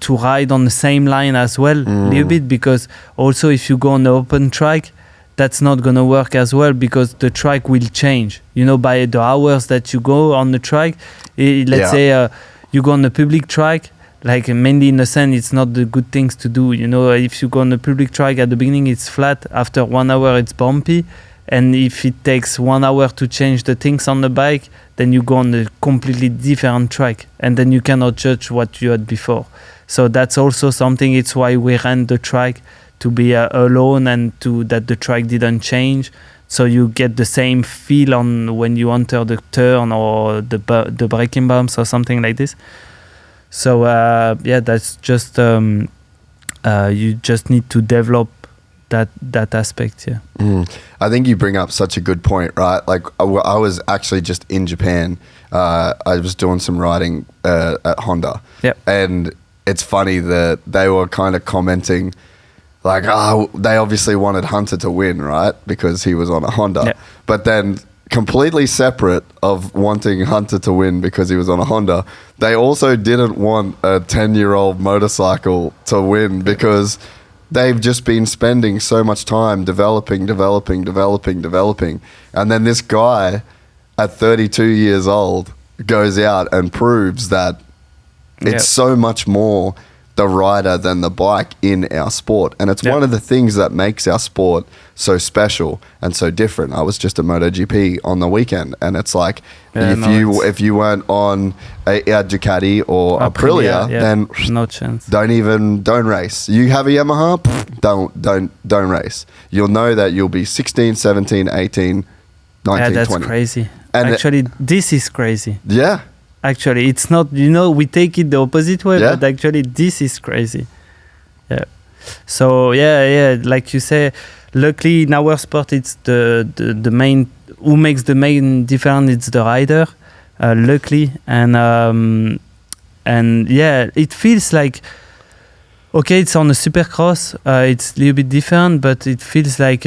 ride on the same line as well a little bit, because also if you go on the open track, that's not going to work as well, because the track will change, by the hours that you go on the track. Let's say you go on the public track, like mainly in the sand, it's not the good things to do. If you go on the public track at the beginning, it's flat. After 1 hour, it's bumpy. And if it takes 1 hour to change the things on the bike, then you go on a completely different track, and then you cannot judge what you had before. So that's also something. It's why we ran the track to be alone, and that the track didn't change. So you get the same feel on when you enter the turn or the braking bumps or something like this. So that's just you just need to develop that aspect. I think you bring up such a good point, right? Like I was actually just in Japan. I was doing some riding at Honda, and it's funny that they were kind of commenting like, they obviously wanted Hunter to win, right? Because he was on a Honda. But then completely separate of wanting Hunter to win because he was on a Honda, they also didn't want a 10-year-old motorcycle to win, because they've just been spending so much time developing. And then this guy at 32 years old goes out and proves that it's so much more the rider than the bike in our sport. And it's one of the things that makes our sport so special and so different. I was just at MotoGP on the weekend, and it's like, if you weren't on a Ducati or Aprilia, then no chance. Don't race. You have a Yamaha, don't race. You'll know that you'll be 16, 17, 18, 19, that's 20. crazy. And actually, this is crazy. Yeah. Actually, it's not, we take it the opposite way, but actually this is crazy. Yeah. So, like you say, luckily in our sport, it's the main, who makes the main difference, it's the rider, luckily. And it feels like, okay, it's on a Supercross, it's a little bit different, but it feels like,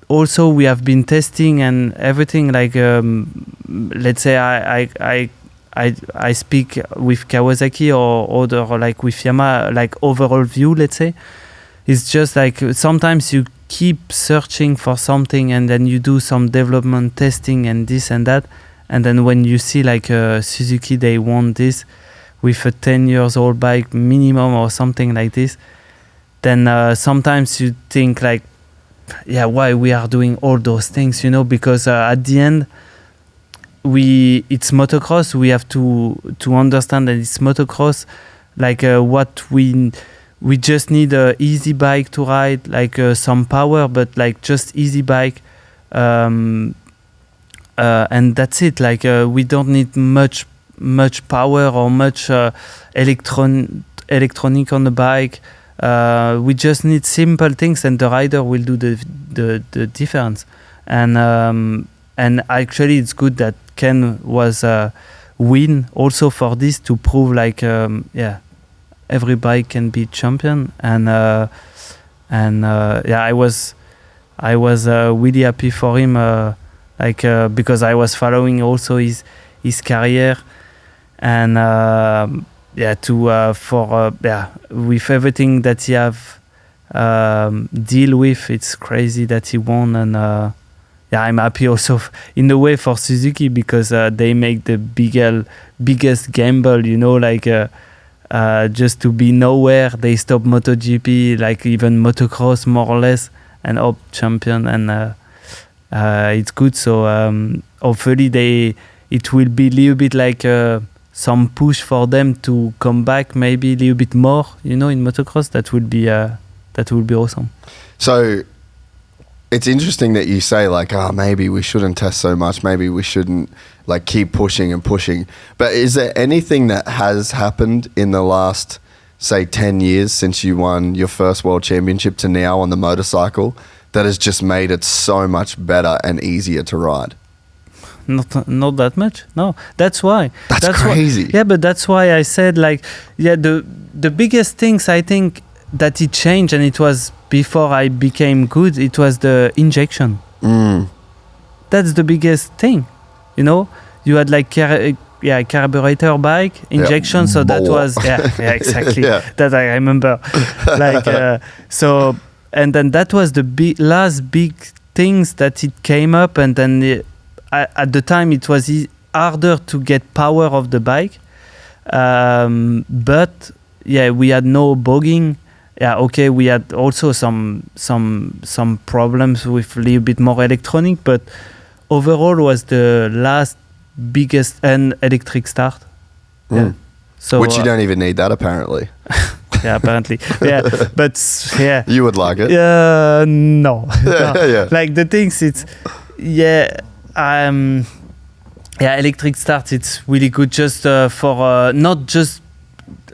also we have been testing and everything, like let's say I speak with Kawasaki or other, or like with Yamaha, like overall view, let's say. It's just like sometimes you keep searching for something, and then you do some development testing and this and that, and then when you see like Suzuki, they want this with a 10 years old bike minimum or something like this, then sometimes you think like, why we are doing all those things, because at the end it's motocross. We have to understand that it's motocross, like what we just need a easy bike to ride, like some power, but like just easy bike, and that's it. Like we don't need much power or much electronic on the bike. We just need simple things, and the rider will do the difference. And actually, it's good that Ken was win also for this, to prove like every bike can be champion, and I was really happy for him, because I was following also his career, and with everything that he have deal with, it's crazy that he won, and I'm happy also in a way for Suzuki, because they make the biggest gamble, just to be nowhere. They stop MotoGP, like even motocross more or less, and up champion, and it's good. So hopefully it will be a little bit like some push for them to come back, maybe a little bit more, in motocross. That would be awesome. So it's interesting that you say like, maybe we shouldn't test so much, maybe we shouldn't like keep pushing and pushing. But is there anything that has happened in the last, say, 10 years since you won your first world championship to now on the motorcycle that has just made it so much better and easier to ride? Not that much. No, that's why. That's crazy. But that's why I said the biggest things I think that it changed, and it was before I became good, it was the injection. That's the biggest thing. You had like carburetor bike injection, so that was exactly that I remember. So, and then that was the last big things that it came up, and then at the time it was harder to get power of the bike, but we had no bogging. We had also some problems with a little bit more electronic, but overall was the last biggest and electric start. So which you don't even need that apparently. Apparently. But you would like it. No. Like the things, it's electric start, it's really good just for not just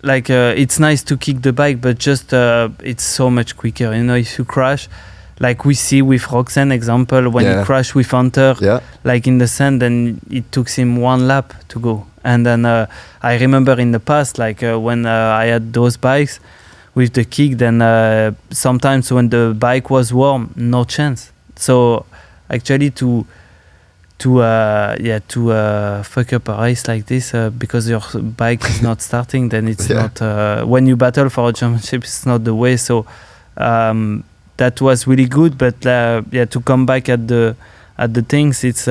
like it's nice to kick the bike, but just it's so much quicker. If you crash, like we see with Roxanne example, when he crashed with Hunter, like in the sand, then it took him one lap to go. And then I remember in the past, like when I had those bikes with the kick, then sometimes when the bike was warm, no chance. So actually to fuck up a race like this because your bike is not starting, then it's not when you battle for a championship, it's not the way. So that was really good, but to come back at the things, it's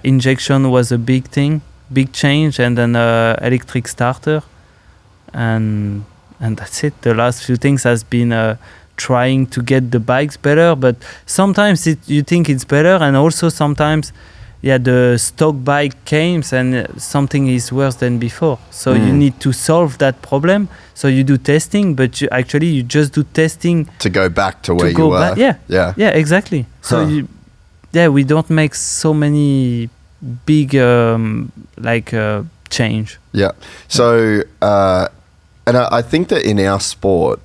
injection was a big thing, big change, and then electric starter, and that's it. The last few things has been trying to get the bikes better, but sometimes you think it's better, and also sometimes the stock bike comes and something is worse than before, so you need to solve that problem. So you do testing, but you just do testing to go back to where you were. Exactly. So we don't make so many big change. So and I think that in our sport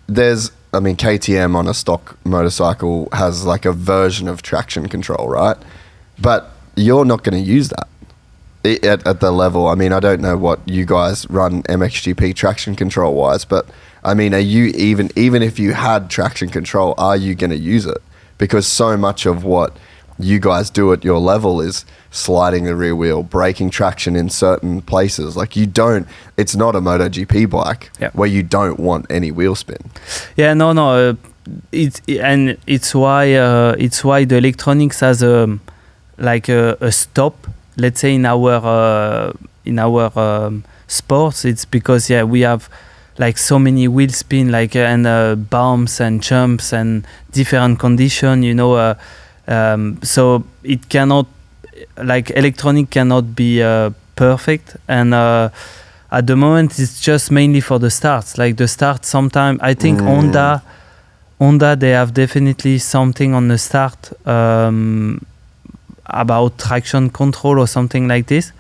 there's, KTM on a stock motorcycle has like a version of traction control, right? But you're not going to use that at the level. I don't know what you guys run MXGP traction control wise, but are you even if you had traction control, are you going to use it? Because so much of what you guys do at your level is sliding the rear wheel, breaking traction in certain places. Like it's not a MotoGP bike where you don't want any wheel spin. It's why the electronics has a stop. Let's say in our sports, it's because we have like so many wheel spin, and bumps and jumps and different condition. So it cannot, electronic cannot be perfect, and at the moment it's just mainly for the starts. Like the start, sometimes I think Honda they have definitely something on the start about traction control or something like this,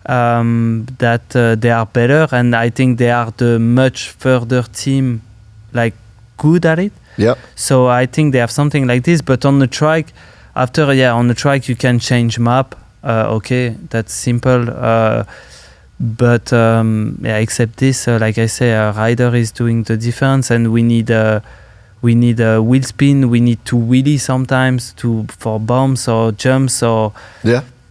that they are better, and I think they are the much further team good at it. So I think they have something like this, but on the track, on the track you can change map. That's simple. But except this, like I say, a rider is doing the difference, and we need a wheel spin. We need to wheelie sometimes for bumps or jumps or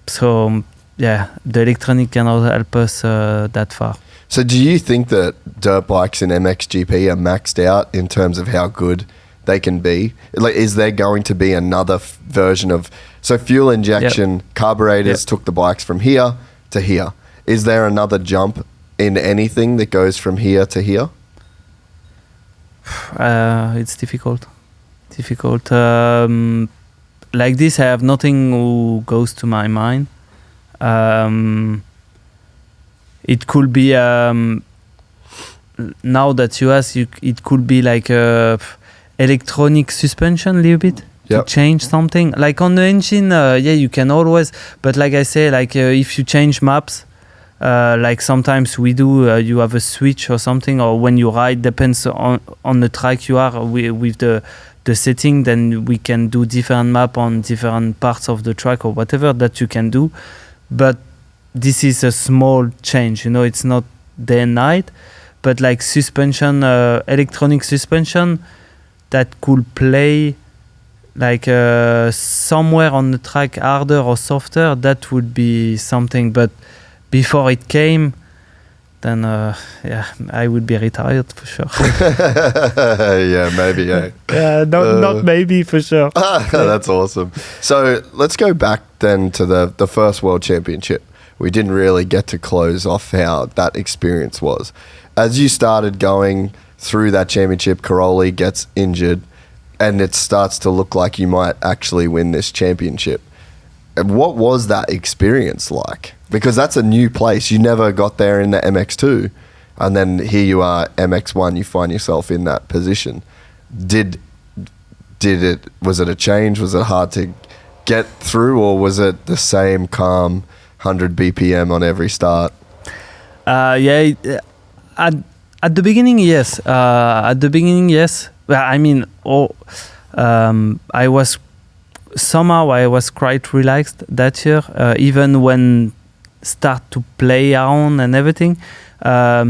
So the electronic cannot help us that far. So do you think that dirt bikes in MXGP are maxed out in terms of how good they can be? Like, is there going to be another version of fuel injection, carburetors took the bikes from here to here? Is there another jump in anything that goes from here to here? It's difficult. Like this, I have nothing who goes to my mind. It could be now that you ask, it could be like electronic suspension a little bit to change something. Like on the engine, you can always. But like I say, like if you change maps, like sometimes we do, you have a switch or something, or when you ride, depends on the track you are with the setting, then we can do different map on different parts of the track or whatever that you can do. But this is a small change, it's not day and night, but like suspension, electronic suspension that could play like somewhere on the track harder or softer, that would be something. But before it came, then I would be retired for sure. Maybe. Not maybe, for sure. That's awesome. So let's go back then to the first World Championship. We didn't really get to close off how that experience was. As you started going through that championship, Caroli gets injured, and it starts to look like you might actually win this championship. And what was that experience like? Because that's a new place. You never got there in the MX2, and then here you are, MX1. You find yourself in that position. Was it a change? Was it hard to get through, or was it the same calm 100 BPM on every start? At the beginning, yes. Well, I mean, I was quite relaxed that year, even when start to play around and everything. I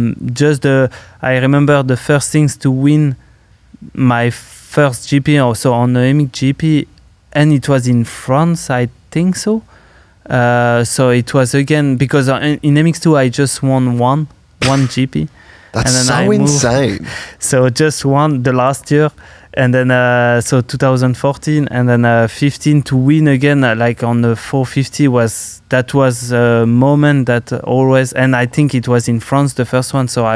remember the first things to win my first GP, also on the MXGP, and it was in France, I think so. So it was again, because in MX2 I just won one GP. That's so insane. So just won the last year, and then so 2014, and then 15 to win again, like on the 450 was a moment that always, and I think it was in France the first one, so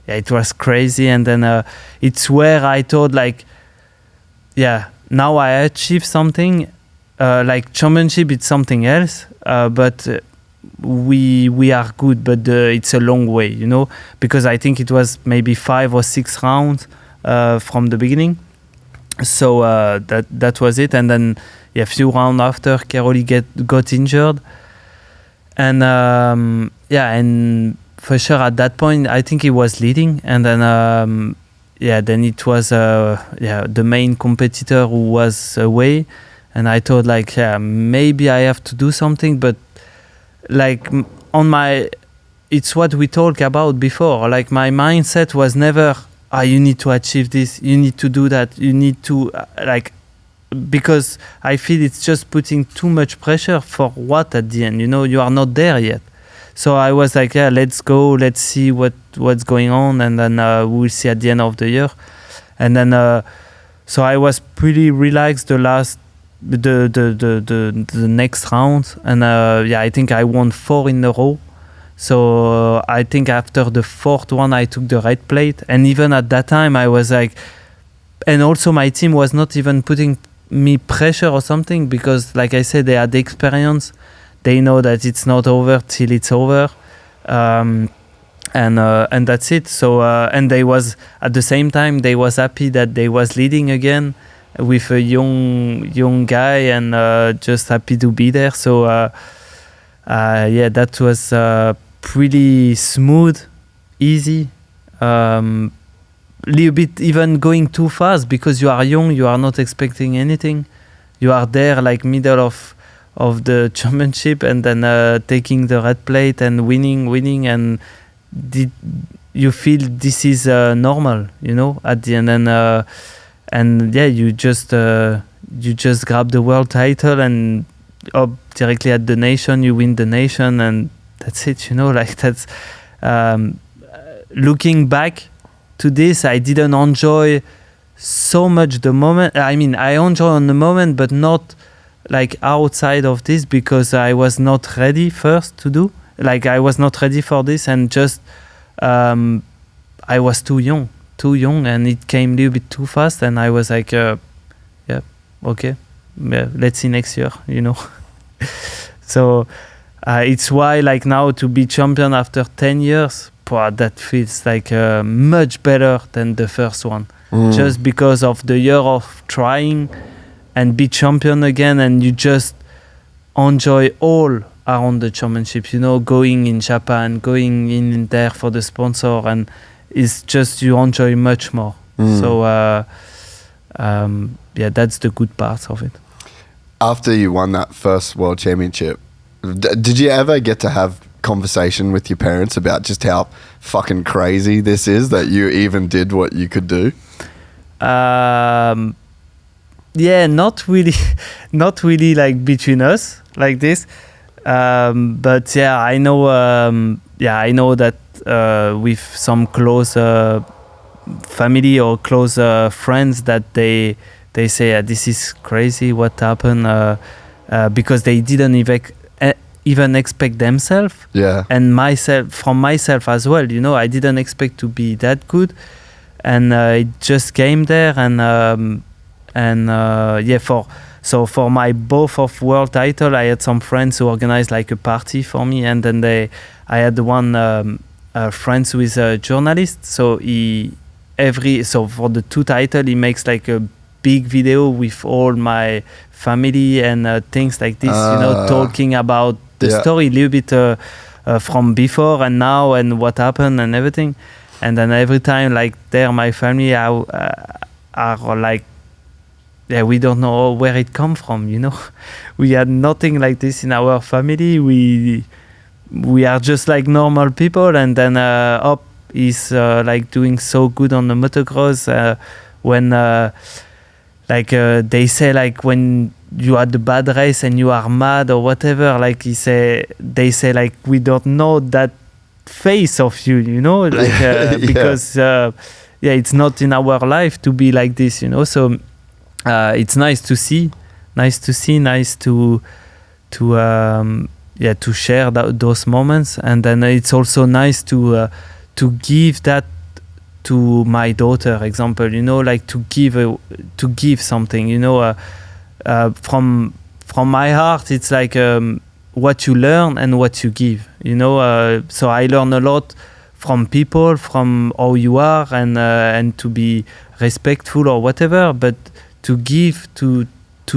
it was crazy. And then it's where I thought like, now I achieved something. Like championship, it's something else, but we are good, but it's a long way, because I think it was maybe 5 or 6 rounds from the beginning. So that was it, and then a few rounds after, Caroli got injured, and and for sure at that point I think he was leading, and then then it was the main competitor who was away. And I thought like, maybe I have to do something, but like it's what we talked about before. Like my mindset was never, you need to achieve this, you need to do that, you need to because I feel it's just putting too much pressure for what at the end, you are not there yet. So I was like, let's go, let's see what's going on, and then we'll see at the end of the year. And then so I was pretty relaxed the next round, and I think I won 4 in a row. So I think after the 4th one I took the red plate, and even at that time I was like, and also my team was not even putting me pressure or something, because like I said, they had the experience, they know that it's not over till it's over, and that's it. So and they was at the same time they was happy that they was leading again with a young guy, and just happy to be there. So that was pretty smooth, easy, little bit even going too fast, because you are young, you are not expecting anything, you are there like middle of of the championship, and then taking the red plate and winning, and you feel this is normal, at the end, and yeah, you just grab the world title and up directly at the nation, you win the nation, and that's it, like that's looking back to this, I didn't enjoy so much the moment. I mean, I enjoy on the moment, but not like outside of this, because I was not ready first to do. Like I was not ready for this, and just I was too young, and it came a little bit too fast, and I was like, yeah, okay, yeah, let's see next year, So it's why, like now, to be champion after 10 years, that feels like much better than the first one. Just because of the year of trying and be champion again, and you just enjoy all around the championship, going in Japan, going in there for the sponsor, and it's just you enjoy much more. So yeah, that's the good part of it. After you won that first world championship, did you ever get to have conversation with your parents about just how fucking crazy this is that you even did what you could do? Yeah, not really like between us like this, but yeah, I know that with some close family or close friends, that they say this is crazy what happened, because they didn't even expect themselves, and from myself as well, I didn't expect to be that good, and it just came there, and yeah, for my both of world title, I had some friends who organized like a party for me, and then I had one friends who is a journalist, so for the two title he makes like a big video with all my family and things like this, talking about the story a little bit from before and now and what happened and everything. And then every time, like my family are like, yeah, we don't know where it come from, We had nothing like this in our family. We are just like normal people, and then he's like doing so good on the motocross, when they say, like, when you had the bad race and you are mad or whatever, like they say like, we don't know that face of you, like because it's not in our life to be like this, so it's nice to see, nice to share those moments. And then it's also nice to give that to my daughter, example, like to give something, from my heart. It's like what you learn and what you give, so I learn a lot from people, from how you are, and to be respectful or whatever, but to give to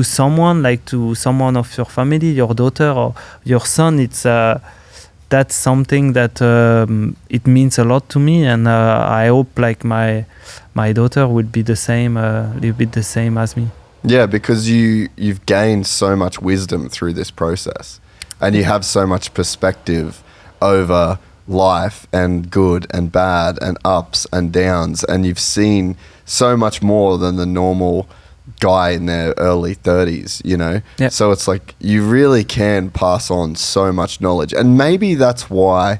someone, like to someone of your family, your daughter or your son, it's that's something that it means a lot to me, and I hope like my daughter will be the same, a little bit the same as me. Yeah, because you've gained so much wisdom through this process, and you have so much perspective over life and good and bad and ups and downs, and you've seen so much more than the normal guy in their early 30s, Yep. So it's like you really can pass on so much knowledge, and maybe that's why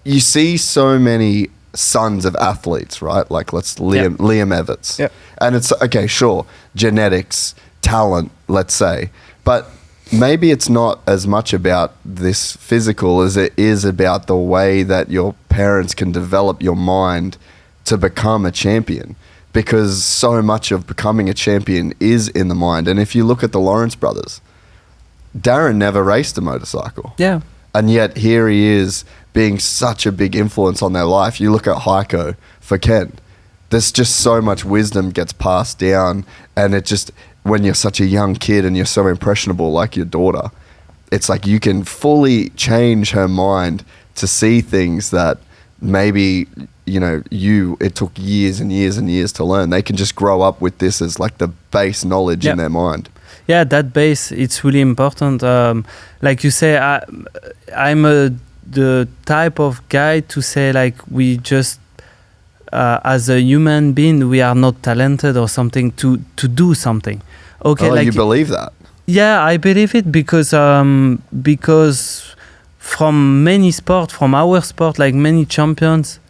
you see so many sons of athletes, right? Like Liam Evans. Yep. And it's okay, sure, genetics, talent, let's say, but maybe it's not as much about this physical as it is about the way that your parents can develop your mind to become a champion, because so much of becoming a champion is in the mind. And if you look at the Lawrence brothers, Darren never raced a motorcycle. Yeah. And yet here he is being such a big influence on their life. You look at Heiko for Ken. There's just so much wisdom gets passed down, and it just, when you're such a young kid and you're so impressionable like your daughter, it's like you can fully change her mind to see things that maybe, it took years and years and years to learn. They can just grow up with this as like the base knowledge in their mind. yeah, that base, it's really important. Like you say, I'm the type of guy to say like we just as a human being we are not talented or something to do something. Okay, Oh, like you believe that? yeah, I believe it because from many sport, from our sport, like many champions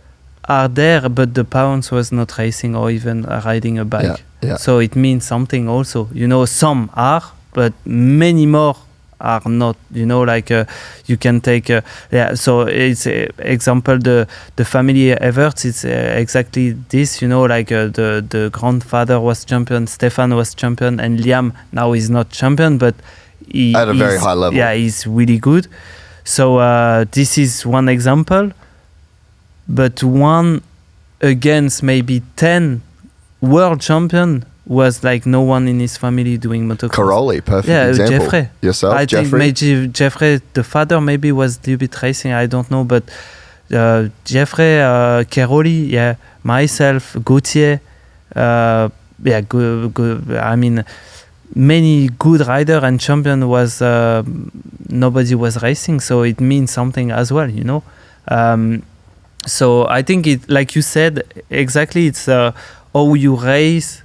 are there, but the parents was not racing or even riding a bike. Yeah. So it means something also. You know, some are, but many more are not. You know, like you can take. Yeah. So it's example the family Everts. It's exactly this. You know, like the grandfather was champion, Stefan was champion, and Liam now is not champion, but he At a very high level. Yeah, he's really good. So this is one example. But one against maybe 10 world champion was like no one in his family doing motocross. Caroli, perfect example. Jeffrey. Yourself, I Jeffrey? think maybe Jeffrey, the father maybe was a little bit racing, I don't know, but Jeffrey, Caroli, yeah, myself, Gautier, yeah, good, I mean, many good rider and champion was, nobody was racing, so it means something as well, you know. So I think it, like you said, exactly, it's how you raise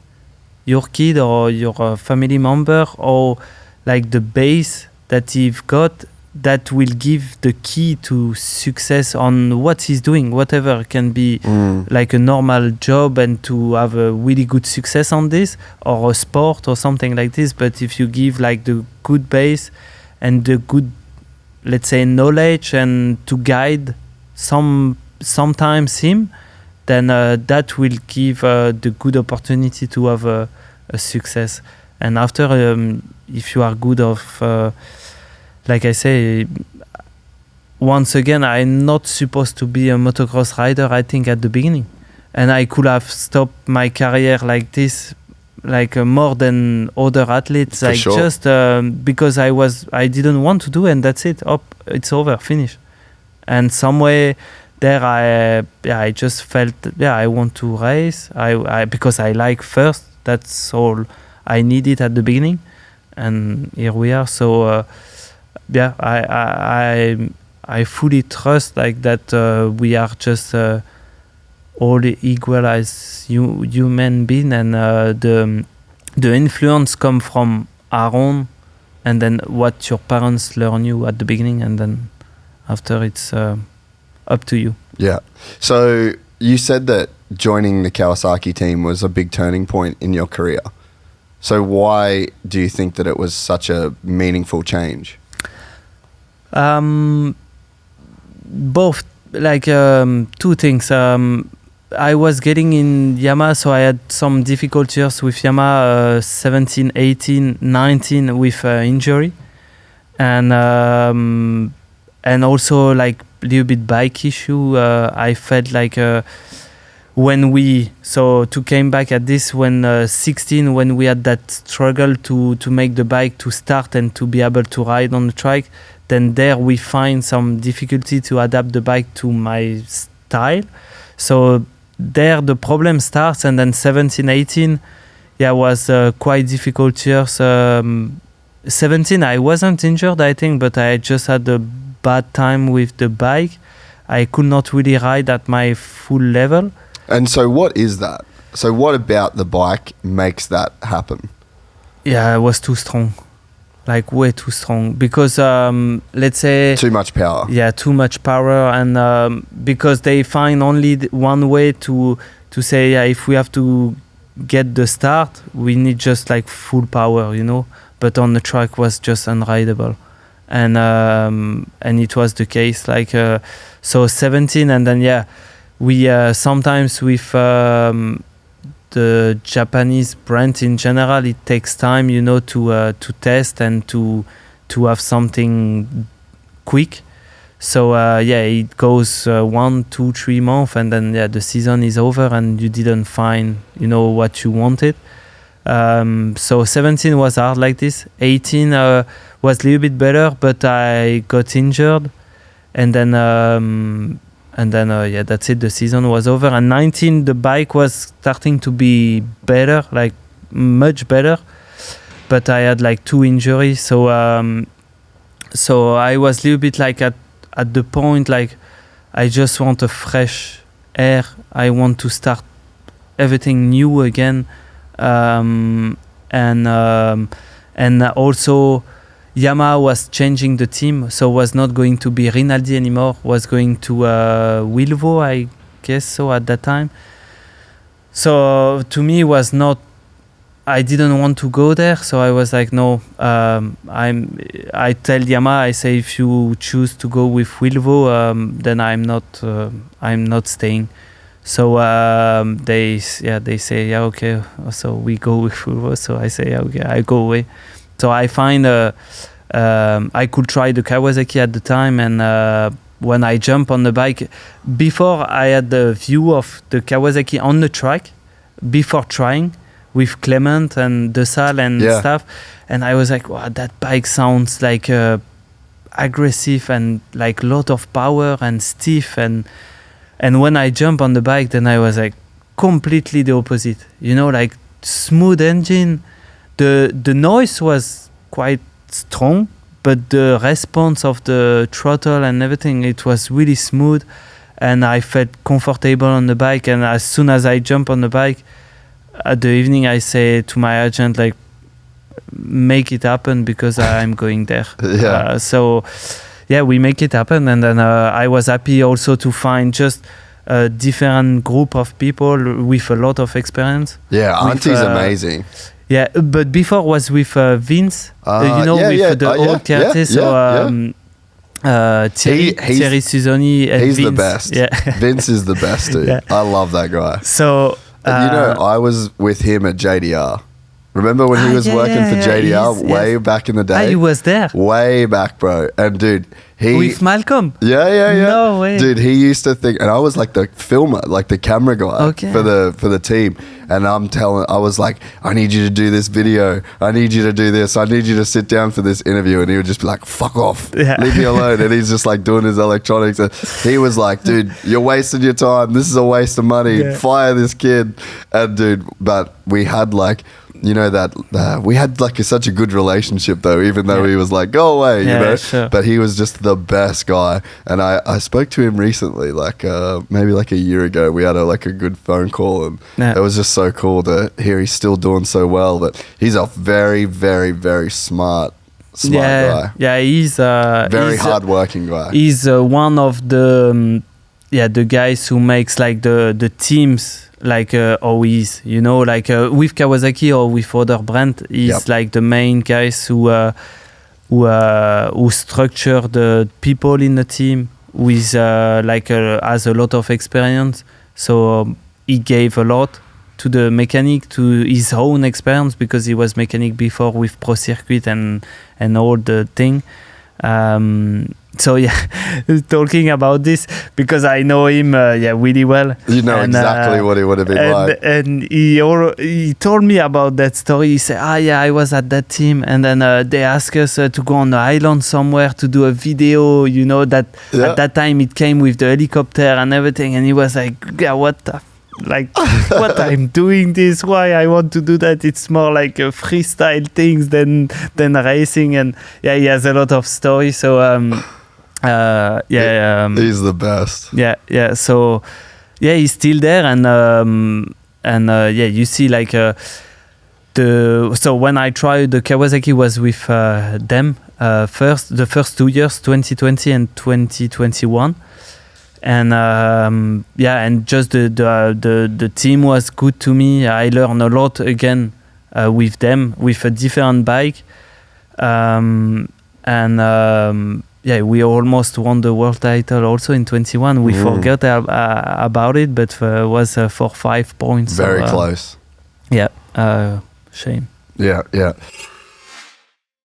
your kid or your family member, or like the base that you've got that will give the key to success on what he's doing, whatever can be like a normal job, and to have a really good success on this, or a sport or something like this. But if you give like the good base and the good, let's say, knowledge and to guide sometimes him, then that will give the good opportunity to have a success. And after, if you are good of, like I say, once again, I'm not supposed to be a motocross rider, I think, at the beginning. And I could have stopped my career like this, like more than other athletes, like sure. just because I didn't want to do, and that's it. It's over, finish. And some way there, I just felt, I want to race. I because I like first. That's all I needed at the beginning, and here we are. So I fully trust like that. We are just all equal as human being, and the influence come from our own, and then what your parents learn you at the beginning, and then after it's up to you. Yeah. So you said that joining the Kawasaki team was a big turning point in your career. So why do you think that it was such a meaningful change? Both, like two things. I was getting in Yamaha, so I had some difficult years with Yamaha, 17, 18, 19 with injury, and also like little bit bike issue. I felt like when to came back at this when 16, when we had that struggle to make the bike to start and to be able to ride on the track, then there we find some difficulty to adapt the bike to my style. So there the problem starts, and then 17, 18, was quite difficult years. 17, I wasn't injured, I think, but I just had a bad time with the bike. I could not really ride at my full level. And so what is that? So what about the bike makes that happen? Yeah, I was too strong. Like way too strong. Because let's say... Too much power. Yeah, too much power. And because they find only one way to say, if we have to get the start, we need just like full power, you know. But on the track was just unrideable. And it was the case. Like so 17, and then we sometimes with the Japanese brand in general, it takes time, you know, to test and to have something quick. So it goes 1, 2, 3 months, and then the season is over, and you didn't find, you know, what you wanted. So 17 was hard like this. 18 was a little bit better, but I got injured, and then that's it. The season was over. And 19, the bike was starting to be better, like much better. but I had like 2 injuries. So I was a little bit like at the point, like I just want a fresh air. I want to start everything new again. And also Yamaha was changing the team, so was not going to be Rinaldi anymore, was going to Wilvo, I guess so at that time. So to me was not, I didn't want to go there, so I was like, no, I tell Yamaha, I say, if you choose to go with Wilvo, then I'm not staying. So they say, yeah, okay, so we go with Febrve. So I say, yeah, okay, I go away. So I find I could try the Kawasaki at the time, and when I jump on the bike, before I had the view of the Kawasaki on the track, before trying with Clement and Desal and stuff, and I was like, wow, that bike sounds like aggressive and like lot of power and stiff, and when I jump on the bike, then I was like completely the opposite. You know, like smooth engine. The noise was quite strong, but the response of the throttle and everything, it was really smooth, and I felt comfortable on the bike. And as soon as I jump on the bike, at the evening, I say to my agent, like, make it happen because I'm going there. So we make it happen, and then I was happy also to find just a different group of people with a lot of experience. Yeah, Auntie's amazing. Yeah, but before was with Vince, with the old Curtis, Thierry Suzoni. And he's Vince. the best. Yeah. Vince is the best, dude. Yeah. I love that guy. So, I was with him at JDR. Remember when he was working for JDR way back in the day? He was there. Way back, bro. And dude, with Malcolm? Yeah. No way. Dude, he used to think, and I was like the filmer, like the camera guy for the team. And I was like, I need you to do this video. I need you to do this. I need you to sit down for this interview. And he would just be like, fuck off. Yeah. Leave me alone. And he's just like doing his electronics. And he was like, dude, you're wasting your time. This is a waste of money. Yeah. Fire this kid. And dude, but we had like, we had like such a good relationship though, even though he was like, go away, you know. Sure. But he was just the best guy. And I spoke to him recently, like maybe like a year ago. We had a good phone call, and it was just so cool to hear he's still doing so well. But he's a very, very, very smart guy. Yeah, he's very hardworking guy. He's one of the the guys who makes like the teams. Like always, like with Kawasaki or with other brand, he's like the main guys who structure the people in the team, who is has a lot of experience. So he gave a lot to the mechanic, to his own experience, because he was mechanic before with Pro Circuit and all the thing. So talking about this, because I know him really well. You know exactly what he would have been like. And he told me about that story. He said, I was at that team, and then they asked us to go on the island somewhere to do a video, that at that time it came with the helicopter and everything, and he was like, what the what I'm doing this, why I want to do that? It's more like a freestyle things than racing. And he has a lot of stories. So he's the best. So he's still there, and you see like so when I tried the Kawasaki was with them the first 2 years, 2020 and 2021. And and just the team was good to me. I learned a lot again with them, with a different bike, we almost won the world title also in 21. We forgot about it, but was for 5 points. Very close. Shame. Yeah.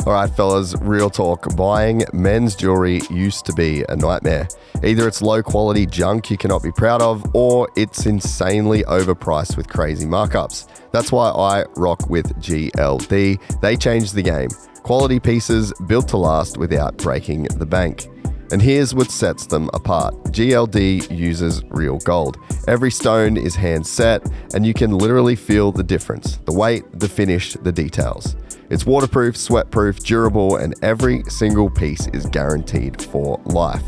All right, fellas, real talk. Buying men's jewelry used to be a nightmare. Either it's low quality junk you cannot be proud of, or it's insanely overpriced with crazy markups. That's why I rock with GLD. They changed the game. Quality pieces built to last without breaking the bank. And here's what sets them apart. GLD uses real gold. Every stone is hand set, and you can literally feel the difference. The weight, the finish, the details. It's waterproof, sweatproof, durable, and every single piece is guaranteed for life.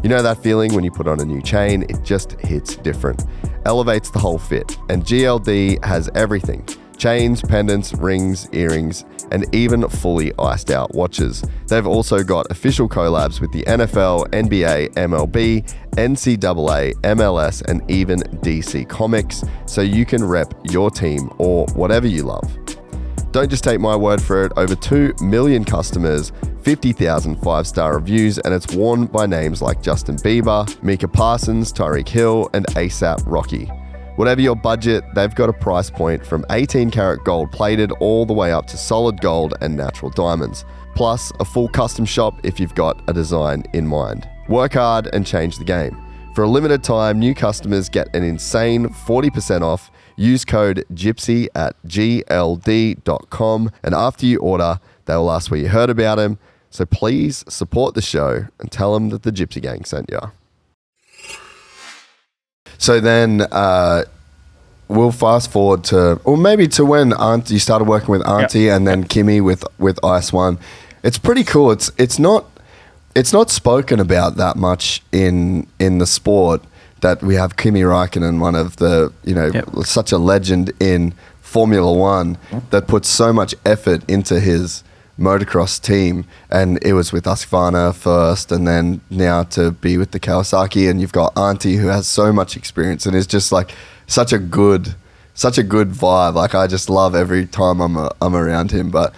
You know that feeling when you put on a new chain, it just hits different. Elevates the whole fit. And GLD has everything. Chains, pendants, rings, earrings, and even fully iced out watches. They've also got official collabs with the NFL, NBA, MLB, NCAA, MLS, and even DC Comics, so you can rep your team or whatever you love. Don't just take my word for it, over 2 million customers, 50,000 5-star reviews, and it's worn by names like Justin Bieber, Mika Parsons, Tyreek Hill, and ASAP Rocky. Whatever your budget, they've got a price point from 18 karat gold plated all the way up to solid gold and natural diamonds, plus a full custom shop if you've got a design in mind. Work hard and change the game. For a limited time, new customers get an insane 40% off. Use code GYPSY at gld.com, and after you order, they will ask where you heard about him. So please support the show and tell them that the Gypsy Gang sent you. So then we'll fast forward to, or maybe to when you started working with Auntie and then Kimi with Ice One. It's pretty cool. It's not spoken about that much in the sport that we have Kimi Raikkonen, one of the, such a legend in Formula One that puts so much effort into his motocross team, and it was with Husqvarna first and then now to be with the Kawasaki, and you've got Auntie who has so much experience and is just like such a good vibe. Like I just love every time I'm around him, but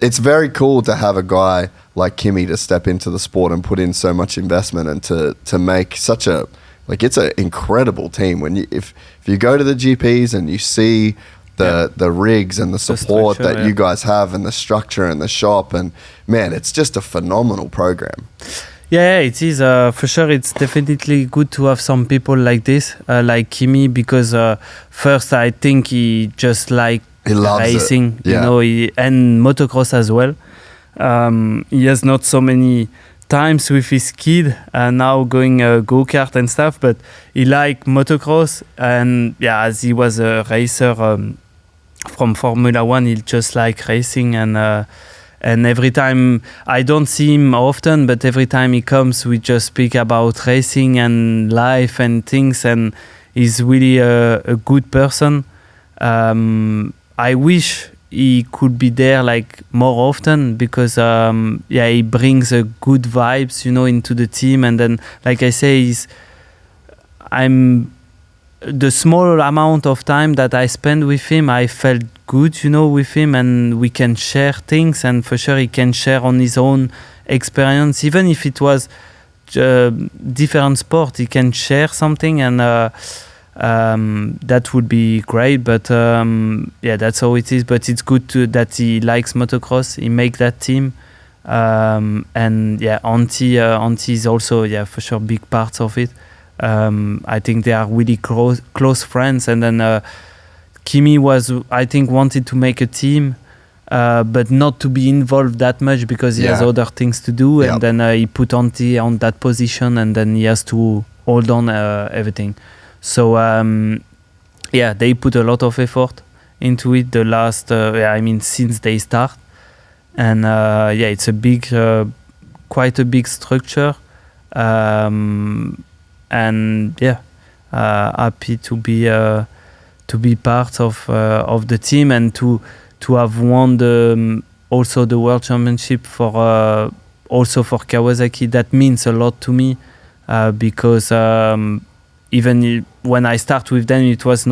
it's very cool to have a guy like Kimi to step into the sport and put in so much investment and to make such a, like, it's an incredible team. When if you go to the GPs and you see the rigs and the support that you guys have and the structure and the shop, and man, it's just a phenomenal program. Yeah, it is. For sure, it's definitely good to have some people like this, like Kimi, because first I think he just like racing, and motocross as well. He has not so many times with his kid now going go-kart and stuff, but he like motocross, and as he was a racer from Formula One, he just like racing, and every time, I don't see him often, but every time he comes we just speak about racing and life and things, and he's really a good person. I wish he could be there like more often, because he brings a good vibes into the team, and then like I say, the small amount of time that I spend with him, I felt good with him, and we can share things, and for sure he can share on his own experience, even if it was different sport, he can share something, and that would be great. But that's how it is. But it's good that he likes motocross, he make that team, and Auntie is also for sure big parts of it. I think they are really close friends, and then Kimi wanted to make a team, but not to be involved that much because he has other things to do, and then he put Auntie on that position, and then he has to hold on everything. So they put a lot of effort into it the last since they start, and it's a big quite a big structure, and happy to be part of the team, and to have won also the World Championship for Kawasaki. That means a lot to me, because even when I start with them, it was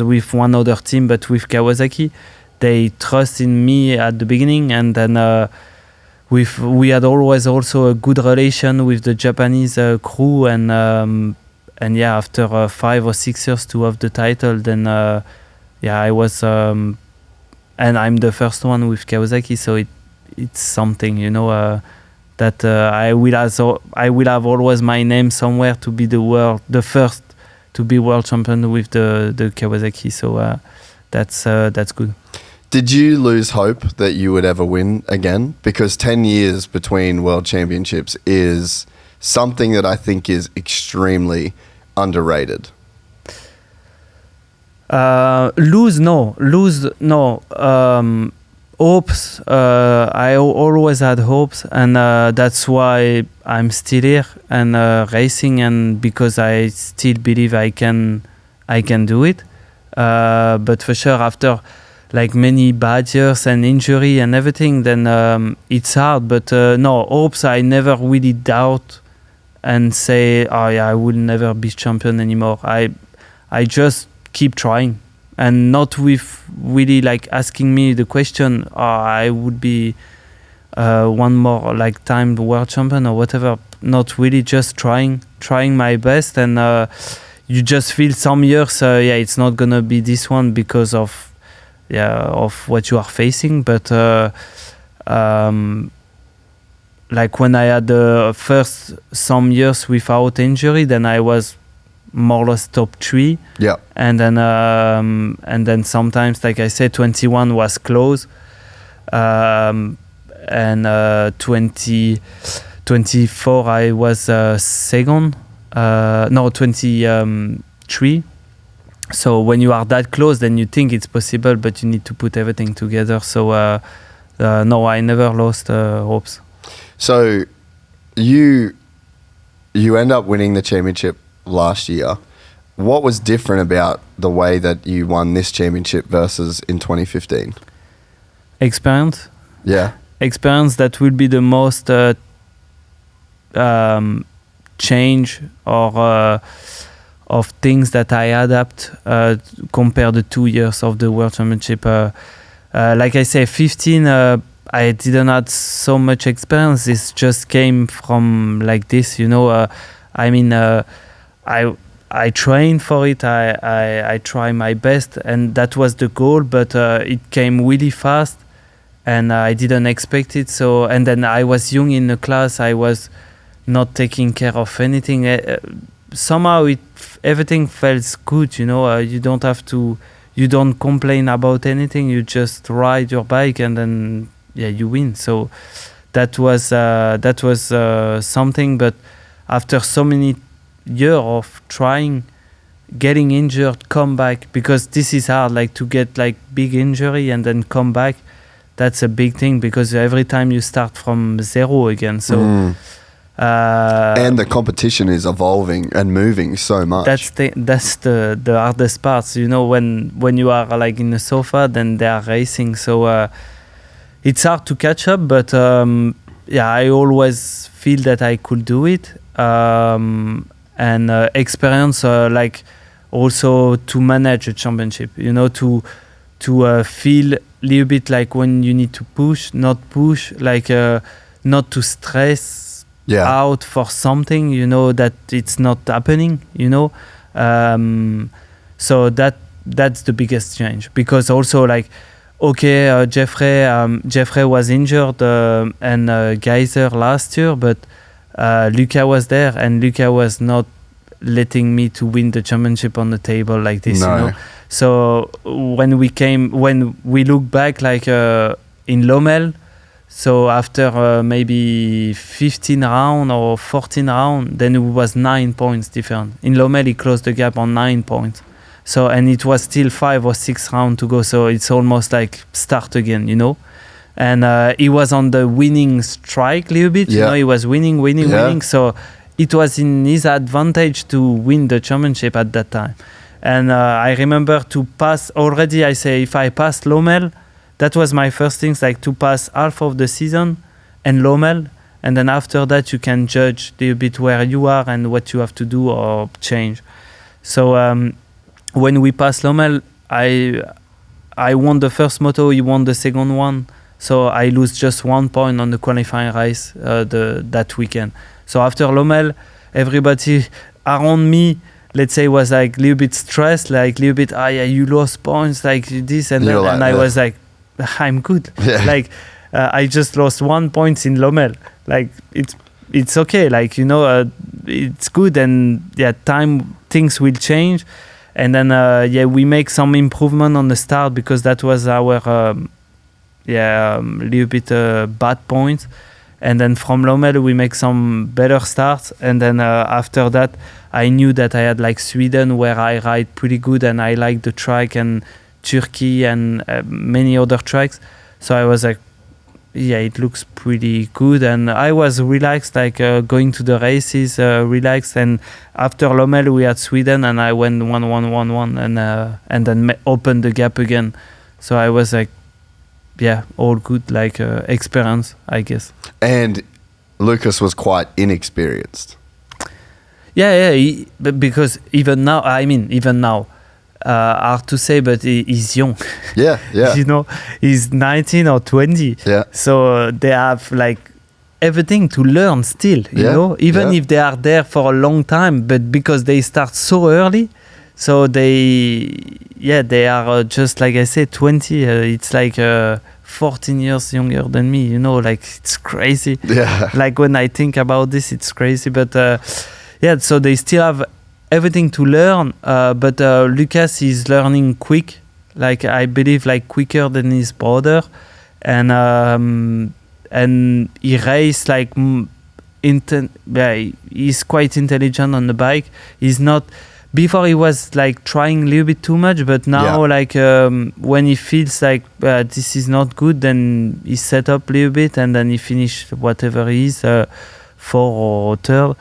with one other team, but with Kawasaki. They trust in me at the beginning, and then we had always also a good relation with the Japanese crew, and after 5 or 6 years to have the title, then I was and I'm the first one with Kawasaki, so it's something that I will have always my name somewhere to be the first to be world champion with the Kawasaki, so that's good. Did you lose hope that you would ever win again? Because 10 years between world championships is something that I think is extremely underrated. Lose no. hopes. I always had hopes, and that's why I'm still here and racing, and because I still believe I can do it. But for sure, after like many bad years and injury and everything, then it's hard. But no, hopes I never really doubt and say, oh yeah, I will never be champion anymore. I just keep trying. And not with really like asking me the question, I would be one more like time world champion or whatever. Not really, just trying my best. And you just feel some years, it's not gonna be this one because of what you are facing. But like when I had the first some years without injury, then I was more or less top 3. Yeah. And then sometimes, like I said, 21 was close. And 24 I was second. 23. So when you are that close, then you think it's possible, but you need to put everything together. So no, I never lost hopes. So you end up winning the championship last year. What was different about the way that you won this championship versus in 2015? Experience. Yeah. Experience that will be the most change or of things that I adapt compared to 2 years of the World Championship. Like I say, 15, I didn't have so much experience. It just came from like this, you know. I trained for it. I try my best, and that was the goal. But it came really fast, and I didn't expect it. So, and then I was young in the class. I was not taking care of anything. Somehow, everything felt good. You know, you don't have to. You don't complain about anything. You just ride your bike, and then you win. So that was something. But after so many year of trying, getting injured, come back, because this is hard, like to get like big injury and then come back. That's a big thing, because every time you start from zero again. So and the competition is evolving and moving so much. That's the hardest part. You know, when you are like in the sofa, then they are racing. So it's hard to catch up, but I always feel that I could do it. And experience, like also to manage a championship, you know, to feel a little bit like when you need to push, not push, like not to stress out for something, you know, that it's not happening, you know. So that's the biggest change, because also like, okay, Jeffrey was injured and Geyser last year, but Luca was there, and Luca was not letting me to win the championship on the table like this, you know. So when we look back, like in Lommel, so after maybe 15 round or 14 round, then it was 9 points different. In Lommel, he closed the gap on 9 points. So, and it was still 5 or 6 rounds to go. So it's almost like start again, you know. And he was on the winning strike a little bit. You know, he was winning. So it was in his advantage to win the championship at that time. And I remember to pass already, I say, if I passed Lommel, that was my first things, like to pass half of the season and Lommel. And then after that, you can judge a little bit where you are and what you have to do or change. So when we passed Lommel, I won the first moto, he won the second one. So I lose just 1 point on the qualifying race that weekend. So after Lommel, everybody around me, let's say, was like a little bit stressed, like a little bit, you lost points, like this and that. And I was like, I'm good. Yeah. Like I just lost 1 point in Lommel. Like it's okay. Like, you know, it's good. And things will change. And then we make some improvement on the start, because that was our little bit bad points. And then from Lommel we make some better starts. And then after that, I knew that I had like Sweden, where I ride pretty good and I like the track, and Turkey and many other tracks. So I was like, yeah, it looks pretty good, and I was relaxed, like going to the races, relaxed. And after Lommel, we had Sweden, and I went 1-1-1-1, and then opened the gap again. So I was like, yeah, all good, like experience, I guess. And Lucas was quite inexperienced. Yeah, because even now, hard to say, but he's young. Yeah. You know, he's 19 or 20. Yeah. So they have like everything to learn still, you know, even if they are there for a long time, but because they start so early, so they are just, like I said, 20. It's like 14 years younger than me, you know, like it's crazy. Yeah. Like when I think about this, it's crazy. But yeah, so they still have everything to learn, but Lucas is learning quick, like I believe, like quicker than his brother, and he races like he's quite intelligent on the bike. He's not. Before he was like trying a little bit too much, but now like when he feels like this is not good, then he set up a little bit and then he finish whatever he is, 4th or 3rd.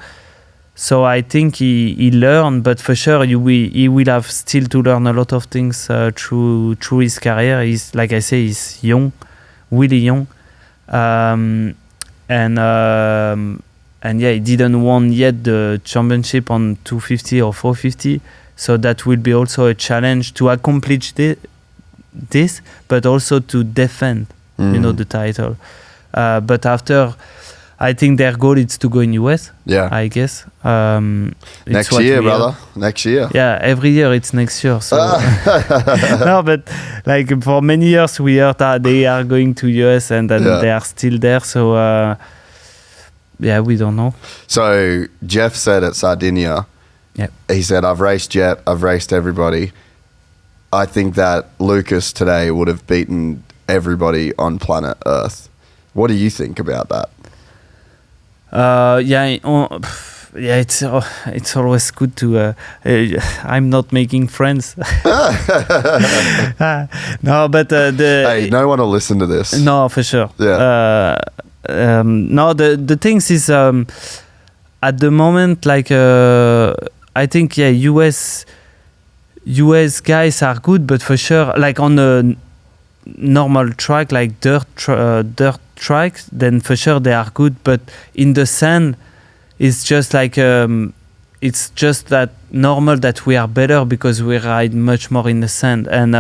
So I think he learned, but for sure he will have still to learn a lot of things through his career. He's, like I say, he's young, really young, and yeah, he didn't win yet the championship on 250 or 450. So that will be also a challenge to accomplish this, but also to defend, you know, the title. But after, I think their goal is to go in US. Yeah, I guess. Next year, brother. Next year. Yeah, every year it's next year. So no, but like for many years we heard that they are going to US and then they are still there. So yeah, we don't know. So Jeff said at Sardinia, he said, "I've raced Jett. I've raced everybody. I think that Lucas today would have beaten everybody on planet Earth." What do you think about that? It's always good to. I'm not making friends. No, but hey, no one will listen to this. No, for sure. Yeah. No, the things is at the moment, like I think US guys are good, but for sure, like on a normal track, like dirt tracks, then for sure they are good. But in the sand, it's just like it's just that normal that we are better because we ride much more in the sand, and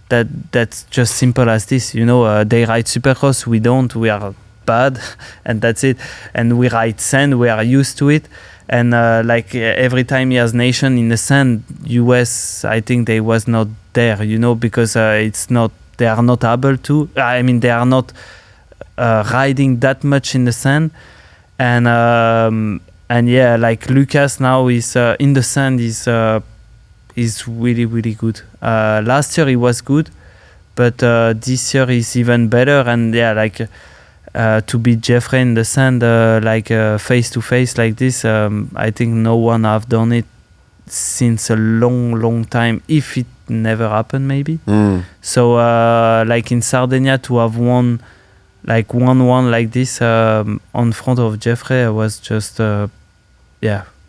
that's just simple as this. You know, they ride Supercross, we don't. We are bad, and that's it. And we ride sand, we are used to it. And like every time he has nation in the sand, US, I think they was not there. You know, because it's not. They are not able to. I mean, they are not riding that much in the sand, and yeah, like Lucas now is in the sand is really, really good. Last year he was good, but this year he's even better. And yeah, like to beat Jeffrey in the sand, like face to face like this, I think no one have done it since a long time, if it never happened maybe. So like in Sardinia, to have won like 1-1 like this on front of Jeffrey was just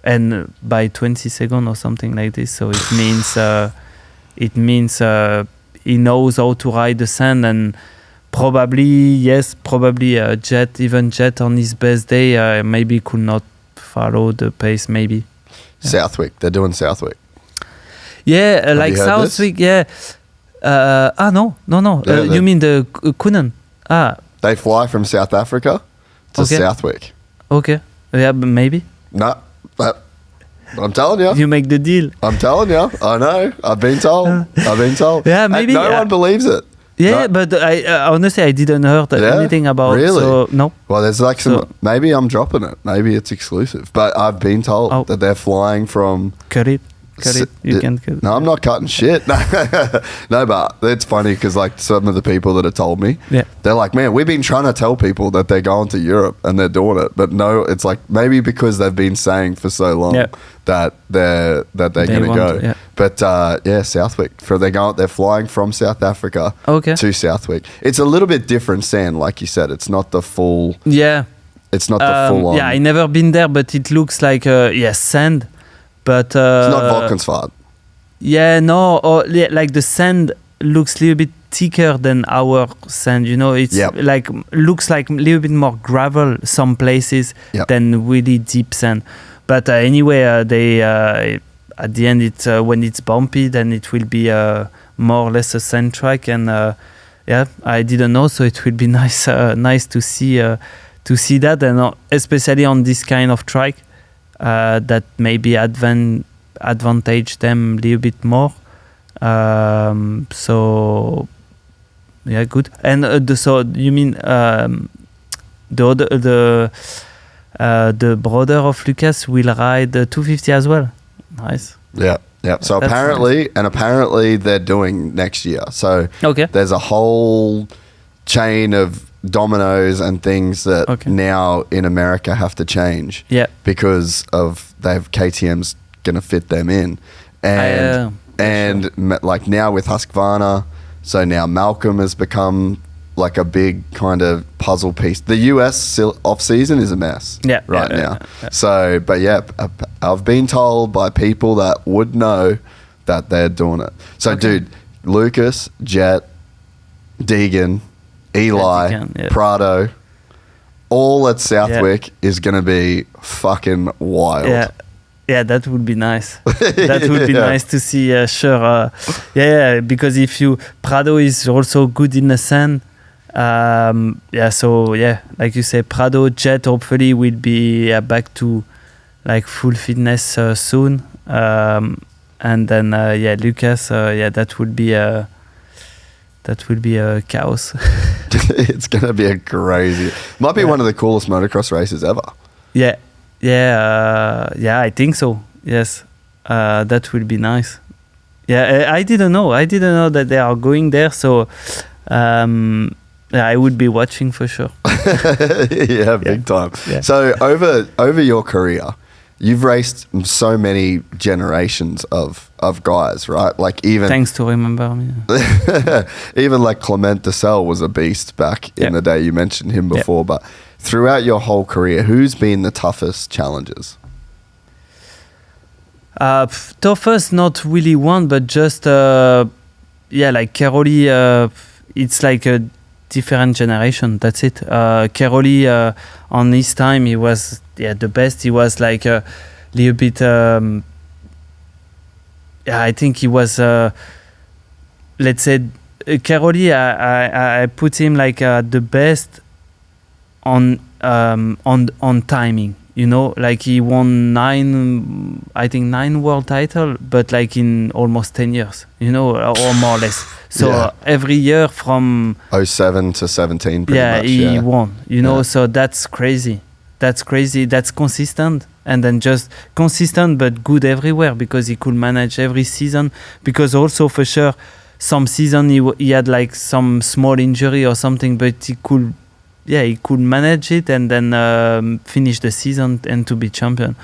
and by 20 seconds or something like this. So it means he knows how to ride the sand. And probably Jett on his best day maybe could not follow the pace maybe. Southwick, they're doing Southwick. Yeah, like Southwick. Yeah. No. You mean the Coenen? They fly from South Africa to Southwick. Okay. Yeah, but maybe. No, I'm telling you. You make the deal. I'm telling you. I know. I've been told. Yeah, maybe. And no one believes it. Yeah, but I honestly I didn't heard anything about. Really? So, no. Well, there's like maybe I'm dropping it. Maybe it's exclusive, but I've been told that they're flying from. Cut it. Cut it. You can cut it. No, I'm not cutting shit. No, but it's funny because like some of the people that have told me, they're like, man, we've been trying to tell people that they're going to Europe and they're doing it, but no, it's like maybe because they've been saying for so long that they're going to go. Yeah. But Southwick. They're flying from South Africa to Southwick. It's a little bit different sand, like you said. It's not the full. Yeah. It's not the full on. Yeah, I never been there, but it looks like sand. But it's not Vulcansfahrt. Yeah, no, like the sand looks a little bit thicker than our sand. You know, it's like looks like a little bit more gravel some places than really deep sand. But anyway, they at the end, it's when it's bumpy, then it will be more or less a sand track. And I didn't know, so it will be nice to see that, and especially on this kind of track. That maybe advantage them a little bit more. So yeah, good. And so you mean the brother of Lucas will ride the 250 as well? Nice. Yeah. So apparently they're doing next year. So there's a whole chain of dominoes and things that now in America have to change because of KTM's gonna fit them in, and like now with Husqvarna, so now Malcolm has become like a big kind of puzzle piece. The US off season is a mess right now. So but I've been told by people that would know that they're doing it. So dude, Lucas, Jett, Deegan, Eli, Prado, all at Southwick is going to be fucking wild. Yeah, that would be nice. That would be nice to see, sure. Because Prado is also good in the sand. Like you say, Prado, Jett hopefully will be back to like full fitness soon. And then, Lucas, that would be a chaos. It's going to be a crazy. Might be one of the coolest motocross races ever. Yeah, I think so. Yes, that will be nice. Yeah, I didn't know that they are going there. So, I would be watching for sure. Big time. Yeah. So over your career, you've raced so many generations of guys, right? Like even thanks to remember me. Even like Clement Dessel was a beast back in the day. You mentioned him before, but throughout your whole career, who's been the toughest challengers? Toughest, not really one, but just like Keroli. It's like a different generation. That's it. Keroli on his time, he was the best. He was like a little bit. I think he was. Let's say Keroli. I put him like the best on timing. You know, like he won 9 world title, but like in almost 10 years, you know, or more or less. So every year from 07 to 17, pretty much. He won, you know, so that's crazy. That's crazy. That's consistent. And then just consistent, but good everywhere because he could manage every season. Because also for sure, some season he had like some small injury or something, but he could manage it and then finish the season and to be champion.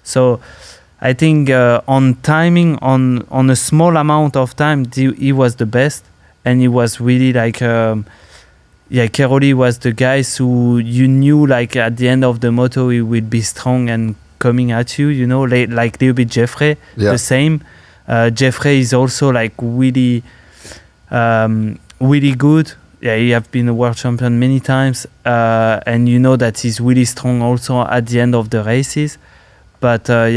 So I think on timing, on a small amount of time, he was the best. And he was really like, Keroli was the guys who you knew like at the end of the moto he would be strong and coming at you, you know, like a little bit Febrve, the same. Febrve is also like really, really good. Yeah, he have been a world champion many times, and you know that he's really strong also at the end of the races. But he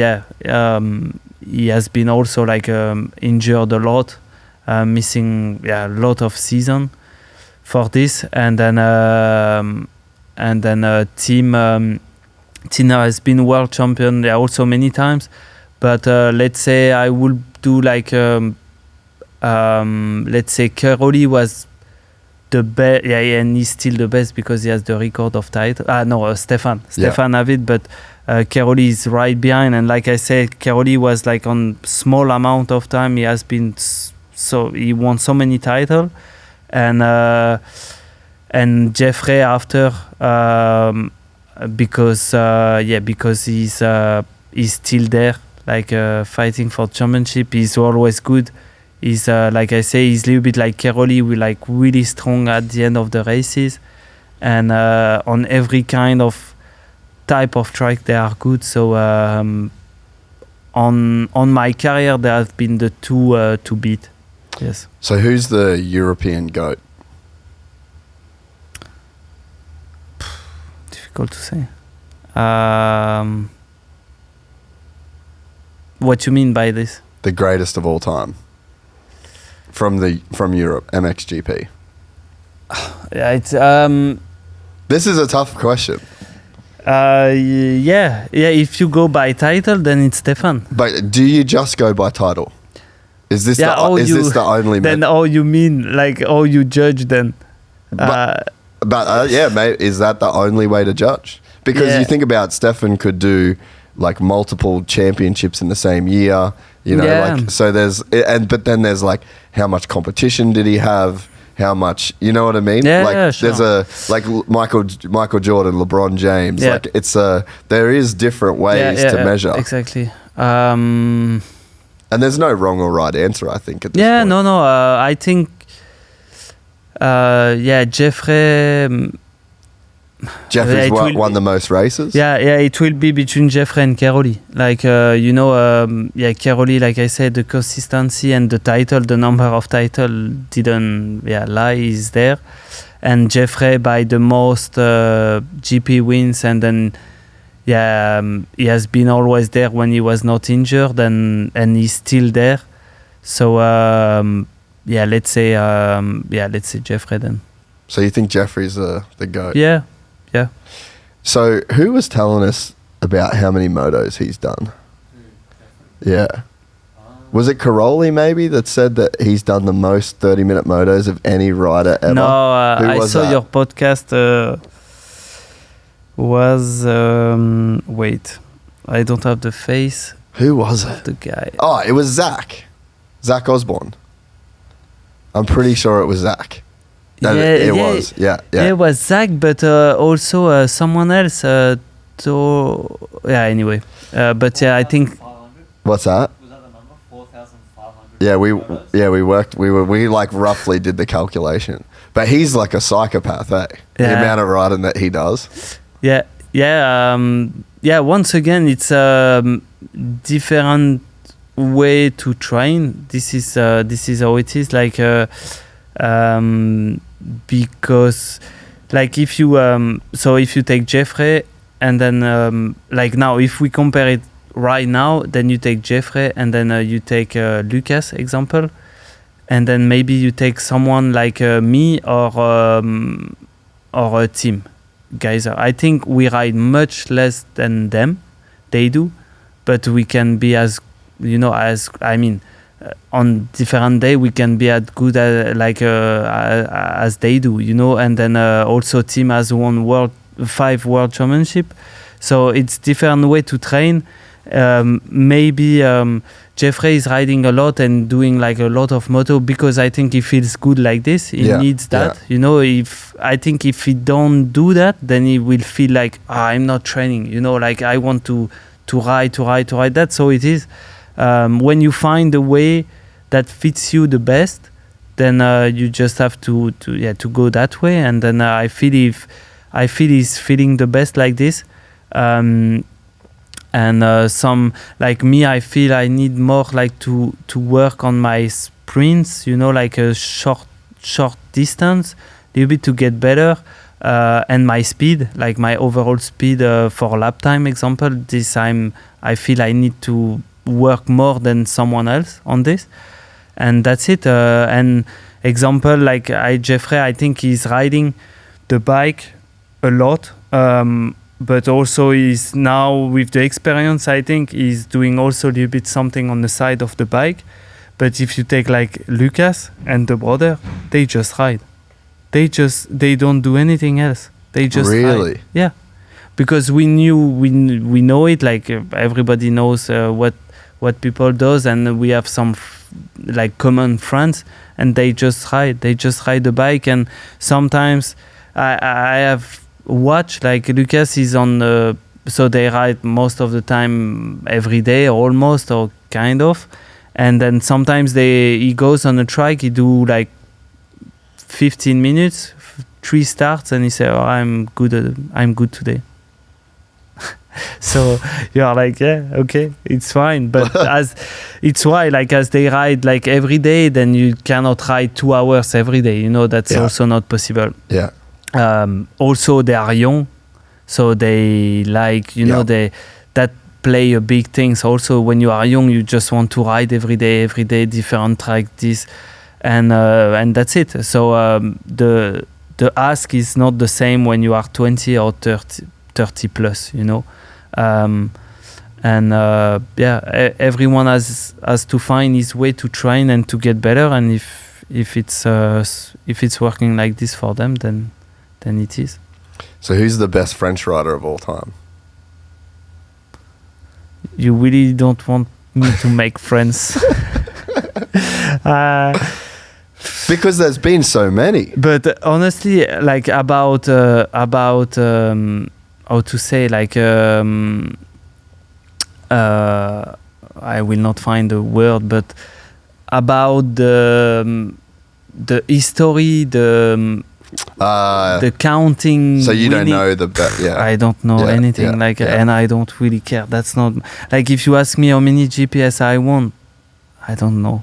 has been also like injured a lot, missing a lot of season for this. And then Tina has been world champion also many times. But let's say I would do like let's say Keroli was the best. Yeah, and he's still the best because he has the record of title. Stefan have it, but Keroli is right behind. And like I said, Keroli was like on small amount of time. He has been so he won so many titles, and Jeffrey after because he's still there, like fighting for championship. He's always good. He's like I say, he's a little bit like Keroli, we like really strong at the end of the races, and on every kind of type of track they are good. So on my career they have been the two to beat. Yes. So who's the European GOAT? Difficult to say. What you mean by this? The greatest of all time. From Europe, MXGP. Yeah, it's This is a tough question. yeah. If you go by title, then it's Stefan. But do you just go by title? Is this the only? Then you mean like you judge then? But mate, is that the only way to judge? Because you think about Stefan could do like multiple championships in the same year. You know, like so but then there's like how much competition did he have? How much, you know what I mean? Yeah, like sure. there's like Michael Jordan, LeBron James. Yeah. Like there is different ways to measure. Exactly. And there's no wrong or right answer, I think. At this point. No. I think Jeffrey's won the most races. Yeah, it will be between Jeffrey and Keroli. Like Keroli, like I said, the consistency and the title, the number of title didn't lie, is there. And Jeffrey by the most GP wins, and then he has been always there when he was not injured, and he's still there. So let's say Jeffrey then. So you think Jeffrey's the GOAT? Yeah. So who was telling us about how many motos he's done? Yeah. Was it Caroli maybe that said that he's done the most 30-minute motos of any rider ever? No, I saw your podcast was wait, I don't have the face. Who was of it? The guy. Oh, it was Zach Osborne. I'm pretty sure it was Zach. It was. Yeah. It was Zach, but also someone else. Anyway. But I think. What's that? Was that the number? 4,500. We like roughly did the calculation. But he's like a psychopath, eh? Yeah. The amount of riding that he does. Yeah. Once again, it's different way to train. This is how it is. Like. Because like if you take Jeffrey and then like now if we compare it right now, then you take Jeffrey and then you take Lucas example, and then maybe you take someone like me or a team guys. I think we ride much less than them, they do, but we can be as on different day we can be as good as they do, and then also team has won 5 world championship, so it's different way to train. Maybe Jeffrey is riding a lot and doing like a lot of moto because I think he feels good like this. He needs that. If he don't do that, then he will feel like I'm not training. Like I want to ride. That's how it is. When you find the way that fits you the best, then you just have to go that way. And then I feel he's feeling the best like this. And some like me, I feel I need more like to work on my sprints. Like a short distance, a little bit to get better. And my speed, like my overall speed for lap time example. This I feel I need to work more than someone else on this, and that's it. And example like Jeffrey, I think he's riding the bike a lot, but also he's now with the experience, I think he's doing also a little bit something on the side of the bike. But if you take like Lucas and the brother, they just ride. they don't do anything else. They just Really? ride. Yeah, because we know it. Like everybody knows what people does, and we have some like common friends, and they just ride the bike. And sometimes I have watched, like Lucas is on so they ride most of the time every day, almost, or kind of. And then sometimes he goes on a track, he do like 15 minutes, 3 starts, and he say, "Oh, I'm good today." So you are like, yeah, okay, it's fine. But as it's why, like, as they ride like every day, then you cannot ride 2 hours every day. You know, that's also not possible. Yeah. Also, they are young, so they like, you know, that play a big things. Also, when you are young, you just want to ride every day, different track, this, and that's it. So the ask is not the same when you are 20 or 30 plus, you know. Everyone has to find his way to train and to get better. And if it's working like this for them, then it is. So who's the best French rider of all time? You really don't want me to make friends. Because there's been so many. But honestly, like about how to say, like I will not find a word, but about the history, the counting. So you winning, don't know the yeah. I don't know anything and I don't really care. That's not like, if you ask me how many GPS I won, I don't know.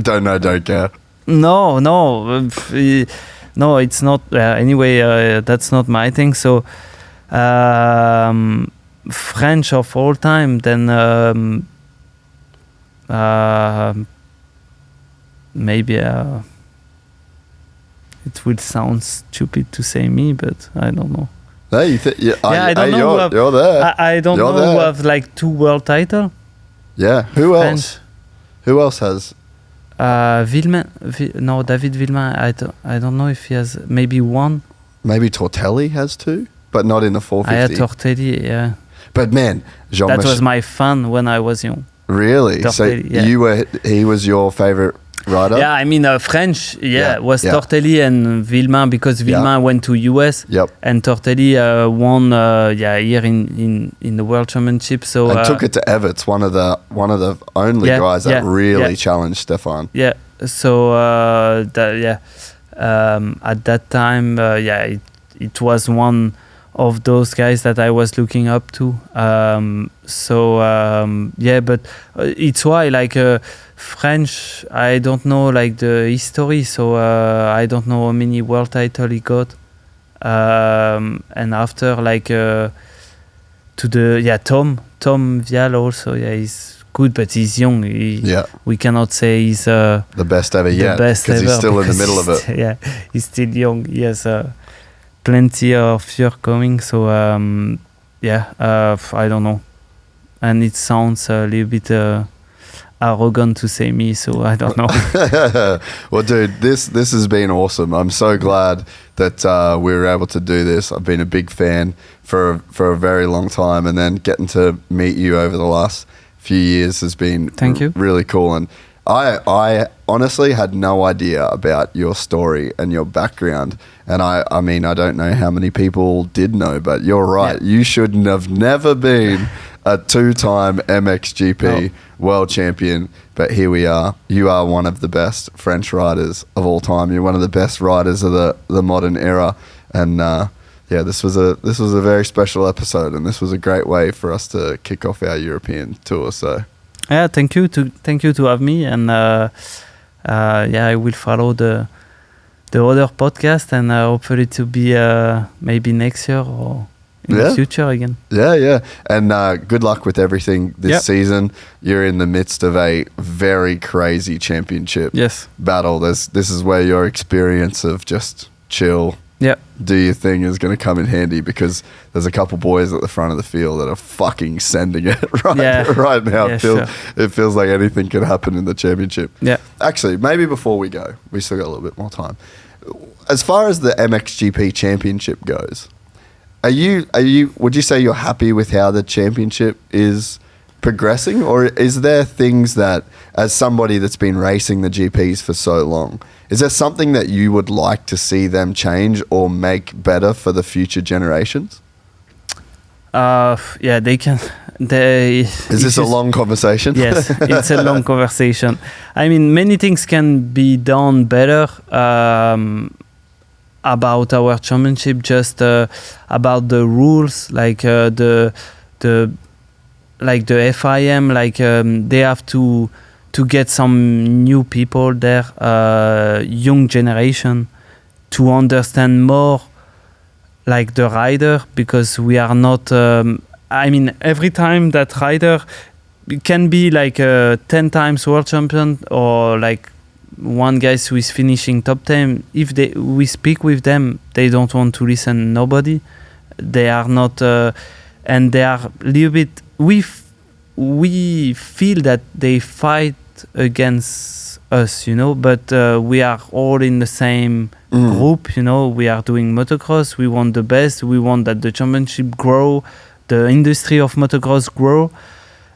Don't know, don't care. No, it's not. Anyway, that's not my thing. So, French of all time, then maybe it will sound stupid to say me, but I don't know. No, I don't know. You're there. I don't know who have like 2 world titles. Yeah. Who French. else? Who else has? David Villemain. I don't know if he has, maybe 1. Maybe Tortelli has 2, but not in the 450. I had Tortelli, yeah. But man, that was my fun when I was young. Really? Tortelli, so he was your favorite rider? Yeah, I mean French. Was Tortelli and Villemain, because Villemain went to US. Yep. And Tortelli won here in the World Championship. So and took it to Everts, one of the only guys that really challenged Stefan. Yeah. So at that time, it was one of those guys that I was looking up to. But it's why, like, French, I don't know, like, the history, so I don't know how many world titles he got. And after, like, to the Tom Vial also, he's good, but he's young. We cannot say he's the best ever yet, because he's still in the middle of it. Yeah, he's still young. He has plenty of years coming. So I don't know, and it sounds a little bit arrogant to say me, so I don't know. Well, dude, this has been awesome. I'm so glad that we were able to do this. I've been a big fan for a very long time, and then getting to meet you over the last few years has been really cool. And I honestly had no idea about your story and your background. And I mean, I don't know how many people did know, but you're right. Yeah. You shouldn't have never been a 2-time MXGP World Champion, but here we are. You are one of the best French riders of all time. You're one of the best riders of the modern era. And this was a very special episode, and this was a great way for us to kick off our European tour. So thank you to have me, and I will follow the other podcast, and hopefully to be maybe next year or in the future again. Yeah. And good luck with everything this season. You're in the midst of a very crazy championship battle. This is where your experience of just chill, do your thing is going to come in handy, because there's a couple boys at the front of the field that are fucking sending it right now. It feels like anything can happen in the championship. Yeah. Actually, maybe before we go, we still got a little bit more time. as far as the MXGP Championship goes, would you say you're happy with how the championship is progressing, or is there things that, as somebody that's been racing the GPs for so long, is there something that you would like to see them change or make better for the future generations? Yeah, they can. Is this a long conversation? Yes, it's a long conversation. I mean, many things can be done better about our championship. Just about the rules, like the FIM, they have to get some new people there, young generation, to understand more like the rider, because we are not I mean, every time that rider can be like 10 times world champion, or like one guy who is finishing top 10, if we speak with them, they don't want to listen, nobody. They are not and they are a little bit, we feel that they fight against us, but we are all in the same group, we are doing motocross, we want the best, we want that the championship grow, the industry of motocross grow.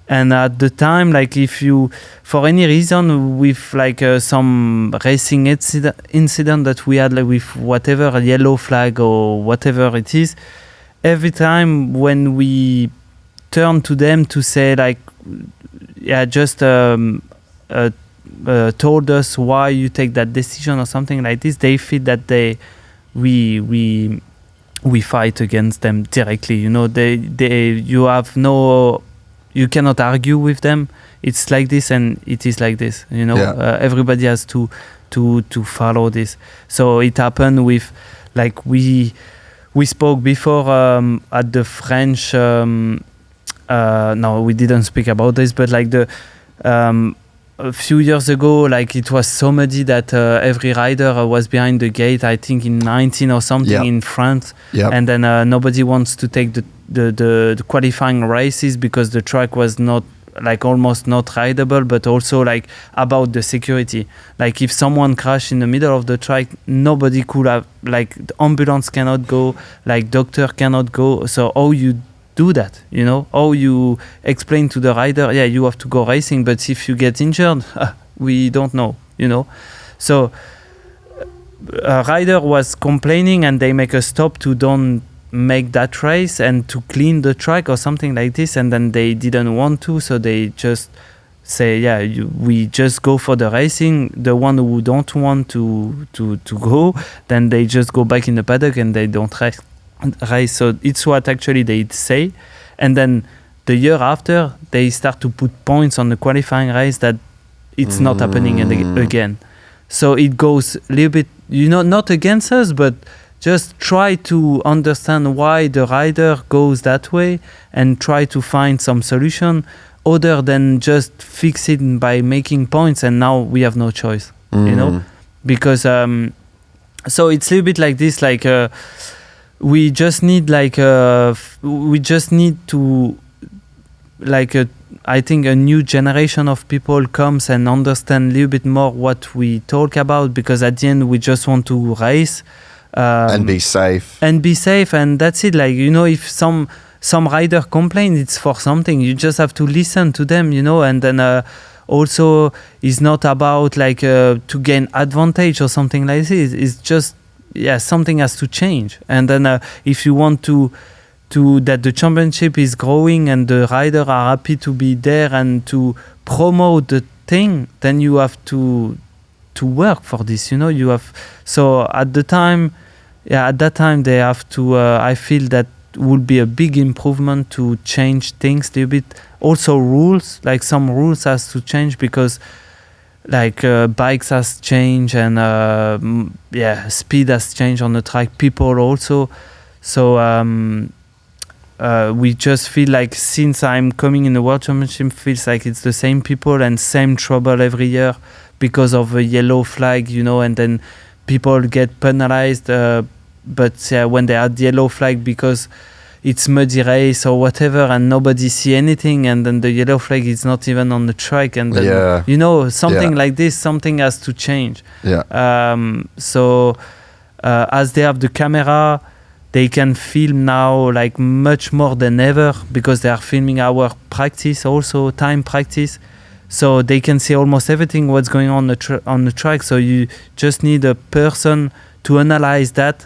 And at the time, like, if you, for any reason, with like some racing incident that we had, like with whatever, a yellow flag or whatever it is, every time when we turn to them to say like, yeah, just told us why you take that decision or something like this, they feel that we fight against them directly. You cannot argue with them. It's like this and it is like this. Everybody has to follow this. So it happened with, like, we spoke before at the French. No, we didn't speak about this, but like a few years ago, like, it was so muddy that every rider was behind the gate, I think in 19 or something in France. And then nobody wants to take the qualifying races because the track was not, like, almost not rideable, but also like about the security. Like, if someone crashed in the middle of the track, nobody could have, like, the ambulance cannot go, like doctor cannot go. So how you do that, how you explain to the rider, yeah, you have to go racing, but if you get injured, we don't know, So a rider was complaining and they make a stop to don't make that race and to clean the track or something like this, and then they didn't want to, so they just say, yeah, we just go for the racing. The one who don't want to go, then they just go back in the paddock and they don't race. So it's what actually they say, and then the year after they start to put points on the qualifying race that it's not happening again. So it goes a little bit, not against us, but just try to understand why the rider goes that way and try to find some solution other than just fix it by making points, and now we have no choice, because so it's a little bit like this, like we just need to, like, I think a new generation of people comes and understand a little bit more what we talk about, because at the end we just want to race and be safe, and that's it. Like, if some rider complain, it's for something. You just have to listen to them, and then also it's not about like to gain advantage or something like this. It's just, something has to change. And then if you want to that the championship is growing and the riders are happy to be there and to promote the thing, then you have to work for this. You have, so at that time they have to, I feel that would be a big improvement to change things a little bit. Also rules, like some rules has to change, because like bikes has changed, and speed has changed on the track, people also. So we just feel like, since I'm coming in the World Championship, feels like it's the same people and same trouble every year because of a yellow flag, and then people get penalized, but when they add yellow flag because it's muddy race or whatever, and nobody see anything, and then the yellow flag is not even on the track, and then something like this, something has to change. So as they have the camera, they can film now like much more than ever because they are filming our practice also, time practice. So they can see almost everything what's going on on the track. So you just need a person to analyze that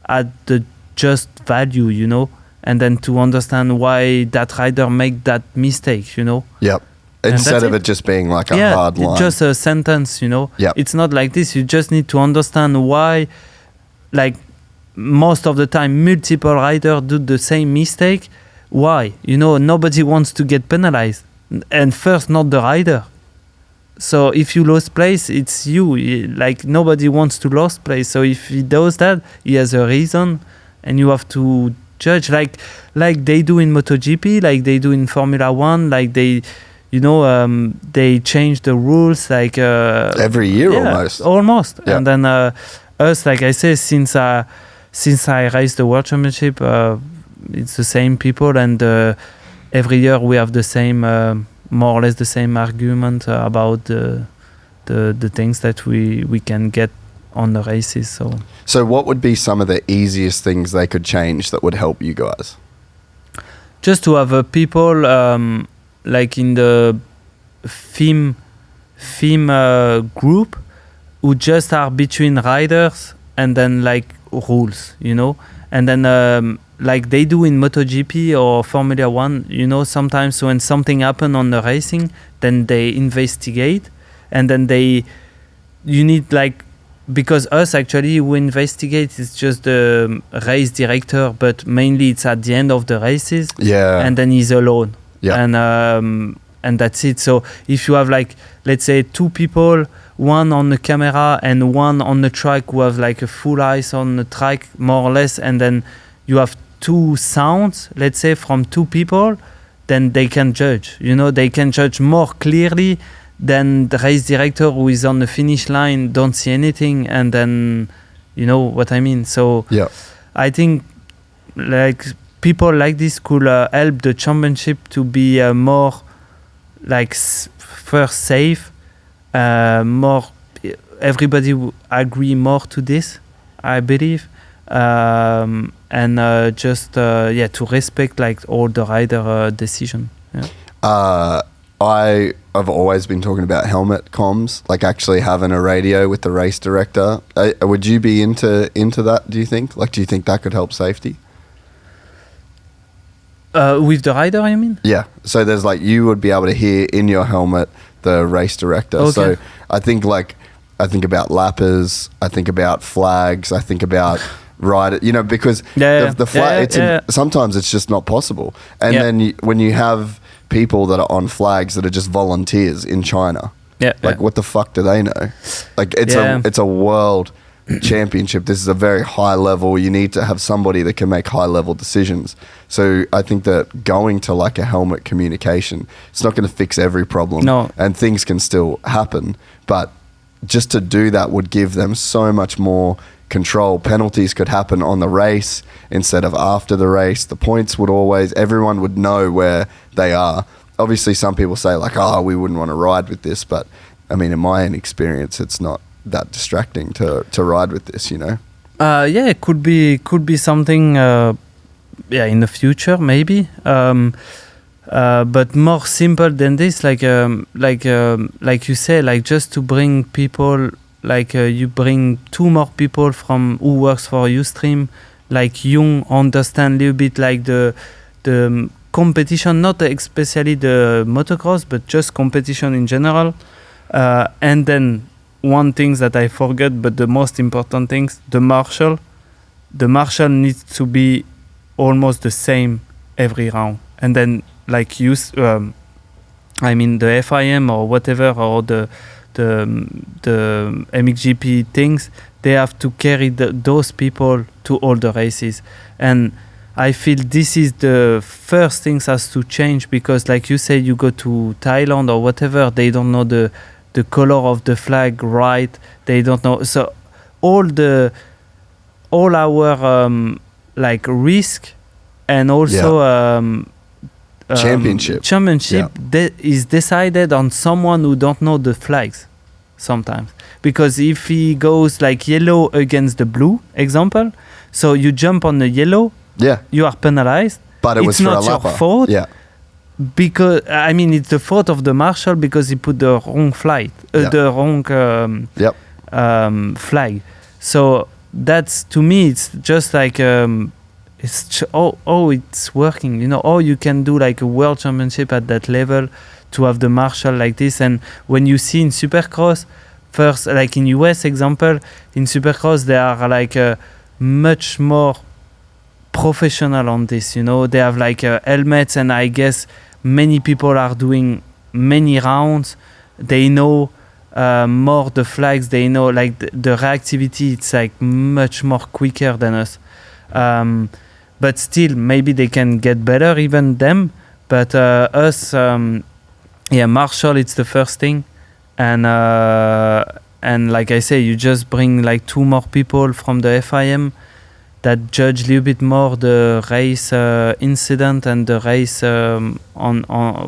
at the just value, you know, and then to understand why that rider make that mistake, you know. Yep. Instead of it just being like a hard line. Just a sentence, you know. Yep. It's not like this. You just need to understand why, like most of the time, multiple riders do the same mistake. Why? You know, nobody wants to get penalized. And first, not the rider. So if you lose place, it's you. Like nobody wants to lose place. So if he does that, he has a reason, and you have to judge like they do in MotoGP, like they do in Formula One, like they, you know, they change the rules like every year almost. Yeah. And then us, like I say, since I raced the World Championship, it's the same people, and every year we have the same, more or less the same argument about the things that we can get on the races. So what would be some of the easiest things they could change that would help you guys? Just to have people like in the FIM group who just are between riders and then like rules, you know, and then like they do in MotoGP or Formula One, you know, sometimes when something happens on the racing, then they investigate, and then you need like, because us actually we investigate, it's just the race director, but mainly it's at the end of the races, and then he's alone, and that's it. So if you have like, let's say 2 people, one on the camera and one on the track who have like a full eyes on the track more or less, and then you have 2 sounds, let's say from 2 people, then they can judge, you know, they can judge more clearly than the race director who is on the finish line, don't see anything, and then, you know what I mean. So I think like people like this could help the championship to be more like first safe, more everybody agree more to this, I believe, and just to respect like all the rider decision. I've always been talking about helmet comms, like actually having a radio with the race director. Would you be into that, do you think? Like, do you think that could help safety? With the rider, I mean? Yeah. So there's like, you would be able to hear in your helmet the race director. Okay. So I think about lappers, I think about flags, I think about rider, you know, because the flag, sometimes it's just not possible. And then when you have people that are on flags that are just volunteers in China, what the fuck do they know? Like it's a world championship. This is a very high level. You need to have somebody that can make high level decisions. So I think that going to like a helmet communication, it's not going to fix every problem, and things can still happen, but just to do that would give them so much more control. Penalties could happen on the race instead of after the race. The points would everyone would know where they are. Obviously some people say like, we wouldn't want to ride with this, but I mean, in my experience, it's not that distracting to ride with this, you know? It could be something in the future maybe, but more simple than this, like you say, like just to bring people, like you bring 2 more people from who works for Ustream, like young, understand a little bit like the competition, not especially the motocross, but just competition in general. And then one thing that I forgot, but the most important things, the marshal needs to be almost the same every round. And then like the FIM or whatever, or the MXGP things, they have to carry those people to all the races. And I feel this is the first things has to change, because like you say, you go to Thailand or whatever, they don't know the color of the flag, right? They don't know. So all our like risk and also championship is decided on someone who don't know the flags. sometimes, because if he goes like yellow against the blue, example, so you jump on the yellow, Yeah. you are penalized. But it was It's for a not your lapper. fault. Yeah. Because I mean, it's the fault of the marshal because he put the wrong flight, Yeah. the wrong Yep. flag. So that's, to me, it's just like it's it's working. You know, you can do like a world championship at that level to have the marshal like this. And when you see in Supercross, first, like in US example, in Supercross they are like much more professional on this. You know, they have like helmets, and I guess many people are doing many rounds. They know more the flags. They know like the reactivity. It's like much more quicker than us. But still, maybe they can get better, even them. But us, Marshall, it's the first thing, and like I say, you just bring like 2 more people from the FIM that judge a little bit more the race incident and the race on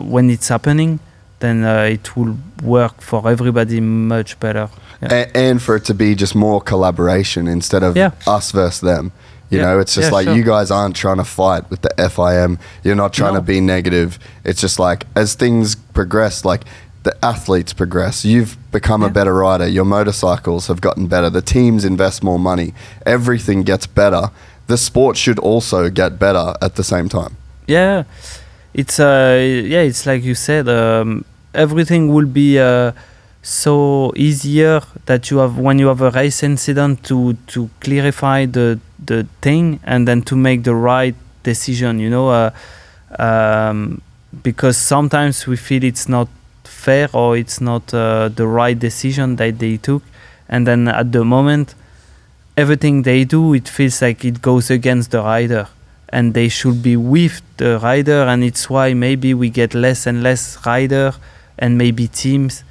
when it's happening. Then it will work for everybody much better. Yeah. And for it to be just more collaboration instead of us versus them. You know, it's just like sure. you guys aren't trying to fight with the FIM. You're not trying to be negative. It's just like as things progress, like the athletes progress, you've become a better rider. Your motorcycles have gotten better. The teams invest more money. Everything gets better. The sport should also get better at the same time. Yeah, it's it's like you said. Everything will be so easier that you have when you have a race incident to clarify the thing and then to make the right decision. You know, because sometimes we feel it's not fair or it's not the right decision that they took, and then at the moment, everything they do, it feels like it goes against the rider, and they should be with the rider, and it's why maybe we get less and less rider and maybe teams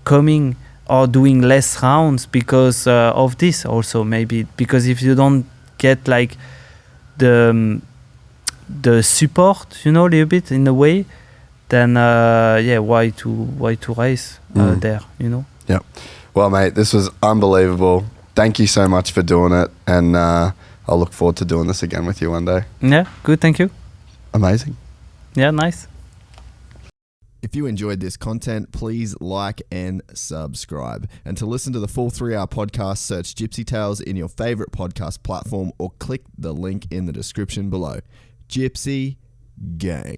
coming or doing less rounds because of this also, maybe because if you don't get like the support, you know, a little bit in a way, then why to race there, you know? Yeah. Well, mate, this was unbelievable. Thank you so much for doing it, and I'll look forward to doing this again with you one day. Yeah, good, thank you. Amazing. Yeah, nice. If you enjoyed this content, please like and subscribe. And to listen to the full 3-hour podcast, search Gypsy Tales in your favorite podcast platform or click the link in the description below. Gypsy Gang.